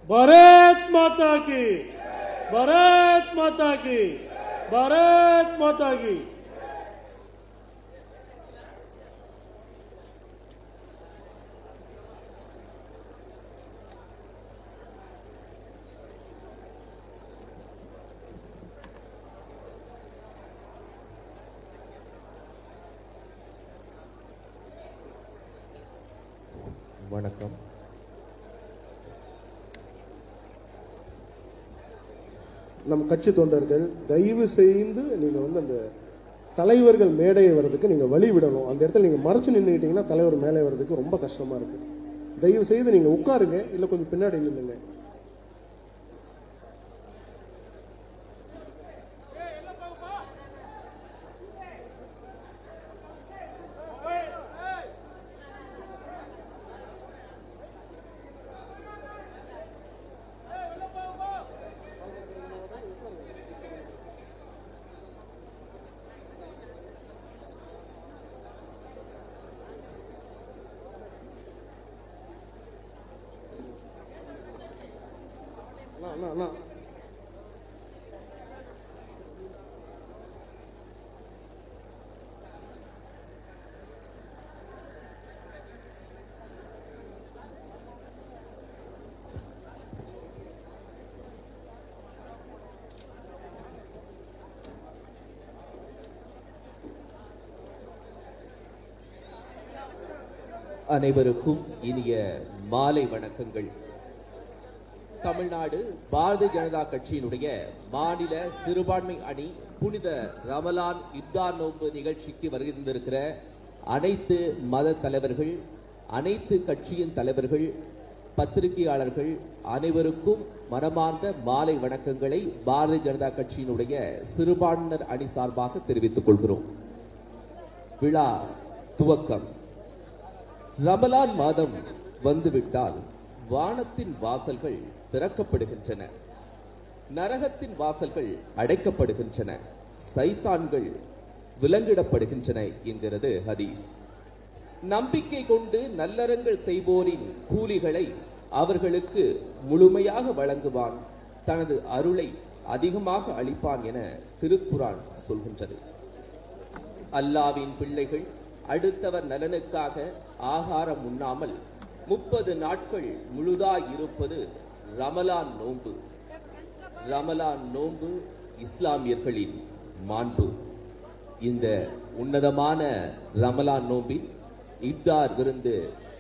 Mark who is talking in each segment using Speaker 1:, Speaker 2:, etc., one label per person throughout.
Speaker 1: भारत माता की, भारत माता की, भारत माता की।
Speaker 2: வணக்கம்.
Speaker 3: நம் கட்சி தொண்டர்கள் தயவு செய்து நீங்க அந்த தலைவர்கள் மேடையை வர்றதுக்கு நீங்க வழி விடணும். அந்த இடத்துல நீங்க மறைச்சு நின்றுட்டீங்கன்னா தலைவர் மேலே வர்றதுக்கு ரொம்ப கஷ்டமா இருக்கு. தயவு செய்து நீங்க உட்காருங்க, இல்ல கொஞ்சம் பின்னாடி நில்லுங்க.
Speaker 2: அனைவருக்கும் இனிய மாலை வணக்கங்கள். தமிழ்நாடு பாரதிய ஜனதா கட்சியினுடைய மாநில சிறுபான்மை அணி புனித ரமலான் இப்தார் நோன்பு நிகழ்ச்சிக்கு வருகின்றிருக்கிற அனைத்து மத தலைவர்கள், அனைத்து கட்சியின் தலைவர்கள், பத்திரிகையாளர்கள் அனைவருக்கும் மனமார்ந்த மாலை வணக்கங்களை பாரதிய ஜனதா கட்சியினுடைய சிறுபான்மையினர் அணி சார்பாக தெரிவித்துக் கொள்கிறோம். விழா துவக்கம். ரமலான் மாதம் வந்துவிட்டால் வானத்தின் வாசல்கள் திறக்கப்படுகின்றன, நரகத்தின் வாசல்கள் அடைக்கப்படுகின்றன, சைத்தான்கள் விலங்கிடப்படுகின்றன என்கிறது ஹதீஸ். நம்பிக்கை கொண்டு நல்லறங்கள் செய்வோரின் கூலிகளை அவர்களுக்கு முழுமையாக வழங்குவான், தனது அருளை அதிகமாக அளிப்பான் என திருக்குர்ஆன் சொல்கின்றது. அல்லாஹ்வின் பிள்ளைகள் அடுத்தவர் நலனுக்காக ஆகாரம் உண்ணாமல் 30 நாட்கள் முழுதாய் இருப்பது ரமலான் நோன்பு. ரமலான் நோன்பு இஸ்லாமியர்களின் மாண்பு. இந்த உன்னதமான ரமலான் நோம்பின் இப்தார் விருந்து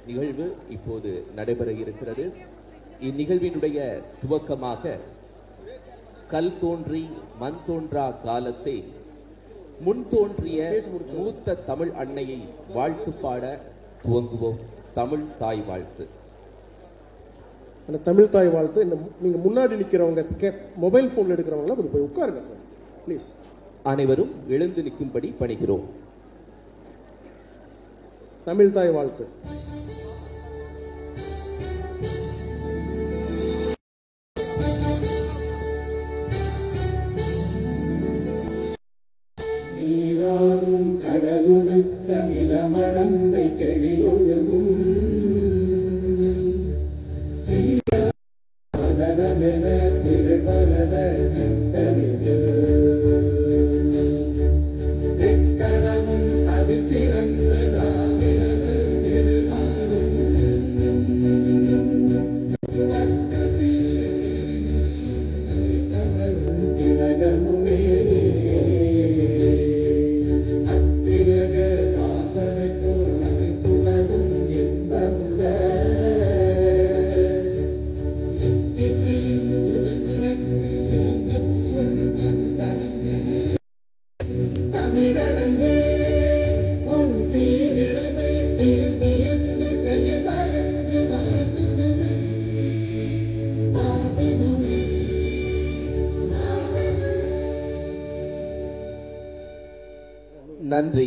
Speaker 2: நிகழ்வு இப்போது நடைபெற இருக்கிறது. இந்நிகழ்வினுடைய துவக்கமாக கல் தோன்றி மண் தோன்றா காலத்தை முன் தோன்றிய மூத்த தமிழ் அன்னையை வாழ்த்து பாட துவங்குவோம். தமிழ் தாய் வாழ்த்து.
Speaker 3: அந்த தமிழ் தாய் வாழ்த்து. நீங்க முன்னாடி நிக்கிறவங்க மொபைல் போன்ல எடுக்கிறவங்க கொஞ்சம் போய் உட்காருங்க சார் ப்ளீஸ்.
Speaker 2: அனைவரும் எழுந்து நிற்கும்படி பணிக்கிறோம்.
Speaker 3: தமிழ் தாய் வாழ்த்து.
Speaker 4: கடலுடுத்த நிலமடந்தை கெழியொழுகும் திருபரத எக்கணமும் அது சிறந்ததாக
Speaker 2: நன்றி.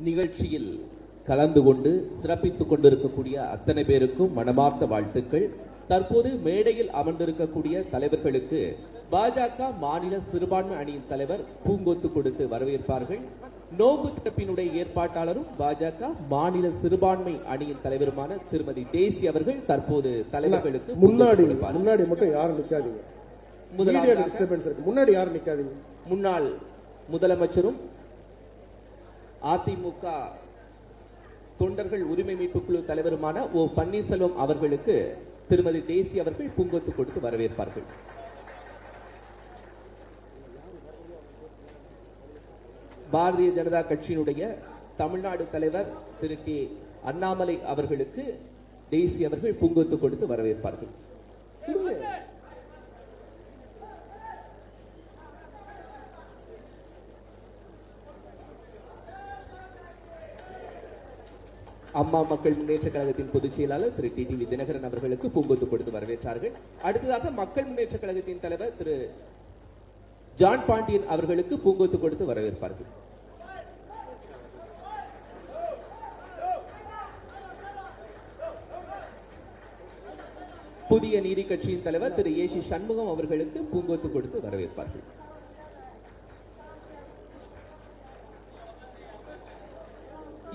Speaker 2: நிகழ்ச்சியில் கலந்து கொண்டு சிறப்பித்துக் கொண்டிருக்கக்கூடிய அத்தனை பேருக்கும் மனமார்ந்த வாழ்த்துக்கள். தற்போது மேடையில் அமர்ந்திருக்கக்கூடிய தலைவர்களுக்கு பாஜக மாநில சிறுபான்மை அணியின் தலைவர் பூங்கொத்து கொடுத்து வரவேற்பார்கள். நோன்பு தரப்பினுடைய ஏற்பாட்டாளரும் பாஜக மாநில சிறுபான்மை அணியின் தலைவருமான திருமதி டேசி அவர்கள் தற்போது தலைவர்களுக்கு
Speaker 3: முன்னாடி மட்டும் யாரும் நிக்காதீங்க. முன்னாடி யாரும் நிக்காதீங்க.
Speaker 2: முன்னாள் முதலமைச்சரும் அதிமுக தொண்டர்கள் உரிமை மீட்பு குழு தலைவருமான ஓ பன்னீர்செல்வம் அவர்களுக்கு திருமதி டேசி அவர்கள் பூங்கொத்து கொடுத்து வரவேற்பார்கள். பாரதிய ஜனதா கட்சியினுடைய தமிழ்நாடு தலைவர் திரு கே அண்ணாமலை அவர்களுக்கு டேசி அவர்கள் பூங்கொத்து கொடுத்து வரவேற்பார்கள். அம்மா மக்கள் முன்னேற்ற கழகத்தின் பொதுச் செயலாளர் திரு டிடிவி தினகரன் அவர்களுக்கு பூங்கொத்து கொடுத்து வரவேற்றார்கள். அடுத்ததாக மக்கள் முன்னேற்ற கழகத்தின் தலைவர் திரு ஜான் பாண்டியன் அவர்களுக்கு பூங்கொத்து கொடுத்து வரவேற்பார்கள். புதிய நீதி கட்சியின் தலைவர் திரு ஏசி சண்முகம் அவர்களுக்கு பூங்கொத்து கொடுத்து வரவேற்பார்கள்.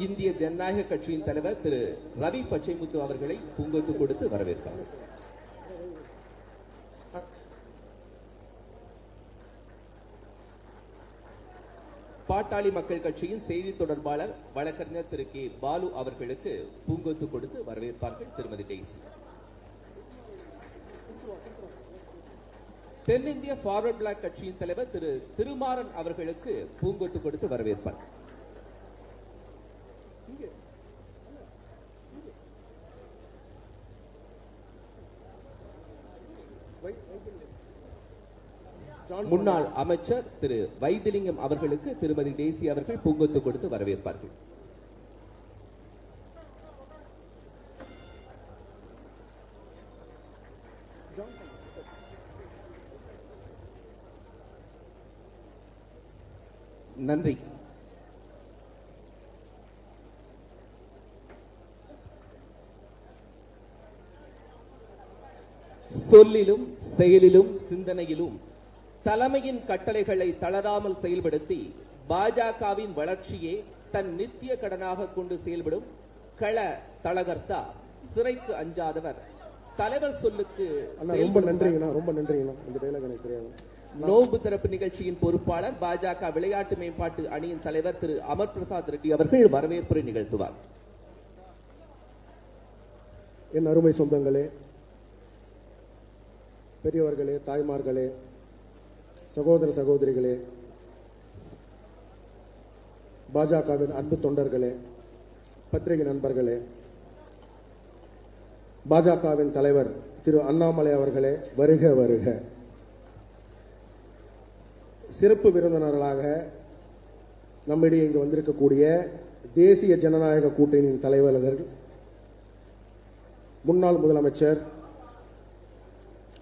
Speaker 2: இந்திய ஜனநாயக கட்சியின் தலைவர் திரு ரவி பச்சைமுத்து அவர்களை பூங்கொத்து கொடுத்து வரவேற்பார்கள். பாட்டாளி மக்கள் கட்சியின் செய்தி தொடர்பாளர் வழக்கறிஞர் திரு கே பாலு அவர்களுக்கு பூங்கொத்து கொடுத்து வரவேற்பார்கள் திருமதி டெய்சி. தென்னிந்திய ஃபார்வர்ட் பிளாக் கட்சியின் தலைவர் திரு திருமாறன் அவர்களுக்கு பூங்கொத்து கொடுத்து வரவேற்பார். முன்னாள் அமைச்சர் திரு வைத்திலிங்கம் அவர்களுக்கு திருமதி டேசி அவர்கள் பூங்கொத்து கொடுத்து வரவேற்பார்கள். நன்றி. சொல்லிலும் செயலிலும் சிந்தனையிலும் தலைமையின் கட்டளைகளை தளராமல் செயல்படுத்தி பாஜகவின் வளர்ச்சியே தன் நித்திய கடனாக கொண்டு செயல்படும் கள தலகர்த்தா, சிறைக்கு அஞ்சாதவர், தலைவர் சொல்லுக்கு
Speaker 3: ரொம்ப நன்றிங்கண்ணா. இந்த டயலாக் எனக்கு தெரியாது.
Speaker 2: நோன்பு திறப்பு நிகழ்ச்சியின் பொறுப்பாளர் பாஜக விளையாட்டு மேம்பாட்டு அணியின் தலைவர் திரு அமர் பிரசாத் ரெட்டி அவர்கள் வரவேற்புரை நிகழ்த்துவார்.
Speaker 3: என் அருமை சொந்தங்களே, பெரியவர்களே, தாய்மார்களே, சகோதர சகோதரிகளே, பாஜகவின் அன்பு தொண்டர்களே, பத்திரிகை நண்பர்களே, பாஜகவின் தலைவர் திரு அண்ணாமலை அவர்களே, வருக வருக. சிறப்பு விருந்தினர்களாக நம்மிடையே இங்கு வந்திருக்கக்கூடிய தேசிய ஜனநாயக கூட்டணியின் தலைவர்கள், முன்னாள் முதலமைச்சர்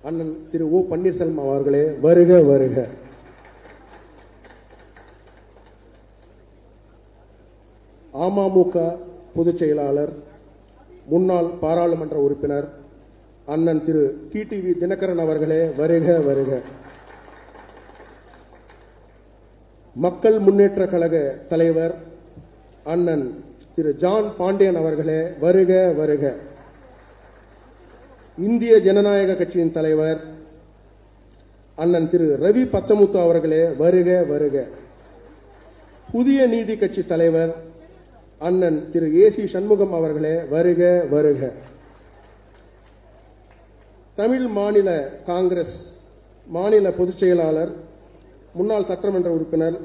Speaker 3: அண்ணன் திரு ஓ பன்னீர்செல்வம் அவர்களே, வருக வருக. அமமுக பொதுச் செயலாளர், முன்னாள் பாராளுமன்ற உறுப்பினர் அண்ணன் திரு டிடிவி தினகரன் அவர்களே, வருக வருக. மக்கள் முன்னேற்ற கழக தலைவர் அண்ணன் திரு ஜான் பாண்டியன் அவர்களே, வருக வருக. இந்திய ஜனநாயக கட்சியின் தலைவர் அண்ணன் திரு ரவி பச்சமுத்து அவர்களே, வருக வருக. புதிய நீதி கட்சி தலைவர் அண்ணன் திரு ஏசி சண்முகம் அவர்களே, வருக வருக. தமிழ் மாநில காங்கிரஸ் மாநில பொதுச் செயலாளர், முன்னாள் சட்டமன்ற உறுப்பினர்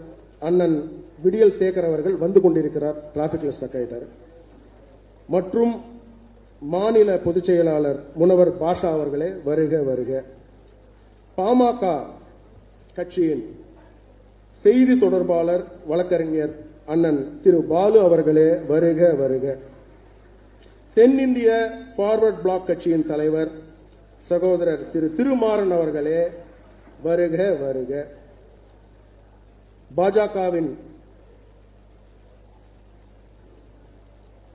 Speaker 3: அண்ணன் விடியல் சேகர் அவர்கள் வந்து கொண்டிருக்கிறார், டிராபிக்ல ஸ்டக் ஆயிட்டார். மற்றும் மாநில பொதுச் செயலாளர் முனவர் பாஷா அவர்களே, வருக வருக. பாமக கட்சியின் செய்தி தொடர்பாளர் வழக்கறிஞர் அண்ணன் திரு பாலு அவர்களே, வருக வருக. தென்னிந்திய ஃபார்வர்ட் பிளாக் கட்சியின் தலைவர் சகோதரர் திரு திருமாறன் அவர்களே, வருக வருக. பாஜகவின்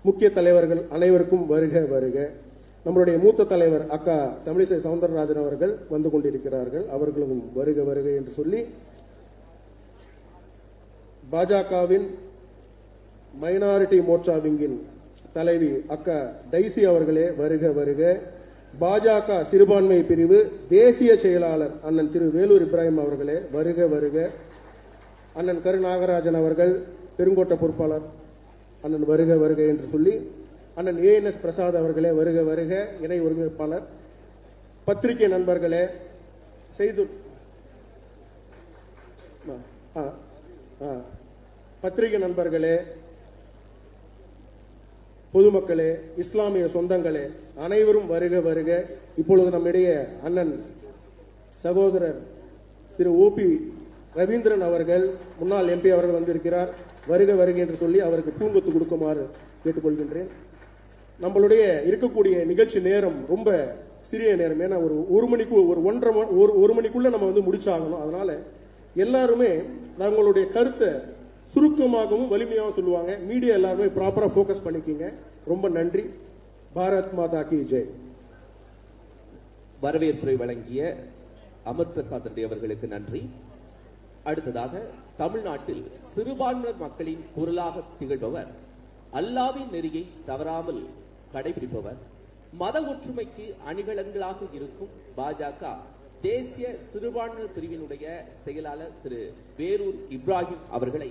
Speaker 3: முக்கிய தலைவர்கள் அனைவருக்கும் வருக வருக. நம்மளுடைய மூத்த தலைவர் அக்கா தமிழிசை சவுந்தரராஜன் அவர்கள் வந்து கொண்டிருக்கிறார்கள். அவர்களும் வருக வருக என்று சொல்லி பாஜகவின் மைனாரிட்டி மோர்ச்சா விங்கின் தலைவி அக்கா டைசி அவர்களே வருக வருக. பாஜக சிறுபான்மை பிரிவு தேசிய செயலாளர் அண்ணன் திரு வேலூர் இப்ராஹிம் அவர்களே வருக வருக. அண்ணன் கரு நாகராஜன் அவர்கள் பெருங்கோட்ட பொறுப்பாளர் அண்ணன் வருக வருக என்று சொல்லி அண்ணன் ANS பிரசாத் அவர்களே வருக வருக. இணை ஒருங்கிணைப்பாளர், பத்திரிகை நண்பர்களே, செய்து பத்திரிகை நண்பர்களே, பொதுமக்களே, இஸ்லாமிய சொந்தங்களே, அனைவரும் வருக வருக. இப்பொழுது நம்மிடையே அண்ணன் சகோதரர் திரு OP ரவீந்திரன் அவர்கள் முன்னாள் MP அவர்கள் வந்திருக்கிறார். வருக வருக என்று சொல்லி அவருக்கு பூங்கொத்து கொடுக்குமாறு கேட்டுக்கொள்கின்றேன். நம்மளுடைய இருக்கக்கூடிய நிகழ்ச்சி நேரம் ரொம்ப சிறிய நேரம். ஏன்னா ஒரு மணிக்கு ஒரு மணிக்குள்ள நம்ம முடிச்சாகணும். அதனால எல்லாருமே நம்மளுடைய கருத்தை சுருக்கமாகவும் வலிமையாகவும் சொல்லுவாங்க. மீடியா எல்லாருமே ப்ராப்பரா போக்கஸ் பண்ணிக்கிங்க. ரொம்ப நன்றி. பாரத் மாதா கி ஜெய்.
Speaker 2: வரவேற்புரை வழங்கிய அமர் பிரசாத் ரெட்டி அவர்களுக்கு நன்றி. அடுத்ததாக தமிழ்நாட்டில் சிறுபான்மையினர் மக்களின் குரலாக திகழ்பவர், அல்லாஹ்வின் நெறியை தவறாமல் கடைபிடிப்பவர், மத ஒற்றுமைக்கு அணிகலன்களாக இருக்கும் பாஜக தேசிய சிறுபான்மையினர் பிரிவினுடைய செயலாளர் திரு வேலூர் இப்ராஹிம் அவர்களை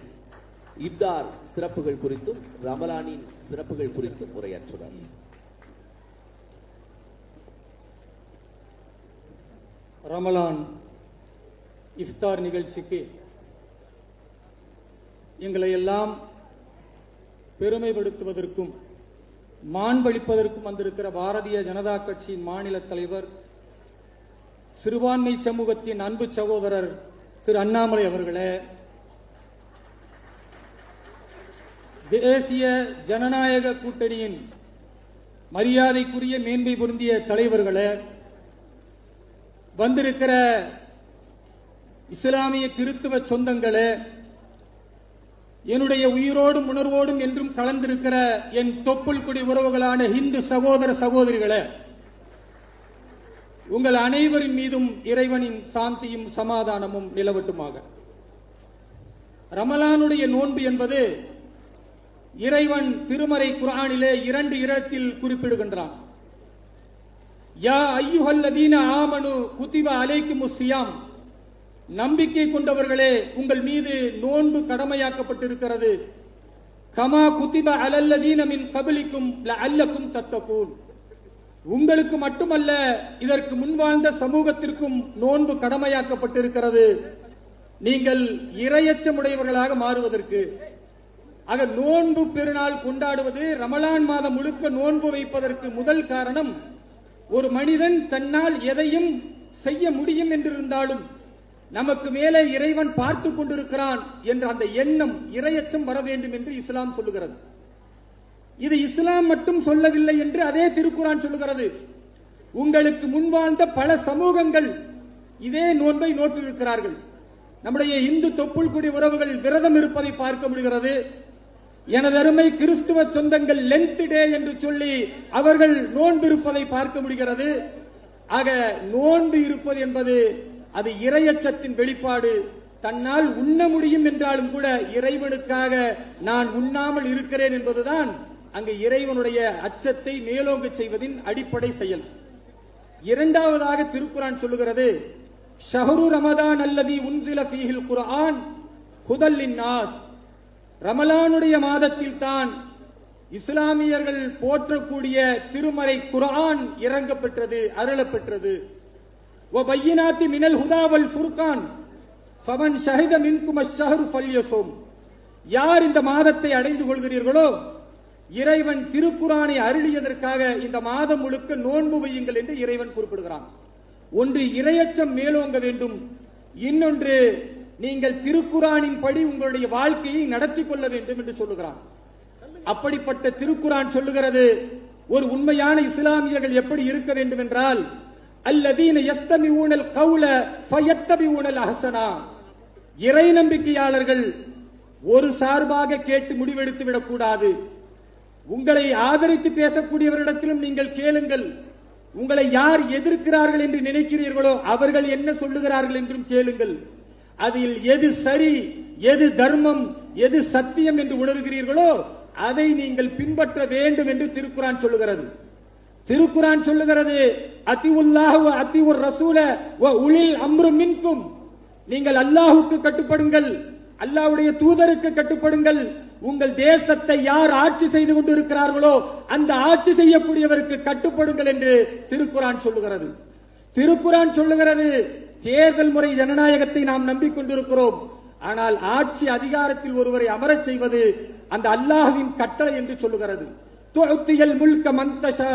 Speaker 2: இப்தார் சிறப்புகள் குறித்தும் ரமலானின் சிறப்புகள் குறித்தும் உரையாற்றுவார்.
Speaker 5: ரமலான் இஃப்தார் நிகழ்ச்சிக்கு எங்களை எல்லாம் பெருமைப்படுத்துவதற்கும் மாண்பளிப்பதற்கும் வந்திருக்கிற பாரதிய ஜனதா கட்சியின் மாநில தலைவர், சிறுபான்மை சமூகத்தின் அன்பு சகோதரர் திரு அண்ணாமலை அவர்களே, தேசிய ஜனநாயக கூட்டணியின் மரியாதைக்குரிய மேன்மை பொருந்திய தலைவர்களே, வந்திருக்கிற இஸ்லாமிய கிறித்துவ சொந்தங்களே, என்னுடைய உயிரோடும் உணர்வோடும் என்றும் கலந்திருக்கிற என் தொப்புள் குடி உறவுகளான இந்து சகோதர சகோதரிகளே, உங்கள் அனைவரின் மீதும் இறைவனின் சாந்தியும் சமாதானமும் நிலவட்டுமாக. ரமலானுடைய நோன்பு என்பது இறைவன் திருமறை குர்ஆனிலே 2 இடத்தில் குறிப்பிடுகின்றான். யா அய்யுஹல்லதீன ஆமனு குதிப அலைக்குமுஸ் ஸியாம், நம்பிக்கை கொண்டவர்களே உங்கள் மீது நோன்பு கடமையாக்கப்பட்டிருக்கிறது. கமா குதிப அலல்லதீன மின் கப்லிக்கும் லஅல்லக்கும் தத்தகூன், உங்களுக்கு மட்டுமல்ல இதற்கு முன்வாழ்ந்த சமூகத்திற்கும் நோன்பு கடமையாக்கப்பட்டிருக்கிறது, நீங்கள் இறையச்சமுடையவர்களாக மாறுவதற்கு. ஆக நோன்பு பெருநாள் கொண்டாடுவது, ரமலான் மாதம் முழுக்க நோன்பு வைப்பதற்கு முதல் காரணம், ஒரு மனிதன் தன்னால் எதையும் செய்ய முடியும் என்றிருந்தாலும் நமக்கு மேலே இறைவன் பார்த்துக் கொண்டிருக்கிறான் என்ற அந்த எண்ணம், இறையச்சம் வர வேண்டும் என்று இஸ்லாம் சொல்லுகிறது. இது இஸ்லாம் மட்டும் சொல்லவில்லை என்று அதே திருக்குர்ஆன் சொல்லுகிறது. உங்களுக்கு முன்வாழ்ந்த பல சமூகங்கள் இதே நோன்பை நோற்றிருக்கிறார்கள். நம்முடைய இந்து தொப்புள் குடி உறவுகள் விரதம் இருப்பதை பார்க்க முடிகிறது. எனது அருமை கிறிஸ்துவ சொந்தங்கள் லென்த் டே என்று சொல்லி அவர்கள் நோன்பு இருப்பதை பார்க்க முடிகிறது. ஆக நோன்பு இருப்பது என்பது அது இறையச்சத்தின் வெளிப்பாடு. தன்னால் உண்ண முடியும் என்றாலும் கூட இறைவனுக்காக நான் உண்ணாமல் இருக்கிறேன் என்பதுதான் அங்கு இறைவனுடைய அச்சத்தை மேலோங்க செய்வதின் அடிப்படை செயல். இரண்டாவதாக திருக்குர்ஆன் சொல்லுகிறது, ஷஹ்ரு ரமதான் அல்லதி உன்சில ஃபீஹில் குர்ஆன் ஹுதல் லின்னாஸ், ரமலானுடைய மாதத்தில் தான் இஸ்லாமியர்கள் போற்றக்கூடிய திருமறை குர்ஆன் இறங்கப்பெற்றது, அருளப்பெற்றது. வபையினாத்தி மினல் ஹுதா வல் ஃபுர்கான் ஃபமன் ஷஹித மின்கும் அஷ்ஷஹ்ரு ஃபல்யஸும், யார் இந்த மாதத்தை அடைந்து கொள்கிறீர்களோ இறைவன் திருக்குர்ஆனை அருளியதற்காக இந்த மாதம் முழுக்க நோன்பு வையுங்கள் என்று இறைவன் குறிப்பிடுகிறான். ஒன்று இறையச்சம் மேலோங்க வேண்டும், இன்னொன்று நீங்கள் திருக்குர்ஆனின் படி உங்களுடைய வாழ்க்கையை நடத்தி கொள்ள வேண்டும் என்று சொல்லுகிறான். அப்படிப்பட்ட திருக்குர்ஆன் சொல்லுகிறது, ஒரு உண்மையான இஸ்லாமியர்கள் எப்படி இருக்க வேண்டும் என்றால், அல்லதீன யஸ்தமிஊனல் கௌல ஃபயத்தபிஊனல் அஹ்ஸனா, இறை நம்பிக்கையாளர்கள் ஒரு சார்பாக கேட்டு முடிவெடுத்து விடக்கூடாது. உங்களை ஆதரித்து பேசக்கூடியவரிடத்திலும் நீங்கள் கேளுங்கள், உங்களை யார் எதிர்க்கிறார்கள் என்று நினைக்கிறீர்களோ அவர்கள் என்ன சொல்லுகிறார்கள் என்றும் கேளுங்கள். அதில் எது சரி, எது தர்மம், எது சத்தியம் என்று உணர்கிறீர்களோ அதை நீங்கள் பின்பற்ற வேண்டும் என்று திருக்குரான் சொல்லுகிறது. திருக்குரான் சொல்லுகிறது, அத்தியுல்லாஹ் வ அத்தியுர் ரசூல வ உலில் அம்ரு மின்கும். நீங்கள் அல்லாஹ்வுக்கு கட்டுப்படுங்கள், அல்லாஹ்வுடைய தூதருக்கு கட்டுப்படுங்கள். உங்கள் தேசத்தை யார் ஆட்சி செய்து கொண்டிருக்கிறார்களோ அந்த ஆட்சி செய்யக்கூடியவருக்கு கட்டுப்படுங்கள் என்று திருக்குரான் சொல்லுகிறது. திருக்குரான் சொல்லுகிறது, தேர்தல் முறை ஜனநாயகத்தை நாம் நம்பிக்கொண்டிருக்கிறோம். ஆனால் ஆட்சி அதிகாரத்தில் ஒருவரை அமரச் செய்வது அந்த அல்லாஹ்வின் கட்டளை என்று சொல்லுகிறது. துஅத்தியல் முல்க மன்தஷா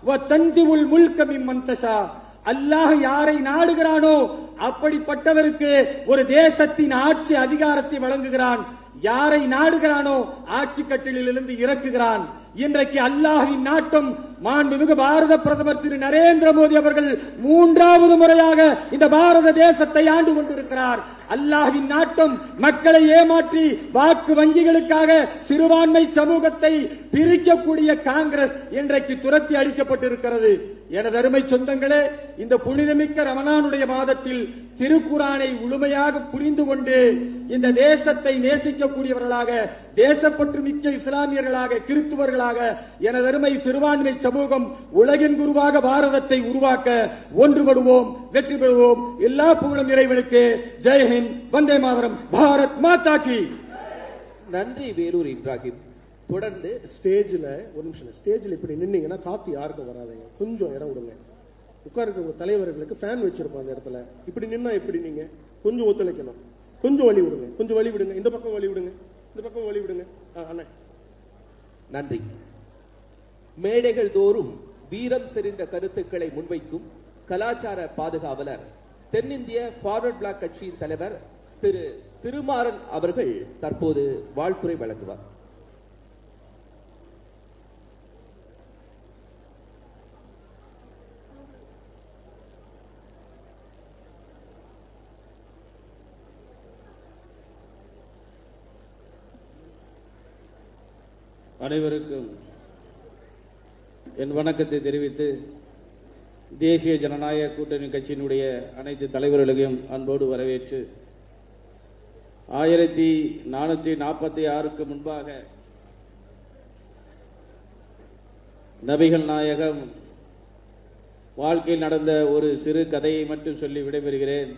Speaker 5: வ தன்ஜிவுல் முல்க மிம்மன்தஷா. அல்லாஹ் யாரை நாடுகிறானோ அப்படிப்பட்டவருக்கு ஒரு தேசத்தின் ஆட்சி அதிகாரத்தை வழங்குகிறான். யாரை நாடுகிறானோ ஆட்சி கட்டிலிருந்து இறக்குகிறான். இன்றைக்கு அல்லாஹ்வின் நாட்டம் மாண்புமிகு பாரத பிரதமர் திரு நரேந்திர மோடி அவர்கள் 3வது முறையாக இந்த பாரத தேசத்தை ஆண்டு கொண்டிருக்கிறார். அல்லாஹ்வின் நாட்டம் மக்களை ஏமாற்றி வாக்கு வங்கிகளுக்காக சிறுபான்மை சமூகத்தை பிரிக்கக்கூடிய காங்கிரஸ் இன்றைக்கு துரத்தி அடிக்கப்பட்டிருக்கிறது. எனது அருமை சொந்தங்களே, இந்த புனிதமிக்க ரமலானுடைய மாதத்தில் திருக்குரானை முழுமையாக புரிந்து கொண்டு இந்த தேசத்தை நேசிக்கக்கூடியவர்களாக, தேசப்பற்று மிக்க இஸ்லாமியர்களாக, கிறிஸ்துவர்களாக எனது அருமை சிறுபான்மை சமூகம் உலகின் குருவாக பாரதத்தை உருவாக்க ஒன்றுபடுவோம், வெற்றி பெறுவோம். எல்லா புகழும் இறைவனுக்கு. ஜெய்ஹிந்த், வந்தே மாதரம், பாரத் மாதா கி.
Speaker 2: நன்றி வேலூர் இப்ராஹிம். தொடர்ந்து
Speaker 3: ஸ்டேஜ்ல ஒரு நிமிஷம், ஸ்டேஜ்ல இப்படி நின்னீங்கன்னா காத்து யாருக்கும் வராதுங்க. கொஞ்சம் இடம் விடுங்க. உட்கார்க்க தலைவர்களுக்கு ஃபேன் வச்சிருப்போம் அந்த இடத்துல. இப்படி நின்னா எப்படி நீங்க கொஞ்சம் ஒத்துழைக்கணும். கொஞ்சம் வழி விடுங்க, கொஞ்சம் வழி விடுங்க. இந்த பக்கம் வழி விடுங்க, இந்த பக்கம் வழி விடுங்க. அண்ணா
Speaker 2: நன்றி. மேடைகள் தோறும் வீரம் செறிந்த கருத்துக்களை முன்வைக்கும் கலாச்சார பாதுகாவலர், தென்னிந்திய ஃபார்வர்ட் பிளாக் கட்சியின் தலைவர் திரு திருமாறன் அவர்கள் தற்போது வாழ்த்துரை வழங்குவார்.
Speaker 6: அனைவருக்கும் என் வணக்கத்தை தெரிவித்து, தேசிய ஜனநாயக கூட்டணி கட்சியினுடைய அனைத்து தலைவர்களையும் அன்போடு வரவேற்று, 1446க்கு முன்பாக நபிகள் நாயகம் வாழ்க்கையில் நடந்த ஒரு சிறு கதையை மட்டும் சொல்லி விடைபெறுகிறேன்.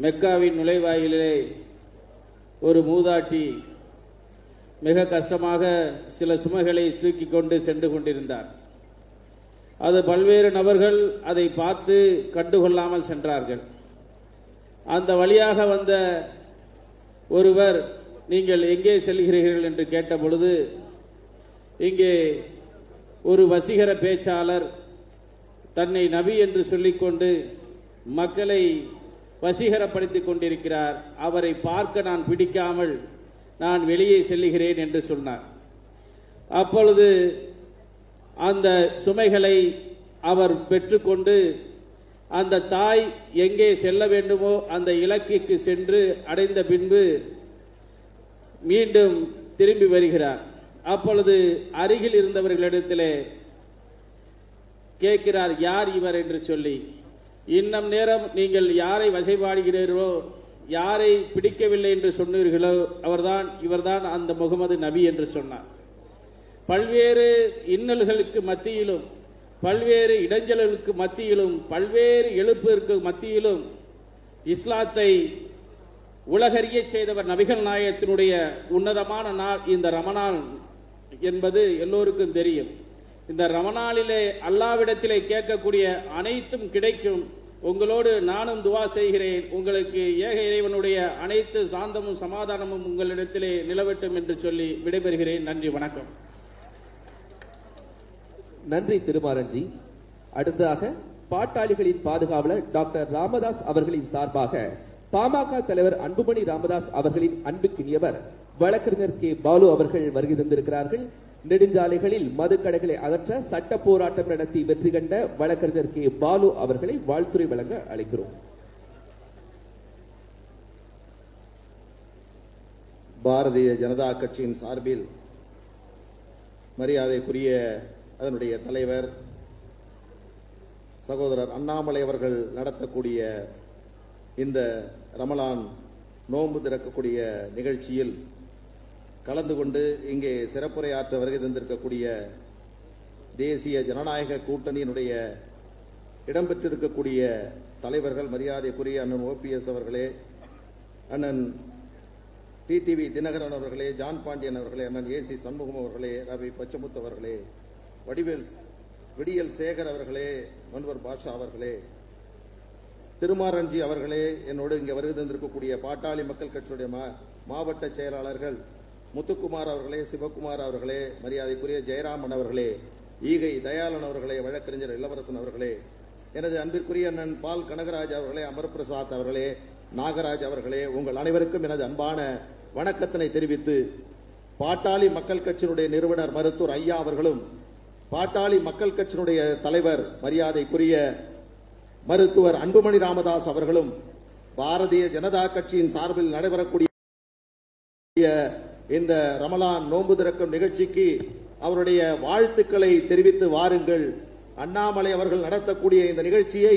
Speaker 6: மெக்காவின் நுழைவாயிலே ஒரு மூதாட்டி மிக கஷ்டமாக சில சுமைகளை தூக்கிக் கொண்டு சென்று கொண்டிருந்தார். அது பல்வேறு நபர்கள் அதை பார்த்து கண்டுகொள்ளாமல் சென்றார்கள். அந்த வழியாக வந்த ஒருவர், நீங்கள் எங்கே செல்கிறீர்கள் என்று கேட்ட பொழுது, இங்கே ஒரு வசீகர பேச்சாளர் தன்னை நபி என்று சொல்லிக்கொண்டு மக்களை வசீகரப்படுத்திக் கொண்டிருக்கிறார், அவரை பார்க்க நான் பிடிக்காமல் நான் வெளியே செல்லுகிறேன் என்று சொன்னார். அப்பொழுது அந்த சுமைகளை அவர் பெற்றுக்கொண்டு அந்த தாய் எங்கே செல்ல வேண்டுமோ அந்த இலக்கிற்கு சென்று அடைந்த பின்பு மீண்டும் திரும்பி வருகிறார். அப்பொழுது அருகில் இருந்தவர்களிடத்திலே கேட்கிறார், யார் இவர் என்று சொல்லி. இன்னும் நேரம் நீங்கள் யாரை வசைபாடுகிறீர்களோ, யாரை பிடிக்கவில்லை என்று சொன்னீர்களோ இவர்தான் அந்த முகமது நபி என்று சொன்னார். பல்வேறு இன்னல்களுக்கு மத்தியிலும், பல்வேறு இடைஞ்சல்களுக்கு மத்தியிலும், பல்வேறு எழுப்பிற்கு மத்தியிலும் இஸ்லாத்தை உலகறிய செய்தவர் நபிகள் நாயகத்தினுடைய உன்னதமான நாள் இந்த ரமணான் என்பது எல்லோருக்கும் தெரியும். இந்த ரமணானிலே அல்லாவிடத்திலே கேட்கக்கூடிய அனைத்தும் கிடைக்கும். உங்களோடு நானும் துவா செய்கிறேன், உங்களுக்கு ஏக இறைவனுடைய அனைத்து சாந்தமும் சமாதானமும் உங்களிடத்திலே நிலவட்டும் என்று சொல்லி விடைபெறுகிறேன். நன்றி, வணக்கம்.
Speaker 2: நன்றி திருமாரஞ்சி. அடுத்ததாக பாட்டாளிகளின் பாதுகாவலர் டாக்டர் ராமதாஸ் அவர்களின் சார்பாக பாமக தலைவர் அன்புமணி ராமதாஸ் அவர்களின் அன்புக்கினியவர் வழக்கறிஞர் கே பாலு அவர்கள் வருகை தந்திருக்கிறார்கள். நெடுஞ்சாலைகளில் மதுக்கடைகளை அகற்ற சட்ட போராட்டம் நடத்தி வெற்றி கண்ட வழக்கறிஞர் கே பாலு அவர்களை வாழ்த்துரை வழங்க அழைக்கிறோம்.
Speaker 7: பாரதிய ஜனதா கட்சியின் சார்பில் மரியாதைக்குரிய அதனுடைய தலைவர் சகோதரர் அண்ணாமலை அவர்கள் நடத்தக்கூடிய இந்த ரமலான் நோன்பு திறக்கக்கூடிய நிகழ்ச்சியில் கலந்து கொண்டு இங்கே சிறப்புரையாற்ற வருகை தந்திருக்கக்கூடிய தேசிய ஜனநாயக கூட்டணியினுடைய இடம்பெற்றிருக்கக்கூடிய தலைவர்கள், மரியாதைக்குரிய அண்ணன் OPS அவர்களே, அண்ணன் TTV தினகரன் அவர்களே, ஜான் பாண்டியன் அவர்களே, அண்ணன் AC சண்முகம் அவர்களே, ரவி பச்சமுத்து அவர்களே, விடியல் சேகர் அவர்களே, மன்வர் பாஷா அவர்களே, திருமாரஞ்சி அவர்களே, என்னோடு இங்கே வருகை தந்திருக்கக்கூடிய பாட்டாளி மக்கள் கட்சியுடைய மாவட்ட செயலாளர்கள் முத்துக்குமார் அவர்களே, சிவகுமார் அவர்களே, மரியாதைக்குரிய ஜெயராமன் அவர்களே, ஈகை தயாளன் அவர்களே, வழக்கறிஞர் இளவரசன் அவர்களே, எனது அன்பிற்குரிய அண்ணன் பால் கனகராஜ் அவர்களே, அமர்பிரசாத் அவர்களே, நாகராஜ் அவர்களே, உங்கள் அனைவருக்கும் எனது அன்பான வணக்கத்தினை தெரிவித்து, பாட்டாளி மக்கள் கட்சியினுடைய நிறுவனர் மருத்துவர் ஐயா அவர்களும், பாட்டாளி மக்கள் கட்சியினுடைய தலைவர் மரியாதைக்குரிய மருத்துவர் அன்புமணி ராமதாஸ் அவர்களும், பாரதிய ஜனதா கட்சியின் சார்பில் நடைபெறக்கூடிய இந்த ரமலான் நோன்பு திறக்கும் நிகழ்ச்சிக்கு அவருடைய வாழ்த்துக்களை தெரிவித்து வாருங்கள். அண்ணாமலை அவர்கள் நடத்தக்கூடிய இந்த நிகழ்ச்சியை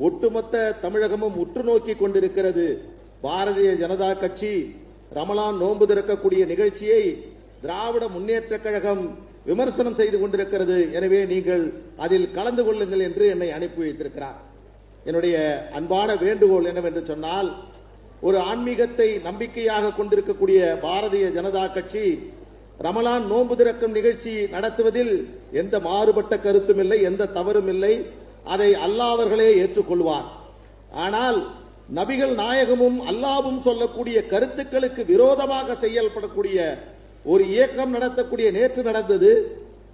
Speaker 7: ஒட்டுமொத்த தமிழகமும் உற்று நோக்கி கொண்டிருக்கிறது. பாரதிய ஜனதா கட்சி ரமலான் நோன்பு திறக்கக்கூடிய நிகழ்ச்சியை திராவிட முன்னேற்ற கழகம் விமர்சனம் செய்து கொண்டிருக்கிறது. எனவே நீங்கள் அதில் கலந்து கொள்ளுங்கள் என்று என்னை அனுப்பி வைத்திருக்கிறார். என்னுடைய அன்பான வேண்டுகோள் என்னவென்று சொன்னால், ஒரு ஆன்மீகத்தை நம்பிக்கையாக கொண்டிருக்கக்கூடிய பாரதிய ஜனதா கட்சி ரமலான் நோன்பு திறக்கும் நிகழ்ச்சி நடத்துவதில் எந்த மாறுபட்ட கருத்தும் இல்லை, எந்த தவறும் இல்லை. அதை அல்லாஹ் அவர்களே ஏற்றுக்கொள்வார். ஆனால் நபிகள் நாயகமும் அல்லாஹ்வும் சொல்லக்கூடிய கருத்துக்களுக்கு விரோதமாக செயல்படக்கூடிய ஒரு இயக்கம் நடத்தக்கூடிய நேற்று நடந்தது.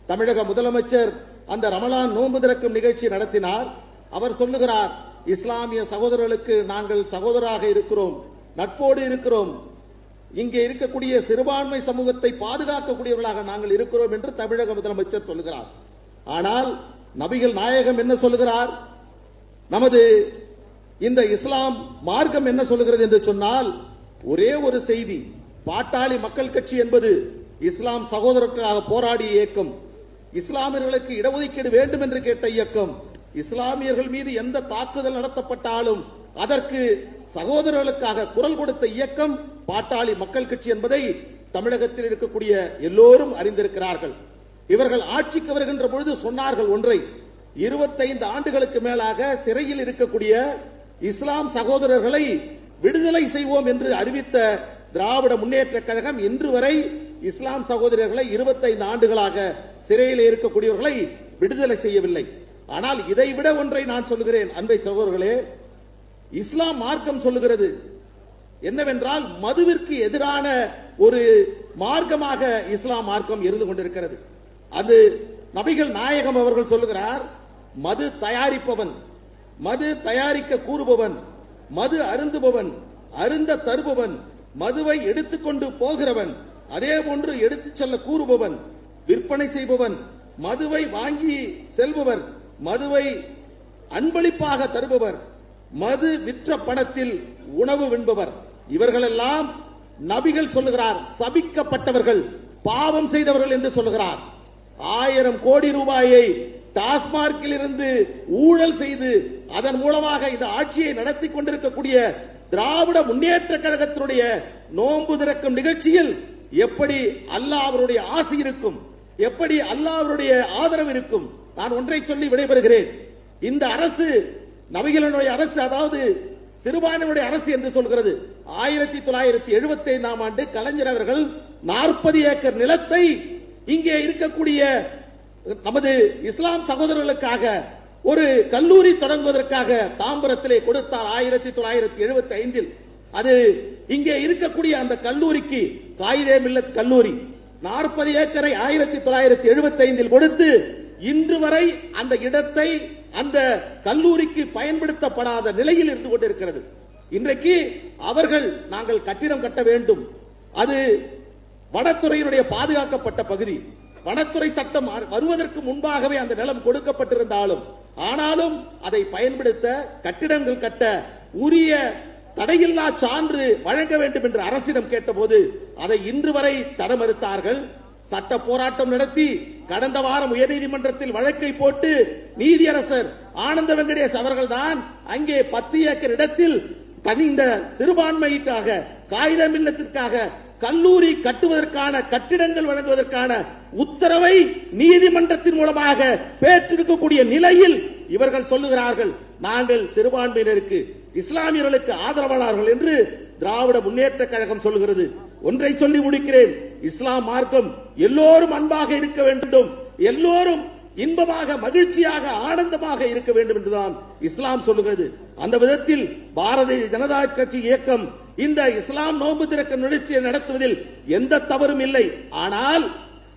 Speaker 7: தமிழக முதலமைச்சர் அந்த ரமலான் நோன்பு திறக்கும் நிகழ்ச்சி நடத்தினார். அவர் சொல்லுகிறார், இஸ்லாமிய சகோதரர்களுக்கு நாங்கள் சகோதரராக இருக்கிறோம், நட்போடு இருக்கிறோம், இங்கே இருக்கக்கூடிய சிறுபான்மை சமூகத்தை பாதுகாக்கக்கூடியவர்களாக நாங்கள் இருக்கிறோம் என்று தமிழக முதலமைச்சர் சொல்லுகிறார். ஆனால் நபிகள் நாயகம் என்ன சொல்லுகிறார்? நமது இந்த இஸ்லாம் மார்க்கம் என்ன சொல்லுகிறது என்று சொன்னால், ஒரே ஒரு செய்தி. பாட்டாளி மக்கள் கட்சி என்பது இஸ்லாம் சகோதரர்களுக்காக போராடிய இயக்கம், இஸ்லாமியர்களுக்கு இடஒதுக்கீடு வேண்டும் என்று கேட்ட இயக்கம், இஸ்லாமியர்கள் மீது எந்த தாக்குதல் நடத்தப்பட்டாலும் அதற்கு சகோதரர்களுக்காக குரல் கொடுத்த இயக்கம் பாட்டாளி மக்கள் கட்சி என்பதை தமிழகத்தில் இருக்கக்கூடிய எல்லோரும் அறிந்திருக்கிறார்கள். இவர்கள் ஆட்சிக்கு வருகின்ற பொழுது சொன்னார்கள் ஒன்றை, 25 ஆண்டுகளுக்கு மேலாக சிறையில் இருக்கக்கூடிய இஸ்லாம் சகோதரர்களை விடுதலை செய்வோம் என்று அறிவித்த திராவிட முன்னேற்ற கழகம் இன்று வரை இஸ்லாம் சகோதரர்களை 25 ஆண்டுகளாக சிறையில் இருக்கக்கூடியவர்களை விடுதலை செய்யவில்லை. ஆனால் இதைவிட ஒன்றை நான் சொல்லுகிறேன் அன்பை சகோதரர்களே, இஸ்லாம் மார்க்கம் சொல்லுகிறது என்னவென்றால், மதுவிற்கு எதிரான ஒரு மார்க்கமாக இஸ்லாம் மார்க்கம் இருந்து கொண்டிருக்கிறது. அது நபிகள் நாயகம் அவர்கள் சொல்லுகிறார், மது தயாரிப்பவன், மது தயாரிக்க கூறுபவன், மது அருந்துபவன், அருந்த தருபவன், மதுவை எடுத்துக்கொண்டு போகிறவன், அதே போன்று எடுத்துச் செல்ல கூறுபவன், விற்பனை செய்பவன், மதுவை வாங்கி செல்பவர், மதுவை அன்பளிப்பாக தருபவர், மது விற்ற பணத்தில் உணவு வின்பவர், இவர்களெல்லாம் நபிகள் சொல்லுகிறார் சபிக்கப்பட்டவர்கள், பாவம் செய்தவர்கள் என்று சொல்லுகிறார். 1000 கோடி ரூபாயை டாஸ்மார்க்கில் இருந்து ஊழல் செய்து அதன் மூலமாக இந்த ஆட்சியை நடத்தி கொண்டிருக்கக்கூடிய திராவிட முன்னேற்ற கழகத்தினுடைய நோன்பு திறக்கும் நிகழ்ச்சியில் எப்படி அல்லாஹ் அவருடைய ஆசி இருக்கும், எப்படி அல்லாஹ் அவருடைய ஆதரவு இருக்கும்? நான் ஒன்றை சொல்லி விடைபெறுகிறேன். இந்த அரசு நபிகளுடைய அரசு, அதாவது சிறுபான்மையுடைய அரசு என்று சொல்கிறது. 1975ஆம் ஆண்டு கலைஞர் அவர்கள் 40 ஏக்கர் நிலத்தை இங்கே இருக்கக்கூடிய நமது இஸ்லாம் சகோதரர்களுக்காக ஒரு கல்லூரி தொடங்குவதற்காக தாம்பரத்திலே கொடுத்தார் 1975. அது இங்கே இருக்கக்கூடிய அந்த கல்லூரிக்கு காயிதே மில்லத் கல்லூரி 40 ஏக்கரை 1975 கொடுத்து இன்று வரை அந்த இடத்தை அந்த கல்லூரிக்கு பயன்படுத்தப்படாத நிலையில் இருந்து கொண்டிருக்கிறது. இன்றைக்கு அவர்கள் நாங்கள் கட்டிடம் கட்ட வேண்டும், அது வனத்துறையினுடைய பாதுகாக்கப்பட்ட பகுதி, வனத்துறை சட்டம் வருவதற்கு முன்பாகவே அந்த நிலம் கொடுக்கப்பட்டிருந்தாலும் ஆனாலும் அதை பயன்படுத்த கட்டிடங்கள் கட்ட உரிய தடையில்லா சான்று வழங்க வேண்டும் என்று அரசிடம் கேட்டபோது அதை இன்று வரை தடை மறுத்தார்கள். சட்ட போராட்டம் நடத்தி கடந்த வாரம் உயர்நீதிமன்றத்தில் வழக்கை போட்டு நீதியரசர் ஆனந்த வெங்கடேஷ் அவர்கள் தான் அங்கே 10 ஏக்கர் இடத்தில் இந்த சிறுபான்மையிற்காக காகிதம் இல்லத்திற்காக கல்லூரி கட்டுவதற்கான கட்டிடங்கள் வழங்குவதற்கான உத்தரவை நீதிமன்றத்தின் மூலமாக பெற்றிருக்கக்கூடிய நிலையில் இவர்கள் சொல்லுகிறார்கள் நாங்கள் சிறுபான்மையினருக்கு இஸ்லாமியர்களுக்கு ஆதரவாளர்கள் என்று திராவிட முன்னேற்ற கழகம் சொல்லுகிறது. ஒன்றை சொல்லி முடிக்கிறேன். இஸ்லாம் மார்க்கம் எல்லோரும் அன்பாக இருக்க வேண்டும், எல்லோரும் இன்பமாக மகிழ்ச்சியாக ஆனந்தமாக இருக்க வேண்டும் என்றுதான் இஸ்லாம் சொல்லுகிறது. அந்த விதத்தில் பாரதிய ஜனதா கட்சி இயக்கம் இந்த இஸ்லாம் நோன்பு திறக்க நிகழ்ச்சியை நடத்துவதில் எந்த தவறும் இல்லை. ஆனால்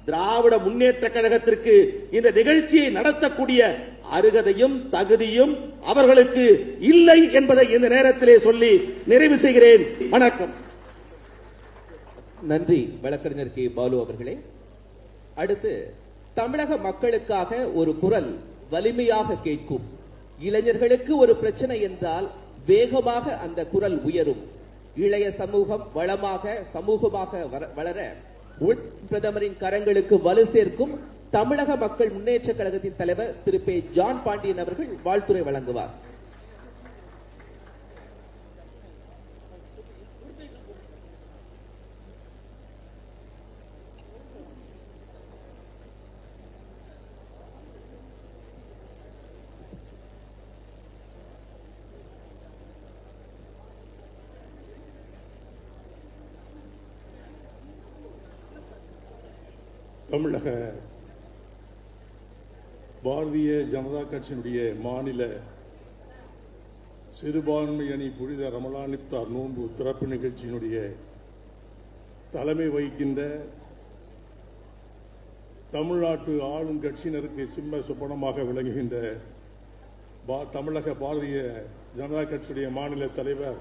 Speaker 7: திராவிட முன்னேற்ற கழகத்திற்கு இந்த நிகழ்ச்சியை நடத்தக்கூடிய அருகதையும் தகுதியும் அவர்களுக்கு இல்லை என்பதை இந்த நேரத்திலே சொல்லி நிறைவு செய்கிறேன். வணக்கம்.
Speaker 2: நன்றி வழக்கறிஞர் கே. பாலு அவர்களே. அடுத்து தமிழக மக்களுக்காக ஒரு குரல் வலிமையாக கேட்கும். இளைஞர்களுக்கு ஒரு பிரச்சனை என்றால் வேகமாக அந்த குரல் உயரும். இளைய சமூகம் வளமாக சமூகமாக வளர பிரதமரின் கரங்களுக்கு வலு சேர்க்கும் தமிழக மக்கள் முன்னேற்ற கழகத்தின் தலைவர் திரு பே. ஜான் பாண்டியன் அவர்கள் வாழ்த்துரை வழங்குவார்.
Speaker 8: தமிழக பாரதிய ஜனதா கட்சியினுடைய மாநில சிறுபான்மை அணி புனித ரமலான் இஃப்தார் நோன்பு திறப்பு நிகழ்ச்சியினுடைய தலைமை வகிக்கின்ற தமிழ்நாட்டு ஆளும் கட்சியினருக்கு சிம்ம சொப்பனமாக விளங்குகின்ற தமிழக பாரதிய ஜனதா கட்சியுடைய மாநில தலைவர்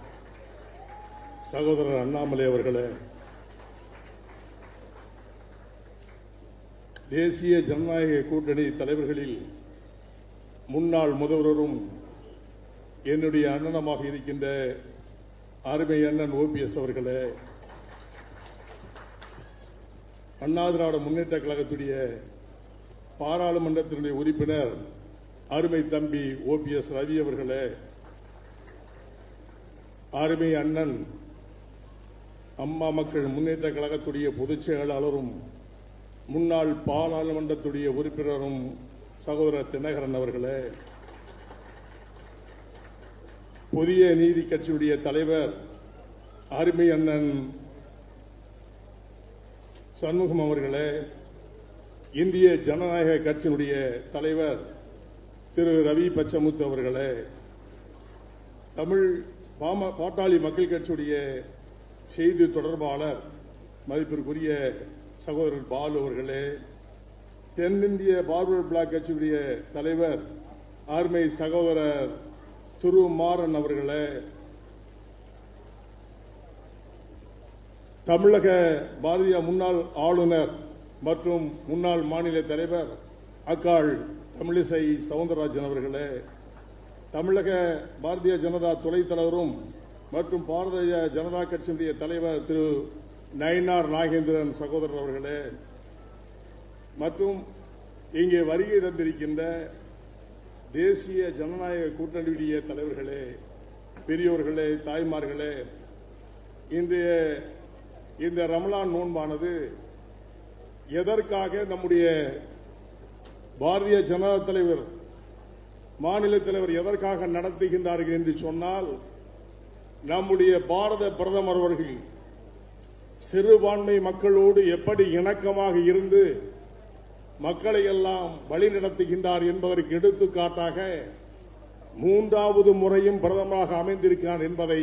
Speaker 8: சகோதரர் அண்ணாமலை அவர்களே, தேசிய ஜனநாயக கூட்டணி தலைவர்களில் முன்னாள் முதல்வரும் என்னுடைய அண்ணனமாக இருக்கின்ற அருமை அண்ணன் OPS அவர்களே, அண்ணா திராவிட முன்னேற்ற கழகத்துடைய பாராளுமன்றத்தினுடைய உறுப்பினர் அருமை தம்பி OPS ரவி அவர்களே, அருமை அண்ணன் அம்மா மக்கள் முன்னேற்ற கழகத்துடைய பொதுச் செயலாளரும் முன்னாள் பாராளுமன்றத்துடைய உறுப்பினரும் சகோதரர் தினகரன் அவர்களே, புதிய நீதி கட்சியுடைய தலைவர் அருமை அண்ணன் சண்முகம் அவர்களே, இந்திய ஜனநாயக கட்சியினுடைய தலைவர் திரு ரவி பச்சமுத்து அவர்களே, தமிழ் பாட்டாளி மக்கள் கட்சியுடைய செய்தி தொடர்பாளர் மதிப்பிற்குரிய சகோதரர் பாலு அவர்களே, தென்னிந்திய பார்வர்ட் பிளாக் கட்சியுடைய தலைவர் அருமை சகோதரர் திரு மாறன் அவர்களே, தமிழக பாரதிய முன்னாள் ஆளுநர் மற்றும் முன்னாள் மாநில தலைவர் அக்காள் தமிழிசை சவுந்தரராஜன் அவர்களே, தமிழக பாரதிய ஜனதா துணைத் தலைவரும் மற்றும் பாரதிய ஜனதா கட்சியினுடைய தலைவர் திரு நயினார் நாகேந்திரன் சகோதரர் அவர்களே, மற்றும் இங்கே வருகை தந்திருக்கின்ற தேசிய ஜனநாயக கூட்டணியுடைய தலைவர்களே, பெரியோர்களே, தாய்மார்களே, இன்றைய இந்த ரமலான் நோன்பானது எதற்காக நம்முடைய பாரதிய ஜனதா தலைவர் மாநில தலைவர் எதற்காக நடத்துகின்றார்கள் என்று சொன்னால், நம்முடைய பாரத பிரதமர் அவர்கள் சிறுபான்மை மக்களோடு எப்படி இணக்கமாக இருந்து மக்களை எல்லாம் வழிநடத்துகின்றார் என்பதற்கு எடுத்துக்காட்டாக 3வது முறையும் பிரதமராக அமைந்திருக்கிறார் என்பதை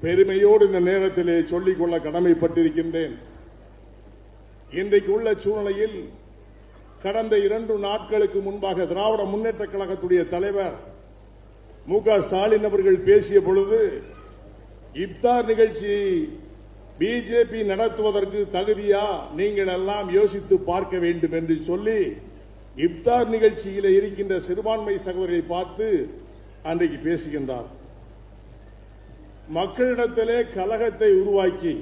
Speaker 8: பெருமையோடு இந்த நேரத்திலே சொல்லிக்கொள்ள கடமைப்பட்டிருக்கின்றேன். இன்றைக்கு உள்ள சூழ்நிலையில் கடந்த 2 நாட்களுக்கு முன்பாக திராவிட முன்னேற்ற கழகத்துடைய தலைவர் மு.க. ஸ்டாலின் அவர்கள் பேசிய பொழுது, இஃப்தார் நிகழ்ச்சி பிஜேபி நடத்துவதற்கு தகுதியா, நீங்கள் எல்லாம் யோசித்து பார்க்க வேண்டும் என்று சொல்லி இஃப்தார் நிகழ்ச்சியில் இருக்கின்ற சிறுபான்மை சகோதரரை பார்த்து அன்றைக்கு பேசுகின்றார். மக்களிடத்திலே கலகத்தை உருவாக்கி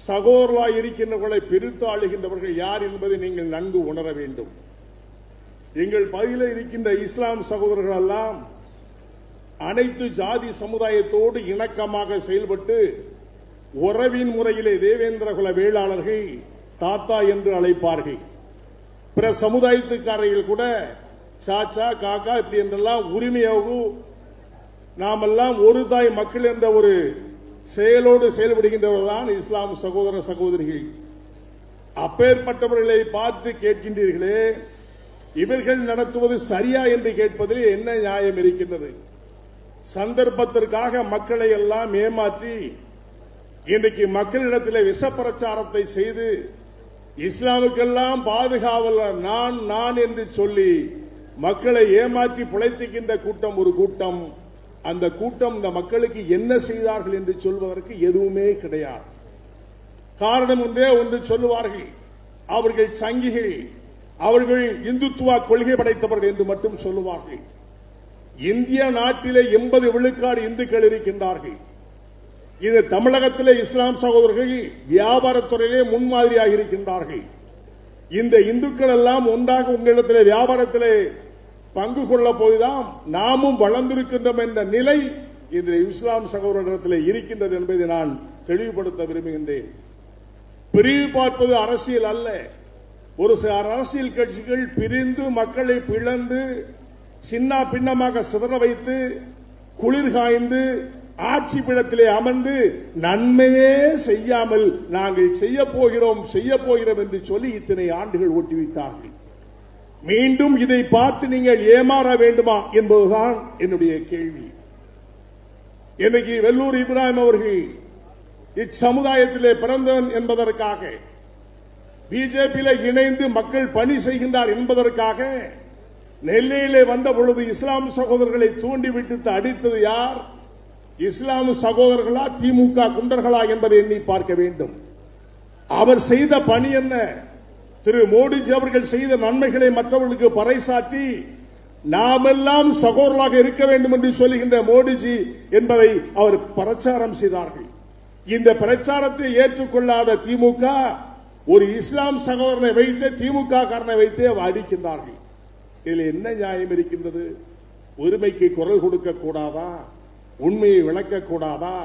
Speaker 8: சகோதரராய் இருக்கின்றவர்களை பிரித்து ஆளுகின்றவர்கள் யார் என்பதை நீங்கள் நன்கு உணர வேண்டும். எங்கள் பகுதியில் இருக்கின்ற இஸ்லாம் சகோதரர்கள் எல்லாம் அனைத்து ஜாதி சமுதாயத்தோடு இணக்கமாக செயல்பட்டு உறவின் முறையிலே தேவேந்திர குல வேளாளர்கள் தாத்தா என்று அழைப்பார்கள். பிற சமுதாயத்துக்காரர்கள் கூட சாச்சா காக்கா இப்படி என்றெல்லாம் உரிமையாக நாமெல்லாம் ஒரு தாய் மக்கள் என்ற ஒரு செயலோடு செயல்படுகின்றவர்கள்தான் இஸ்லாம் சகோதர சகோதரிகள். அப்பேற்பட்டவர்களை பார்த்து கேட்கின்றீர்களே, இவர்கள் நடத்துவது சரியா என்று கேட்பதில் என்ன நியாயம் இருக்கின்றது? சந்தர்ப்பத்திற்காக மக்களை எல்லாம் ஏமாற்றி இன்றைக்கு மக்களிடத்தில் விஷ பிரச்சாரத்தை செய்து இஸ்லாமுக்கெல்லாம் பாதுகாவலர் நான் நான் என்று சொல்லி மக்களை ஏமாற்றி பிழைத்துகின்ற கூட்டம் ஒரு கூட்டம். அந்த கூட்டம் இந்த மக்களுக்கு என்ன செய்தார்கள் என்று சொல்வதற்கு எதுவுமே கிடையாது. காரணம் ஒன்றே ஒன்று சொல்லுவார்கள், அவர்கள் சங்கிகள், அவர்கள் இந்துத்துவ கொள்கை படைத்தவர்கள் என்று மட்டும் சொல்லுவார்கள். இந்திய நாட்டிலே 80 விழுக்காடு இந்துக்கள் இருக்கின்றார்கள். இது தமிழகத்திலே இஸ்லாம் சகோதரர்கள் வியாபாரத்துறையிலே முன்மாதிரியாக இருக்கின்றார்கள். இந்த இந்துக்கள் எல்லாம் ஒன்றாக உங்களிடத்திலே வியாபாரத்திலே பங்கு கொள்ள போய்தான் நாமும் வளர்ந்திருக்கின்றோம் என்ற நிலை இந்த இஸ்லாம் சகோதரத்தில் இருக்கின்றது என்பதை நான் தெளிவுபடுத்த விரும்புகின்றேன். பிரிவு பார்ப்பது அரசியல் அல்ல. ஒரு சில அரசியல் கட்சிகள் பிரிந்து மக்களை பிளந்து சின்ன பின்னமாக சிதற வைத்து குளிர் காய்ந்து ஆட்சி பீடத்திலே அமர்ந்து நன்மையே செய்யாமல் நாங்கள் செய்ய போகிறோம் என்று சொல்லி இத்தனை ஆண்டுகள் ஓட்டிவிட்டார்கள். மீண்டும் இதை பார்த்து நீங்கள் ஏமாற வேண்டுமா என்பதுதான் என்னுடைய கேள்வி. இன்னைக்கு வெள்ளூர் இப்ராஹிம் அவர்கள் இச்சமுதாயத்திலே பிறந்தவன் என்பதற்காக பிஜேபியில இணைந்து மக்கள் பணி செய்கின்றார் என்பதற்காக நெல்லையிலே வந்த பொழுது இஸ்லாம் சகோதரர்களை தூண்டிவிட்டு அடித்தது யார்? இஸ்லாம் சகோதரர்களா திமுக குண்டர்களா என்பதை எண்ணி பார்க்க வேண்டும். அவர் செய்த பணி என்ன? திரு மோடிஜி அவர்கள் செய்த நன்மைகளை மற்றவர்களுக்கு பறைசாற்றி நாமெல்லாம் சகோதரர்களாக இருக்க வேண்டும் என்று சொல்லுகின்ற மோடிஜி என்பதை அவர் பிரச்சாரம் செய்தார்கள். இந்த பிரச்சாரத்தை ஏற்றுக்கொள்ளாத திமுக ஒரு இஸ்லாம் சகோதரனை வைத்து திமுக காரனை வைத்து அடிக்கின்றார்கள். இதில் என்ன நியாயம் இருக்கின்றது? உரிமைக்கு குரல் கொடுக்க கூடாதா? உண்மையை விளக்கக்கூடாதா?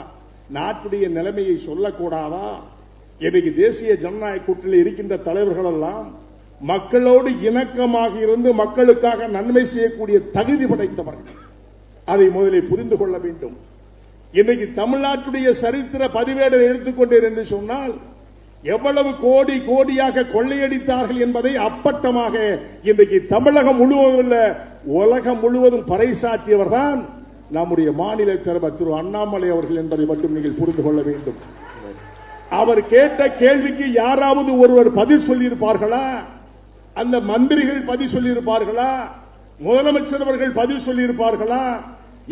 Speaker 8: நாட்டுடைய நிலைமையை சொல்லக்கூடாதா? இன்னைக்கு தேசிய ஜனநாயக கூட்டணியில் இருக்கின்ற தலைவர்கள் எல்லாம் மக்களோடு இணக்கமாக இருந்து மக்களுக்காக நன்மை செய்யக்கூடிய தகுதி படைத்தவர்கள். அதை முதலில் புரிந்து கொள்ள வேண்டும். இன்னைக்கு தமிழ்நாட்டுடைய சரித்திர பதிவேடை எடுத்துக்கொண்டேன் என்று சொன்னால் எவ்வளவு கோடி கோடியாக கொள்ளையடித்தார்கள் என்பதை அப்பட்டமாக இன்றைக்கு தமிழகம் முழுவதும் உலகம் முழுவதும் பறைசாற்றியவர் தான் நம்முடைய மாநில தலைவர் திரு அண்ணாமலை அவர்கள் என்பதை மட்டும் நீங்கள் புரிந்து கொள்ள வேண்டும். அவர் கேட்ட கேள்விக்கு யாராவது ஒருவர் பதில் சொல்லியிருப்பார்களா? அந்த மந்திரிகள் பதில் சொல்லியிருப்பார்களா? முதலமைச்சர் அவர்கள் பதில் சொல்லியிருப்பார்களா?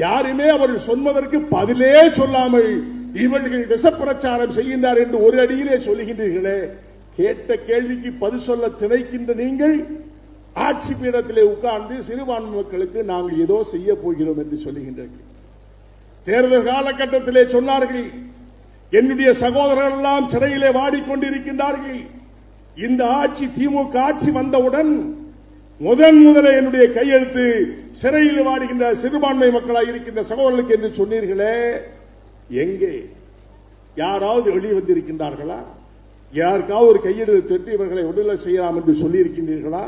Speaker 8: யாருமே அவர்கள் சொன்னதற்கு பதிலே சொல்லாமல் இவர்கள் விஷப்பிரச்சாரம் செய்கின்றார் என்று ஒரு அடியிலே சொல்லுகின்றீர்களே. கேட்ட கேள்விக்கு பதில் சொல்ல திணைக்கின்ற நீங்கள் ஆட்சி பீடத்திலே உட்கார்ந்து சிறுபான்மை மக்களுக்கு நாங்கள் ஏதோ செய்ய போகிறோம் என்று சொல்லுகின்றீர்கள். தேர்தல் காலகட்டத்திலே சொன்னார்கள், என்னுடைய சகோதரர்கள் எல்லாம் சிறையிலே வாடிக்கொண்டிருக்கின்றார்கள். இந்த ஆட்சி திமுக ஆட்சி வந்தவுடன் முதலே என்னுடைய கையெழுத்து சிறையில் வாடுகின்ற சிறுபான்மை மக்களாக இருக்கின்ற சகோதரர்களுக்கு என்று சொன்னீர்களே. எங்கே யாராவது வெளிவந்திருக்கின்றார்களா? யாருக்காவது ஒரு கையெழுத்து தொட்டு இவர்களை விடுதலை செய்யலாம் என்று சொல்லியிருக்கின்றீர்களா?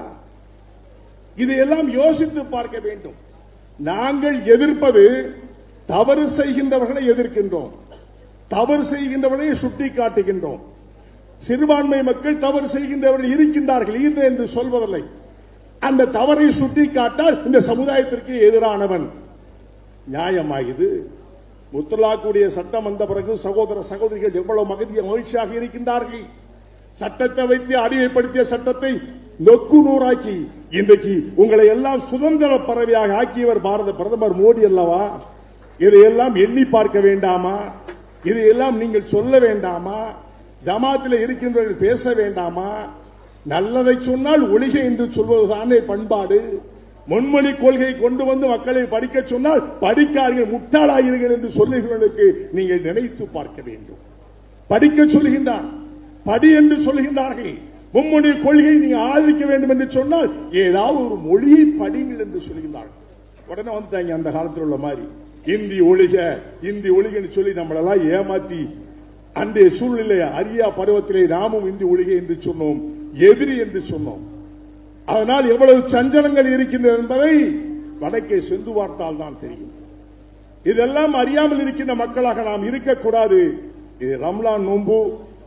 Speaker 8: இதையெல்லாம் யோசித்து பார்க்க வேண்டும். நாங்கள் எதிர்ப்பது தவறு செய்கின்றவர்களை எதிர்க்கின்றோம், தவறு செய்கின்றவர்களை சுட்டி காட்டுகின்றோம். சிறுபான்மை மக்கள் தவறு செய்கின்றவர்கள் இருக்கின்றார்கள் என்று சொல்வதில்லை. அந்த தவறை சுட்டி காட்டால் இந்த சமுதாயத்திற்கு எதிரானவன். நியாயமாகுது. முத்தலாக்குடைய சட்டம் வந்த பிறகு சகோதர சகோதரிகள் எவ்வளவு மகிழ்ச்சியாக இருக்கின்றார்கள். சட்டத்தை வைத்து அடிமைப்படுத்திய சட்டத்தை நொக்கு நூறாக்கி இன்றைக்கு உங்களை எல்லாம் சுதந்திர பறவையாக ஆக்கியவர் பாரத பிரதமர் மோடி அல்லவா? இதையெல்லாம் எண்ணி பார்க்க வேண்டாமா? இதையெல்லாம் நீங்கள் சொல்ல வேண்டாமா? ஜமாத்தில் இருக்கின்றவர்கள் பேச வேண்டாமா? நல்லதை சொன்னால் ஒளிகை என்று சொல்வதுதானே பண்பாடு. முன்மொழி கொள்கை கொண்டு வந்து மக்களை படிக்க சொன்னால் படிக்கார்கள், முட்டாளாகிறீர்கள் என்று சொல்லுகிறவர்களுக்கு நீங்கள் நினைத்து பார்க்க வேண்டும். படிக்க சொல்கின்றார், படி என்று சொல்கின்றார்கள். மும்மொழி கொள்கை நீங்க ஆதரிக்க வேண்டும் என்று சொன்னால் ஏதாவது ஒரு மொழியை படிங்கள் என்று சொல்கின்றார்கள். உடனே வந்துட்டாங்க அந்த காலத்தில் உள்ள மாதிரி இந்தி ஒழிக இந்தி ஒழிகன்னு சொல்லி நம்மளெல்லாம் ஏமாத்தி அன்றைய சூழ்நிலை அரியா பருவத்திலே நாமும் இந்தி ஒழிக என்று சொன்னோம், எதிரி என்று சொன்னோம். அதனால் எவ்வளவு சஞ்சலங்கள் இருக்கின்றன என்பதை வடக்கே சென்று பார்த்தால் தான் தெரியும். இதெல்லாம் அறியாமல் இருக்கின்ற மக்களாக நாம் இருக்கக்கூடாது. இது ரம்லான் நோன்பு,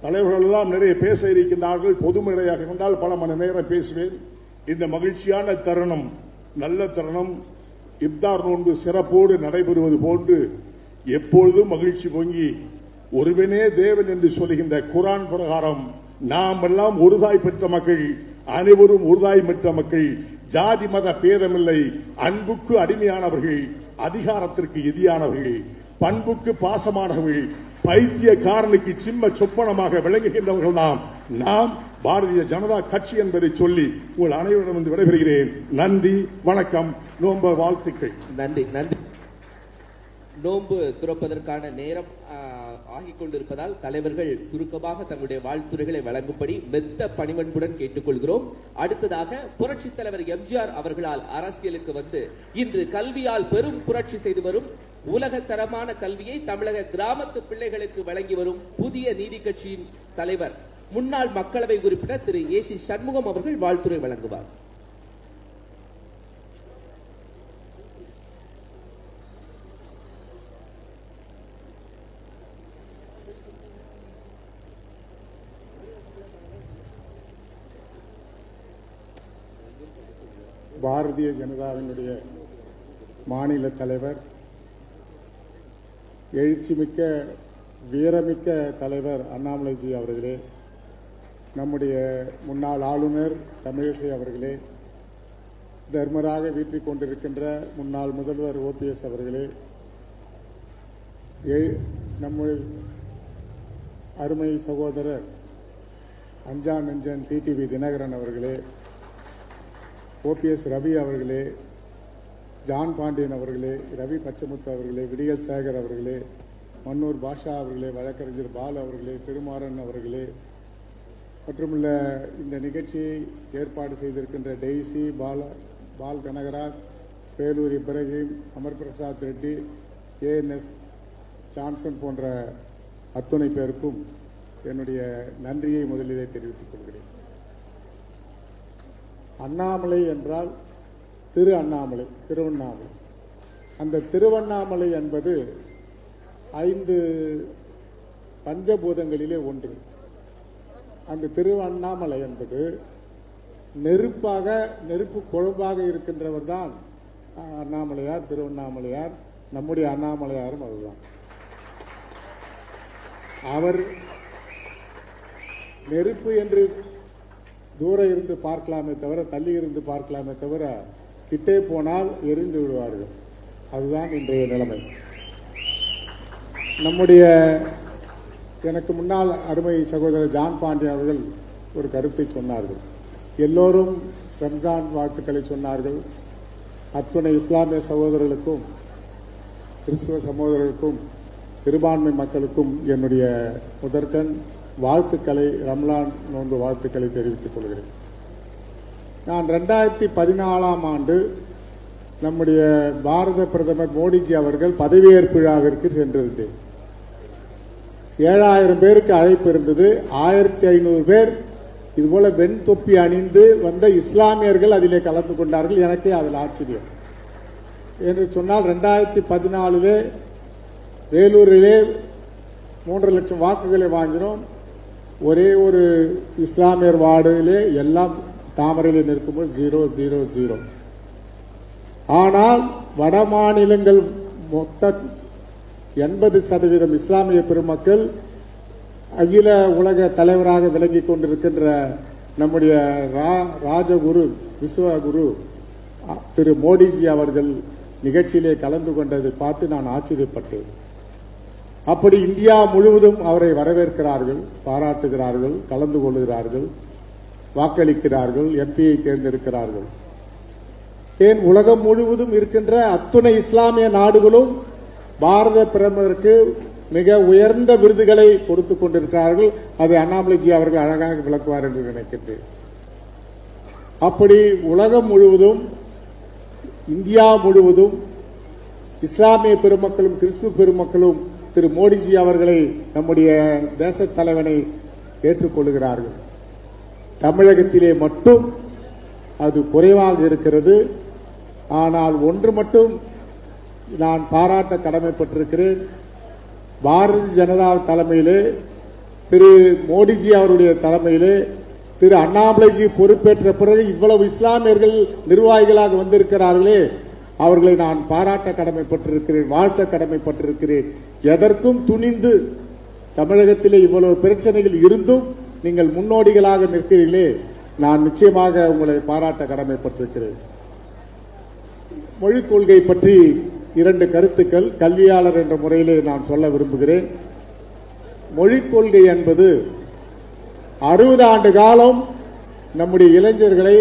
Speaker 8: தலைவர்கள் எல்லாம் நிறைய பேச இருக்கின்றார்கள். பொது மேடையாக இருந்தால் பல மணி நேரம் பேசுவேன். இந்த மகிழ்ச்சியான தருணம், நல்ல தருணம், இப்தார் நோன்பு சிறப்போடு நடைபெறுவது போன்று எப்பொழுதும் மகிழ்ச்சி பொங்கி ஒருவனே தேவன் என்று சொல்கின்ற குர்ஆன் பிரகாரம் நாம் எல்லாம் ஒருதாய் பெற்ற மக்கள், அனைவரும் ஒருதாய் பெற்ற மக்கள், ஜாதி மத பேதமில்லை, அன்புக்கு அடிமையானவர்கள், அதிகாரத்திற்கு எதிரானவர்கள், பண்புக்கு பாசமானவர்கள், பைத்தியக்காரனுக்கு சிம்ம சொப்பனமாக விளங்குகின்றவர்கள் நாம் பாரதிய ஜனதா கட்சி என்பதை சொல்லி உங்கள் அனைவரிடம் வந்து விடைபெறுகிறேன். நன்றி, வணக்கம், நோன்பு வாழ்த்துக்கள்.
Speaker 2: நன்றி நன்றி. நோன்பு துறப்பதற்கான நேரம் ஆகிக் கொண்டிருப்பதால் தலைவர்கள் சுருக்கமாக தங்களுடைய வாழ்த்துரைகளை வழங்கும்படி மெத்த பணிவன்புடன் கேட்டுக்கொள்கிறோம். அடுத்ததாக புரட்சித் தலைவர் எம்ஜிஆர் அவர்களால் அரசியலுக்கு வந்து இன்று கல்வியால் பெரும் புரட்சி செய்து வரும் உலக தரமான கல்வியை தமிழக கிராமத்து பிள்ளைகளுக்கு வழங்கி வரும் புதிய நீதி கட்சியின் தலைவர் முன்னாள் மக்களவை உறுப்பினர் திரு ஏசி சண்முகம் அவர்கள் வாழ்த்துரை வழங்குவார்.
Speaker 9: பாரதிய ஜனதாவினுடைய மாநில தலைவர், எழுச்சிமிக்க வீரமிக்க தலைவர் அண்ணாமலைஜி அவர்களே, நம்முடைய முன்னாள் ஆளுநர் தமிழிசை அவர்களே, தர்மராக வீற்றிக் கொண்டிருக்கின்ற முன்னாள் முதல்வர் OPS அவர்களே, நம்முடைய அருமை சகோதரர் அஞ்சான் நெஞ்சன் TTV தினகரன் அவர்களே, OPS ரவி அவர்களே, ஜான் பாண்டியன் அவர்களே, ரவி பச்சமுத்து அவர்களே, விடியல் சேகர் அவர்களே, மன்னூர் பாஷா அவர்களே, வழக்கறிஞர் பால் அவர்களே, திருமாறன் அவர்களே, மற்றுமுள்ள இந்த நிகழ்ச்சியை ஏற்பாடு செய்திருக்கின்ற டெய்சி, பால் கனகராஜ், பேலூர் இப்ராஹிம், அமர் பிரசாத் ரெட்டி, ANS ஜான்சன் போன்ற அத்துணை பேருக்கும் என்னுடைய நன்றியை முதலிலே தெரிவித்துக் கொள்கிறேன். அண்ணாமலை என்றால் திரு அண்ணாமலை, திருவண்ணாமலை. அந்த திருவண்ணாமலை என்பது 5 பஞ்சபூதங்களிலே ஒன்று. அந்த திருவண்ணாமலை என்பது நெருப்பு குழம்பாக இருக்கின்றவர் தான் அண்ணாமலையார், திருவண்ணாமலையார். நம்முடைய அண்ணாமலையாரும் அதுதான். அவர் நெருப்பு என்று தூர இருந்து பார்க்கலாமே தவிர, தள்ளி இருந்து பார்க்கலாமே தவிர, கிட்டே போனால் எரிந்து விடுவார்கள். அதுதான் இன்றைய நிலைமை. நம்முடைய எனக்கு முன்னால் அருமை சகோதரர் ஜான் பாண்டியன் அவர்கள் ஒரு கருத்தை சொன்னார்கள். எல்லோரும் ரம்ஜான் வாழ்த்துக்களை சொன்னார்கள். அத்துணை இஸ்லாமிய சகோதரர்களுக்கும் கிறிஸ்துவ சகோதரர்களுக்கும் சிறுபான்மை மக்களுக்கும் என்னுடைய முதற்கண் வாழ்த்துக்களை, ரம்லான் நோன்பு வாழ்த்துக்களை தெரிவித்துக் கொள்கிறேன். நான் 2014ஆம் ஆண்டு நம்முடைய பாரத பிரதமர் மோடிஜி அவர்கள் பதவியேற்பு விழாவிற்கு சென்றிருந்தேன். 7000 பேருக்கு அழைப்பு இருந்தது. 1500 பேர் இதுபோல வெண் தொப்பி அணிந்து வந்த இஸ்லாமியர்கள் அதிலே கலந்து கொண்டார்கள். எனக்கே அதில் ஆச்சரியம் என்று சொன்னால், 2014 வேலூரிலே 3 லட்சம் வாக்குகளை வாங்கினோம். ஒரே ஒரு இஸ்லாமியர் வார்டிலே எல்லாம் தாமரையில் நிற்கும்போது 000. ஆனால் வட மாநிலங்கள் மொத்த 80% இஸ்லாமிய பெருமக்கள் அகில உலக தலைவராக விளங்கிக் கொண்டிருக்கின்ற நம்முடைய ராஜகுரு, விஸ்வகுரு திரு மோடிஜி அவர்கள் நிகழ்ச்சியிலே கலந்து கொண்டதை பார்த்து நான் ஆச்சரியப்பட்டேன். அப்படி இந்தியா முழுவதும் அவரை வரவேற்கிறார்கள், பாராட்டுகிறார்கள், கலந்து கொள்கிறார்கள், வாக்களிக்கிறார்கள், எம்பியை தேர்ந்தெடுக்கிறார்கள். ஏன் உலகம் முழுவதும் இருக்கின்ற அத்துணை இஸ்லாமிய நாடுகளும் பாரத பிரதமருக்கு மிக உயர்ந்த விருதுகளை கொடுத்துக் கொண்டிருக்கிறார்கள். அதை அண்ணாமலைஜி அவர்கள் அழகாக விளக்குவார் என்று நினைக்கின்றேன். அப்படி உலகம் முழுவதும், இந்தியா முழுவதும் இஸ்லாமிய பெருமக்களும் கிறிஸ்துவ பெருமக்களும் திரு மோடிஜி அவர்களை, நம்முடைய தேச தலைவனை ஏற்றுக்கொள்கிறார்கள். தமிழகத்திலே மட்டும் அது குறைவாக இருக்கிறது. ஆனால் ஒன்று மட்டும் நான் பாராட்ட கடமைப்பட்டிருக்கிறேன். பாரதிய ஜனதா தலைமையிலே, திரு மோடிஜி அவருடைய தலைமையிலே, திரு அண்ணாமலைஜி பொறுப்பேற்ற பிறகு இவ்வளவு இஸ்லாமியர்கள் நிர்வாகிகளாக வந்திருக்கிறார்களே, அவர்களை நான் பாராட்ட கடமைப்பட்டிருக்கிறேன், வாழ்த்த கடமைப்பட்டிருக்கிறேன். எதற்கும் துணிந்து தமிழகத்திலே இவ்வளவு பிரச்சனைகள் இருந்தும் நீங்கள் முன்னோடிகளாக நிற்கிறீர்களே, நான் நிச்சயமாக உங்களை பாராட்ட கடமைப்பட்டிருக்கிறேன். மொழிக் கொள்கை பற்றி 2 கருத்துக்கள் கல்வியாளர் என்ற முறையிலே நான் சொல்ல விரும்புகிறேன். மொழிக் கொள்கை என்பது 60 ஆண்டு காலம் நம்முடைய இளைஞர்களை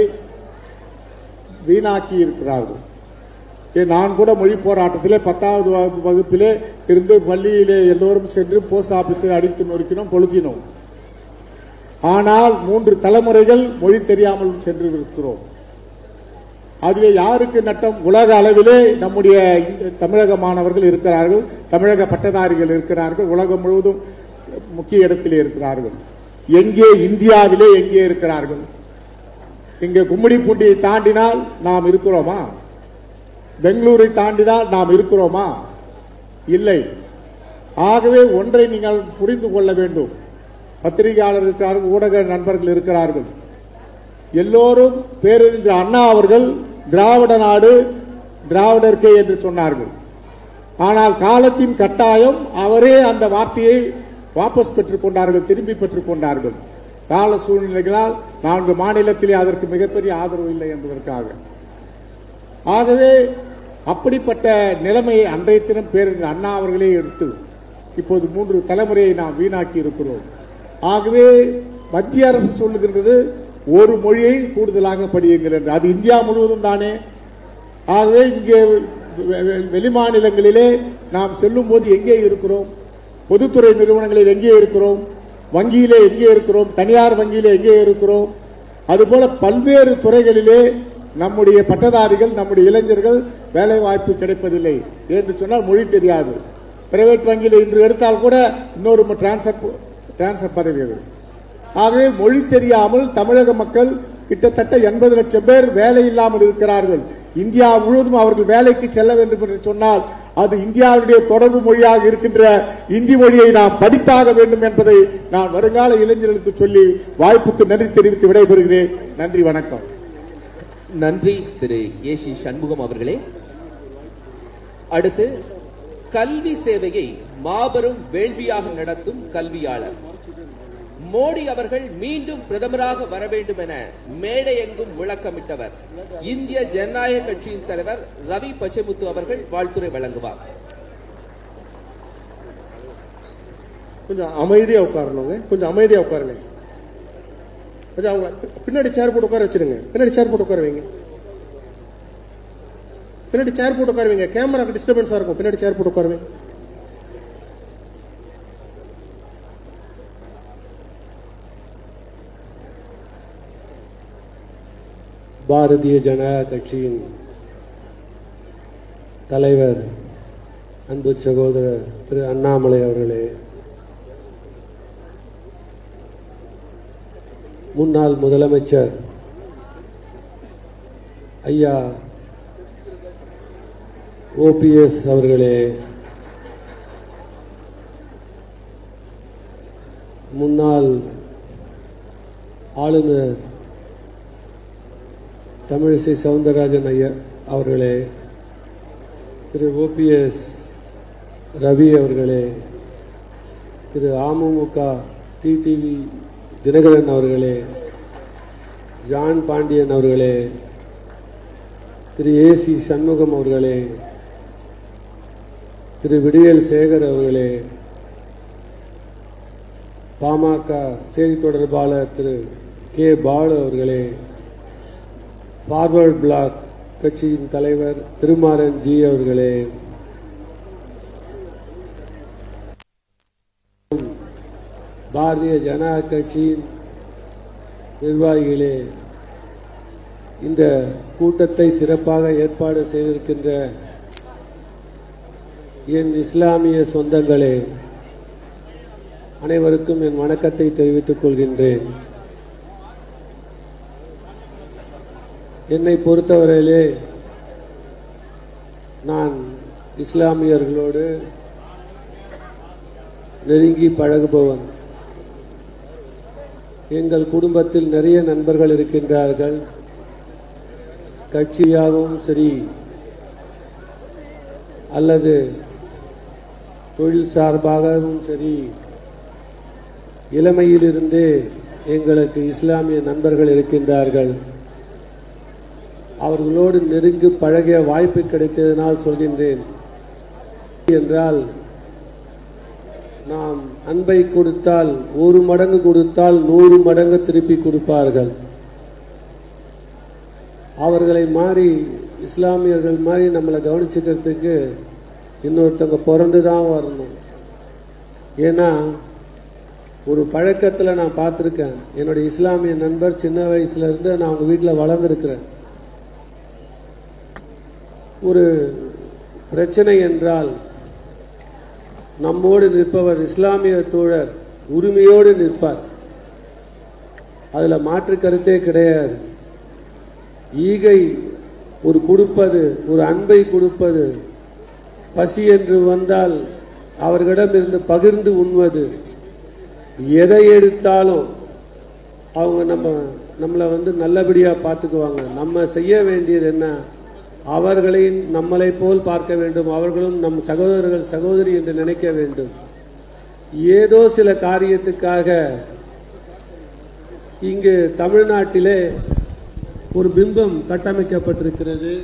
Speaker 9: வீணாக்கி இருக்கிறார்கள். நான் கூட மொழி போராட்டத்திலே 10வது வகுப்பிலே இருந்து பள்ளியிலே எல்லோரும் சென்று போஸ்ட் ஆபீஸை அடித்து நொறுக்கினோம், கொளுத்தினோம். ஆனால் 3 தலைமுறைகள் மொழி தெரியாமல் சென்று இருக்கிறோம். அதிலே யாருக்கு நட்டம்? உலக அளவிலே நம்முடைய தமிழக மாணவர்கள் இருக்கிறார்கள், தமிழக பட்டதாரிகள் இருக்கிறார்கள், உலகம் முழுவதும் முக்கிய இடத்திலே இருக்கிறார்கள். எங்கே? இந்தியாவிலே எங்கே இருக்கிறார்கள்? இங்கே கும்மிடிப்பூண்டியை தாண்டினால் நாம் இருக்கிறோமா? பெங்களூரை தாண்டினால் நாம் இருக்கிறோமா? இல்லை. ஆகவே ஒன்றை நீங்கள் புரிந்து கொள்ள வேண்டும். பத்திரிகையாளர் இருக்கிறார்கள், ஊடக நண்பர்கள் இருக்கிறார்கள். எல்லோரும் பேரறிஞர் அண்ணா அவர்கள் திராவிட நாடு, திராவிடர்க்கே என்று சொன்னார்கள். ஆனால் காலத்தின் கட்டாயம் அவரே அந்த வார்த்தையை வாபஸ் பெற்றுக் கொண்டார்கள், திரும்பி பெற்றுக் கொண்டார்கள். கால சூழ்நிலைகளால் 4 மாநிலத்திலே அதற்கு மிகப்பெரிய ஆதரவு இல்லை என்பதற்காக. ஆகவே அப்படிப்பட்ட நிலைமையை அன்றைய தினம் பேரறிஞர் அண்ணா அவர்களே எடுத்து இப்போது 3 தலைமுறையை நாம் வீணாக்கி இருக்கிறோம். ஆகவே மத்திய அரசு சொல்லுகின்றது ஒரு மொழியை கூடுதலாக படியுங்கள் என்று. அது இந்தியா முழுவதும் தானே. ஆகவே இங்கே வெளிமாநிலங்களிலே நாம் செல்லும் போது எங்கே இருக்கிறோம்? பொதுத்துறை நிறுவனங்களில் எங்கே இருக்கிறோம்? வங்கியிலே எங்கே இருக்கிறோம்? தனியார் வங்கியிலே எங்கே இருக்கிறோம்? அதுபோல பல்வேறு துறைகளிலே நம்முடைய பட்டதாரிகள், நம்முடைய இளைஞர்கள் வேலை வாய்ப்பு கிடைப்பதில்லை என்று சொன்னால் மொழி தெரியாது. பிரைவேட் வங்கியில் இன்று எடுத்தால் கூட இன்னொரு டிரான்ஸ்பர் பதவிகள். ஆகவே மொழி தெரியாமல் தமிழக மக்கள் கிட்டத்தட்ட 80 லட்சம் பேர் வேலை இல்லாமல் இருக்கிறார்கள். இந்தியா முழுவதும் அவர்கள் வேலைக்கு செல்ல வேண்டும் என்று சொன்னால் அது இந்தியாவுடைய தொடர்பு மொழியாக இருக்கின்ற இந்தி மொழியை நாம் படித்தாக வேண்டும் என்பதை நான் வருங்கால இளைஞர்களுக்கு சொல்லி வாய்ப்புக்கு நன்றி தெரிவித்து விடைபெறுகிறேன். நன்றி, வணக்கம்.
Speaker 2: நன்றி திரு ஏசி சண்முகம் அவர்களே. அடுத்து கல்வி சேவையை மாபெரும் வேள்வியாக நடத்தும் கல்வியாளர் மோடி அவர்கள் மீண்டும் பிரதமராக வர வேண்டும் என மேடையெங்கும் முழக்கமிட்டவர் இந்திய ஜனநாயக கட்சியின் தலைவர் ரவி பச்சைமுத்து அவர்கள் வாழ்த்துரை வழங்குவார்.
Speaker 3: கொஞ்சம் அமைதியா உட்காரணுங்க, கொஞ்சம் அமைதியா உட்காருங்க. அவங்க பின்னாடி சேர் போட்டு உட்கார வச்சிருங்க, பின்னாடி சேர் போட்டு உட்கார வைங்க, பின்னாடி சேர் போட்டு உட்கார வைங்க. கேமராக்கு டிஸ்டர்பன்ஸா இருக்கும், பின்னாடி சேர் போட்டு உட்கார வைங்க.
Speaker 1: பாரதிய ஜனதா கட்சியின் தலைவர் அன்பு சகோதரர் திரு அண்ணாமலை அவர்களே, முன்னாள் முதலமைச்சர் ஐயா ஓபிஎஸ் அவர்களே, முன்னாள் ஆளுநர் தமிழிசை சவுந்தரராஜன் ஐயா அவர்களே, திரு ஓபிஎஸ் ரவி அவர்களே, திரு அமமுக டிடிவி தினகரன் அவர்களே, ஜான் பாண்டியன் அவர்களே, திரு ஏசி சண்முகம் அவர்களே, திரு விடியல் சேகர் அவர்களே, பாமக செய்தி தொடர்பாளர் திரு கே பாலு அவர்களே, ஃபார்வர்ட் பிளாக் கட்சியின் தலைவர் திருமாறன் ஜி அவர்களே, பாரதிய ஜனதா கட்சியின் நிர்வாகிகளே, இந்த கூட்டத்தை சிறப்பாக ஏற்பாடு செய்திருக்கின்ற என் இஸ்லாமிய சொந்தங்களே, அனைவருக்கும் என் வணக்கத்தை தெரிவித்துக் கொள்கின்றேன். என்னை பொறுத்தவரையிலே நான் இஸ்லாமியர்களோடு நெருங்கி பழகுபவன். எங்கள் குடும்பத்தில் நிறைய நண்பர்கள் இருக்கின்றார்கள். கட்சியாகவும் சரி அல்லது தொழில் சார்பாகவும் சரி, இளமையிலிருந்தே எங்களுக்கு இஸ்லாமிய நண்பர்கள் இருக்கின்றார்கள். அவர்களோடு நெருங்கி பழகிய வாய்ப்பு கிடைத்ததனால் சொல்கின்றேன். என்றால் நாம் அன்பை கொடுத்தால் 1 மடங்கு கொடுத்தால் 100 மடங்கு திருப்பி கொடுப்பார்கள். அவர்களை மாறி இஸ்லாமியர்கள் மாதிரி நம்மளை கவனிச்சுக்கிறதுக்கு இன்னொருத்தவங்க பிறந்துதான் வரணும். ஏன்னா ஒரு பழக்கத்தில் நான் பார்த்துருக்கேன். என்னுடைய இஸ்லாமிய நண்பர் சின்ன வயசுல இருந்து நான் அவங்க வீட்டில் வளர்ந்துருக்கிறேன். ஒரு பிரச்சனை என்றால் நம்மோடு நிற்பவர் இஸ்லாமிய தோழர் உரிமையோடு நிற்பார். அதுல மாற்று கருத்தே கிடையாது. ஈகை ஒரு கொடுப்பது, ஒரு அன்பை கொடுப்பது, பசி என்று வந்தால் அவர்களிடம் இருந்து பகிர்ந்து உண்வது, எதை எடுத்தாலும் அவங்க நம்மளை நல்லபடியா பார்த்துக்குவாங்க. நம்ம செய்ய வேண்டியது என்ன? அவர்களை நம்மளை போல் பார்க்க வேண்டும். அவர்களும் நம் சகோதரர்கள் சகோதரி என்று நினைக்க வேண்டும். ஏதோ சில காரியத்துக்காக இங்கு தமிழ்நாட்டிலே ஒரு பிம்பம் கட்டமைக்கப்பட்டிருக்கிறது.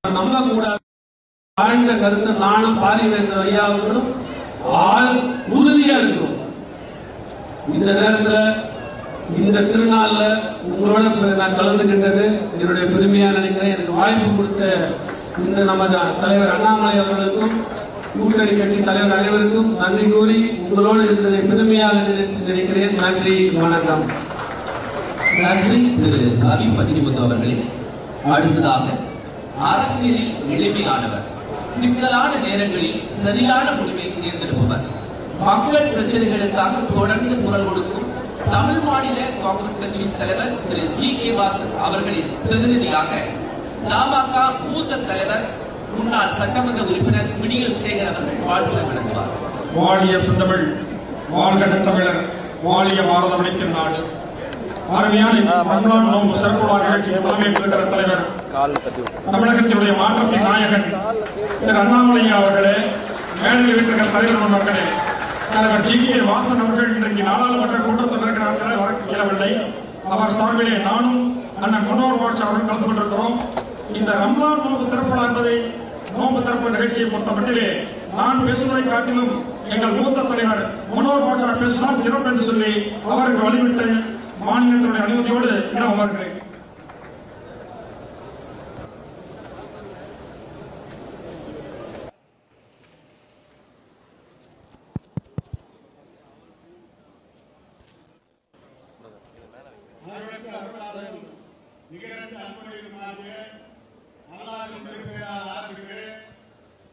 Speaker 10: நம்ப கூடாது. ஆழ்ந்த கருத்து நானும் பாரிவேந்தர் ஐயா அவர்களும் உறுதியா இருக்கிறோம். இந்த நேரத்தில் இந்த திருநாள்ல உங்களோட நான் கலந்துகிட்டது என்னுடைய பெருமையா நினைக்கிறேன். எனக்கு வாய்ப்பு கொடுத்த இந்த நம்ம தலைவர் அண்ணாமலை அவர்களுக்கும் கூட்டணி கட்சி தலைவர் அனைவருக்கும் நன்றி கூறி உங்களோடு இருக்கிறதை பெருமையாக நினைக்கிறேன். நன்றி, வணக்கம்.
Speaker 11: நன்றி திரு ரவி பச்சைமுத்து அவர்களே. அடுத்ததாக அரசியலில் எளிமையானவர், சிக்கலான நேரங்களில் சரியான முடிவை தேர்ந்தெடுப்பவர், மக்கள் பிரச்சனைகளுக்காக தொடர்ந்து குரல் கொடுக்கும் தமிழ் மாநில காங்கிரஸ் கட்சியின் தலைவர் திரு ஜி.கே. வாசன் அவர்களின் பிரதிநிதியாக தமாக மூத்த தலைவர் முன்னாள் சட்டமன்ற உறுப்பினர் விடியல் சேகர் அவர்கள் வாழ்த்துரை வழங்குவார்.
Speaker 12: வாழிய செந்தமிழ், வாழ்க தமிழர், வாழிய பாரதம் அளிக்கும் நாடு. அருமையான ரமலான் நோன்பு சிறப்பு நிகழ்ச்சிக்கு தலைமையேற்கிற தலைவர், தமிழகத்தினுடைய மாற்றத்தின் நாயகன் திரு அண்ணாமலை அவர்களே, மேடையில் இருக்கிற தலைவர் அவர்களே, தலைவர் ஜி.கே. வாசன் அவர்கள் இன்றைக்கு நாடாளுமன்ற கூட்டத்தொடர் வர இயலவில்லை. அவர் சார்பிலே நானும் அண்ணன் மனோகர் பாட்சா அவர்கள் கலந்து கொண்டிருக்கிறோம். இந்த ரமலான் நோன்பு திறப்பு என்பதை நோன்பு திறப்பு நிகழ்ச்சியை பொறுத்தமட்டிலே நான் பேசுவதை காட்டிலும் எங்கள் மூத்த தலைவர் மனோகர் பாட்சா பேசினால் சிறப்பு என்று சொல்லி அவருக்கு வழிவிட்டு மாநிலத்தினுடைய அனுமதியோடு இடம் அமர்கிறேன்.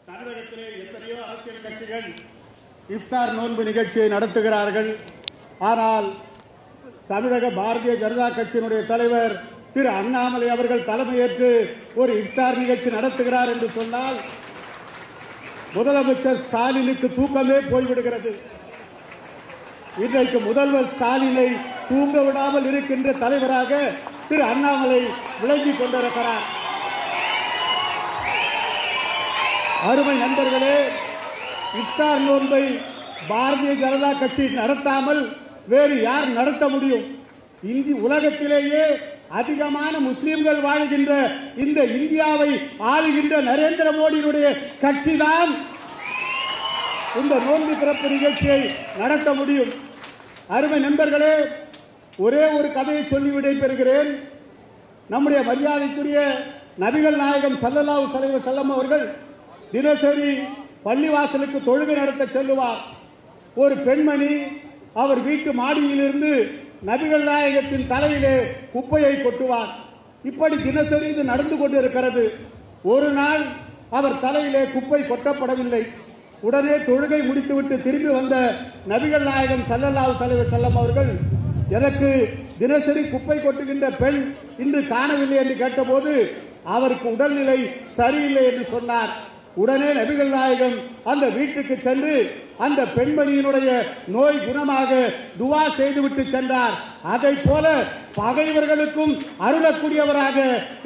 Speaker 9: தமிழகத்திலே எத்தனையோ அரசியல் கட்சிகள் இஃப்தார் நோன்பு நிகழ்ச்சியை நடத்துகிறார்கள். ஆனால் தமிழக பாரதிய ஜனதா கட்சியினுடைய தலைவர் திரு அண்ணாமலை அவர்கள் தலைமையேற்று ஒரு இஃப்தார் நிகழ்ச்சி நடத்துகிறார் என்று சொன்னால் முதலமைச்சர் ஸ்டாலினுக்கு தூக்கமே போய்விடுகிறது. இன்றைக்கு முதல்வர் ஸ்டாலினை தூங்க விடாமல் இருக்கின்ற தலைவராக திரு அண்ணாமலை விளங்கிக் கொண்டிருக்கிறார். அருமை நண்பர்களே, இஃப்தார் நோன்பை பாரதிய ஜனதா கட்சி நடத்தாமல் வேறு யார் நடத்த முடியும்? உலகத்திலேயே அதிகமான முஸ்லிம்கள் வாழ்கின்ற இந்த இந்தியாவை ஆளுகின்ற நரேந்திர மோடியினுடைய கட்சிதான் இந்த நோன்பு திறப்பு நிகழ்ச்சியை நடத்த முடியும். அருமை நண்பர்களே, ஒரே ஒரு கதையை சொல்லி விடைபெறுகிறேன். நம்முடைய மரியாதைக்குரிய நபிகள் நாயகம் ஸல்லல்லாஹு அலைஹி வஸல்லம் அவர்கள் தினசரி பள்ளிவாசலுக்கு தொழுகை நடத்த செல்லுவார். ஒரு பெண்மணி அவர் வீட்டு மாடியிலிருந்து நபிகள் நாயகத்தின் தலையிலே குப்பையை கொட்டுவார். இப்படி தினசரி இது நடந்து கொண்டிருக்கிறது. ஒரு நாள் அவர் தலையிலே குப்பை கொட்டப்படவில்லை. உடனே தொழுகை முடித்துவிட்டு திரும்பி வந்த நபிகள் நாயகம் ஸல்லல்லாஹு அலைஹி வஸல்லம் அவர்கள், எனக்கு தினசரி குப்பை கொட்டுகின்ற பெண் இன்று காணவில்லை என்று கேட்டபோது அவருக்கு உடல்நிலை சரியில்லை என்று சொன்னார். உடனே நபிகள் நாயகம் அந்த வீட்டுக்கு சென்று அந்த பெண்மணியினுடைய நோய் குணமாக துவா செய்துவிட்டு சென்றார். அதை போல பகைவர்களுக்கும் அருளக்கூடியவராக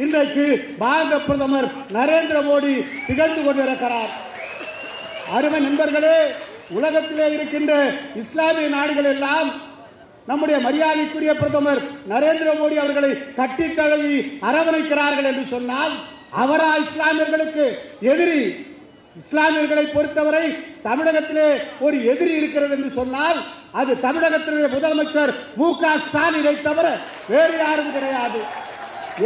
Speaker 9: இன்றைக்கு பாரத பிரதமர் நரேந்திர மோடி திகழ்ந்து கொண்டிருக்கிறார். அருமை நண்பர்களே, உலகத்திலே இருக்கின்ற இஸ்லாமிய நாடுகள் எல்லாம் நம்முடைய மரியாதைக்குரிய பிரதமர் நரேந்திர மோடி அவர்களை கட்டி தழுவி அரவணைக்கிறார்கள் என்று சொன்னால் அவரா இஸ்லாமியர்களுக்கு எதிரி? இஸ்லாமியர்களை பொறுத்தவரை தமிழகத்திலே ஒரு எதிரி இருக்கிறது என்று சொன்னால் அது தமிழகத்தினுடைய முதலமைச்சர் மு.க. ஸ்டாலினை தவிர வேறு யாரும் கிடையாது.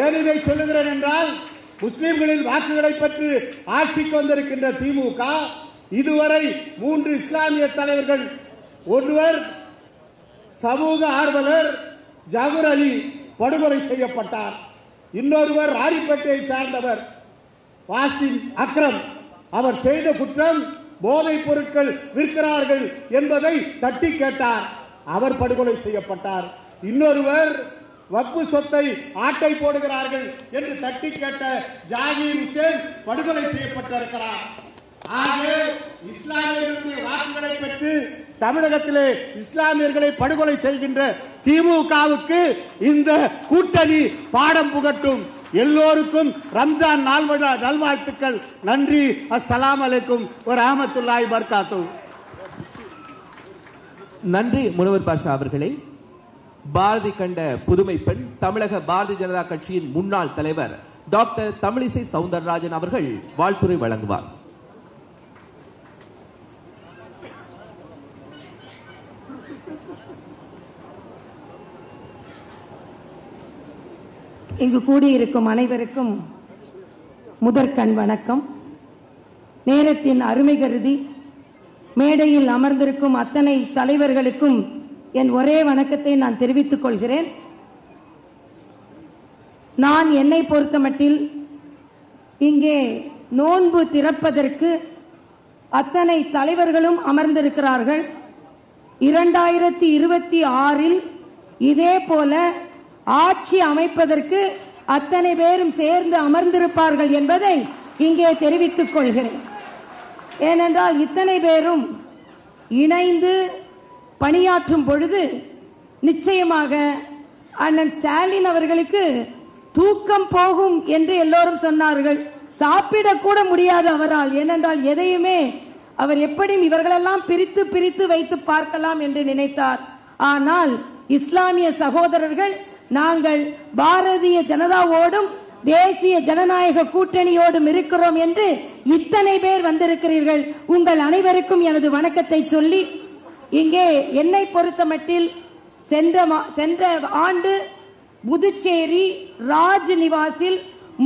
Speaker 9: ஏன் இதை சொல்லுகிறேன் என்றால், முஸ்லிம்களின் வாக்குகளை பற்றி ஆட்சிக்கு வந்திருக்கின்ற திமுக இதுவரை 3 இஸ்லாமிய தலைவர்கள், ஒருவர் சமூக ஆர்வலர் ஜாகுர் அலி படுகொலை செய்யப்பட்டார். இன்னொருவர் ராணிப்பேட்டையை சார்ந்தவர் வாசிம் அக்ரம். அவர் செய்த குற்றம் போதைப் பொருட்கள் விற்கிறார்கள் என்பதை தட்டி கேட்டார். அவர் படுகொலை செய்யப்பட்டார். இன்னொருவர் வக்பு சொத்தை ஆட்டை போடுகிறார்கள் என்று தட்டி கேட்ட ஜாகீர் ஹுசேன் படுகொலை செய்யப்பட்டிருக்கிறார். ஆக இஸ்லாமியர்களுடைய வாக்குகளை பெற்று தமிழகத்திலே இஸ்லாமியர்களை படுகொலை செய்கின்ற திமுகவுக்கு இந்த கூட்டணி பாடம் புகட்டும். எல்லோருக்கும் ரம்ஜான் நல்வாழ்த்துக்கள். நன்றி. அஸ்ஸலாமு அலைக்கும் வ ரஹ்மத்துல்லாஹி வ பரகாத்துஹு.
Speaker 2: நன்றி முனவர் பாஷா அவர்களே. பாரதி கண்ட புதுமை பெண் தமிழக பாரதிய ஜனதா கட்சியின் முன்னாள் தலைவர் டாக்டர் தமிழிசை சவுந்தரராஜன் அவர்கள் வாழ்த்துரை வழங்குவார்.
Speaker 13: இங்கு கூடியிருக்கும் அனைவருக்கும் முதற்கண் வணக்கம். நேரத்தின் அருமை கருதி மேடையில் அமர்ந்திருக்கும் அத்தனை தலைவர்களுக்கும் என் ஒரே வணக்கத்தை நான் தெரிவித்துக் கொள்கிறேன். நான் என்னை பொறுத்தமட்டில் இங்கே நோன்பு திறப்பதற்கு அத்தனை தலைவர்களும் அமர்ந்திருக்கிறார்கள். 2026 இதே போல ஆட்சி அமைப்பதற்கு அத்தனை பேரும் சேர்ந்து அமர்ந்திருப்பார்கள் என்பதை இங்கே தெரிவித்துக் கொள்கிறேன். ஏனென்றால் இத்தனை பேரும் இணைந்து பணியாற்றும் பொழுது நிச்சயமாக அண்ணன் ஸ்டாலின் அவர்களுக்கு தூக்கம் போகும் என்று எல்லோரும் சொன்னார்கள். சாப்பிடக்கூட முடியாது அவரால். ஏனென்றால் எதையுமே அவர் எப்படியும் இவர்களெல்லாம் பிரித்து பிரித்து வைத்து பார்க்கலாம் என்று நினைத்தார். ஆனால் இஸ்லாமிய சகோதரர்கள் நாங்கள் பாரதிய ஜனதாவோடும் தேசிய ஜனநாயக கூட்டணியோடும் இருக்கிறோம் என்று இத்தனை பேர் வந்திருக்கிறீர்கள். உங்கள் அனைவருக்கும் எனது வணக்கத்தை சொல்லி, இங்கே என்னை பொறுத்தமட்டில் சென்ற ஆண்டு புதுச்சேரி ராஜ்நிவாசில்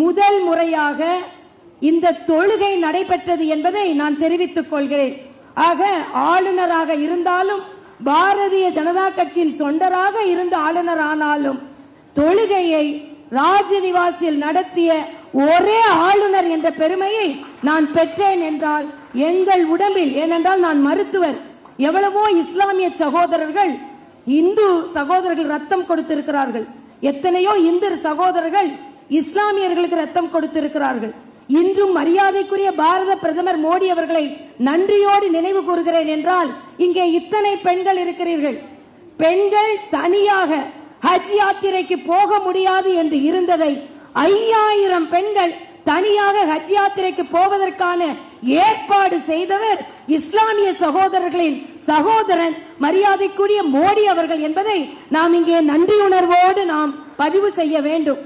Speaker 13: முதல் முறையாக இந்த தொழுகை நடைபெற்றது என்பதை நான் தெரிவித்துக் கொள்கிறேன். ஆக ஆளுநராக இருந்தாலும் பாரதிய ஜனதா கட்சியின் தொண்டராக இருந்த ஆளுநர் ஆனாலும் தொழுகையை ராஜ்நிவாசில் நடத்திய ஒரே ஆளுநர் என்ற பெருமையை நான் பெற்றேன் என்றால் எங்கள் உடம்பில், ஏனென்றால் நான் மருத்துவர், எவ்வளவோ இஸ்லாமிய சகோதரர்கள் இந்து சகோதரர்கள் ரத்தம் கொடுத்திருக்கிறார்கள். எத்தனையோ இந்து சகோதரர்கள் இஸ்லாமியர்களுக்கு ரத்தம் கொடுத்திருக்கிறார்கள். இன்றும் மரியாதைக்குரிய பாரத பிரதமர் மோடி அவர்களை நன்றியோடு நினைவு கூறுகிறேன். என்றால் இங்கே இத்தனை பெண்கள் இருக்கிறீர்கள். பெண்கள் தனியாக ஹஜ் யாத்திரைக்கு போக முடியாது என்று இருந்ததை 5000 பெண்கள் தனியாக ஹஜ் யாத்திரைக்கு போவதற்கான ஏற்பாடு செய்தவர் இஸ்லாமிய சகோதரர்களின் சகோதரன் மரியாதைக்குரிய மோடி அவர்கள் என்பதை நாம் இங்கே நன்றியுணர்வோடு நாம் பதிவு செய்ய வேண்டும்.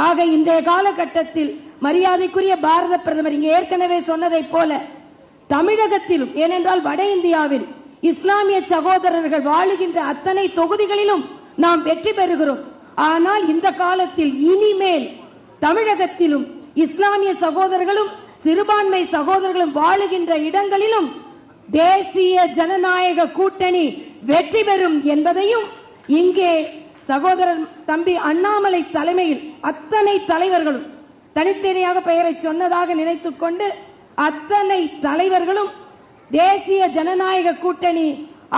Speaker 13: ஆக இன்றைய காலகட்டத்தில் மரியாதைக்குரிய பாரத பிரதமர் இங்கே ஏற்கனவே சொன்னதை போல தமிழகத்திலும், ஏனென்றால் வட இந்தியாவில் இஸ்லாமிய சகோதரர்கள் வாழுகின்ற அத்தனை தொகுதிகளிலும் நாம் வெற்றி பெறுகிறோம். ஆனால் இந்த காலத்தில் இனிமேல் தமிழகத்திலும் இஸ்லாமிய சகோதரர்களும் சிறுபான்மை சகோதரர்களும் வாழுகின்ற இடங்களிலும் தேசிய ஜனநாயக கூட்டணி வெற்றி பெறும் என்பதையும் இங்கே சகோதரர் தம்பி அண்ணாமலை தலைமையில் அத்தனை தலைவர்களும், தனித்தனியாக பெயரை சொன்னதாக நினைத்துக் கொண்டு அத்தனை தலைவர்களும் தேசிய ஜனநாயக கூட்டணி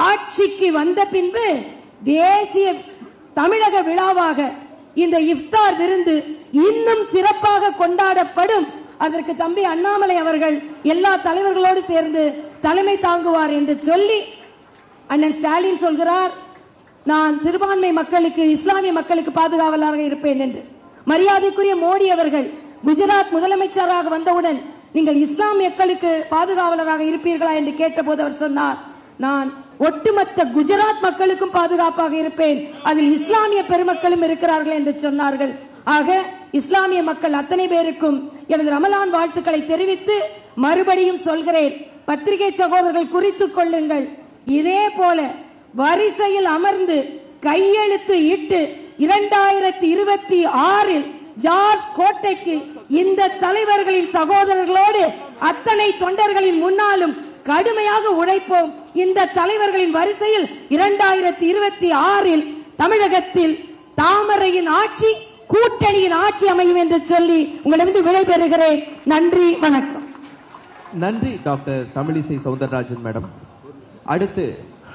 Speaker 13: ஆட்சிக்கு வந்த பின்பு தேசிய தமிழக விழாவாக இந்த இஃப்தார் விருந்து இன்னும் சிறப்பாக கொண்டாடப்படும். அதற்கு தம்பி அண்ணாமலை அவர்கள் எல்லா தலைவர்களோடு சேர்ந்து தலைமை தாங்குவார் என்று சொல்லி, அண்ணன் ஸ்டாலின் சொல்கிறார் நான் சிறுபான்மை மக்களுக்கு இஸ்லாமிய மக்களுக்கு பாதுகாவலராக இருப்பேன் என்று. மரியாதைக்குரிய மோடி அவர்கள் குஜராத் முதலமைச்சராக வந்தவுடன் நீங்கள் இஸ்லாமிய மக்களுக்கு பாதுகாவலராக இருப்பீர்களா என்று கேட்டபோது அவர் சொன்னார், நான் ஒட்டுமொத்த குஜராத் மக்களுக்கும் பாதுகாப்பாக இருப்பேன், அதில் இஸ்லாமிய பெருமக்களும் இருக்கிறார்கள் என்று சொன்னார்கள். ஆக இஸ்லாமிய மக்கள் அத்தனை பேருக்கும் எனது ரமலான் வாழ்த்துக்களை தெரிவித்து மறுபடியும் சொல்கிறேன், பத்திரிகை சகோதரர்கள் குறித்துக் கொள்ளுங்கள். இதே போல வரிசையில் அமர்ந்து கையெழுத்து இட்டு 2026 ஜார்ஜ் கோட்டைக்கு இந்த தலைவர்களின் சகோதரர்களோடு அத்தனை தொண்டர்களின் முன்னாலும் கடுமையாக உழைப்போம். இந்த தலைவர்களின் வரிசையில் 2026 தமிழகத்தில் தாமரையின் ஆட்சி, கூட்டணியின் ஆட்சி அமையும் என்று சொல்லி உங்களிடம் விடைபெறுகிறேன். நன்றி, வணக்கம்.
Speaker 2: நன்றி டாக்டர் தமிழிசை சவுந்தரராஜன் மேடம். அடுத்து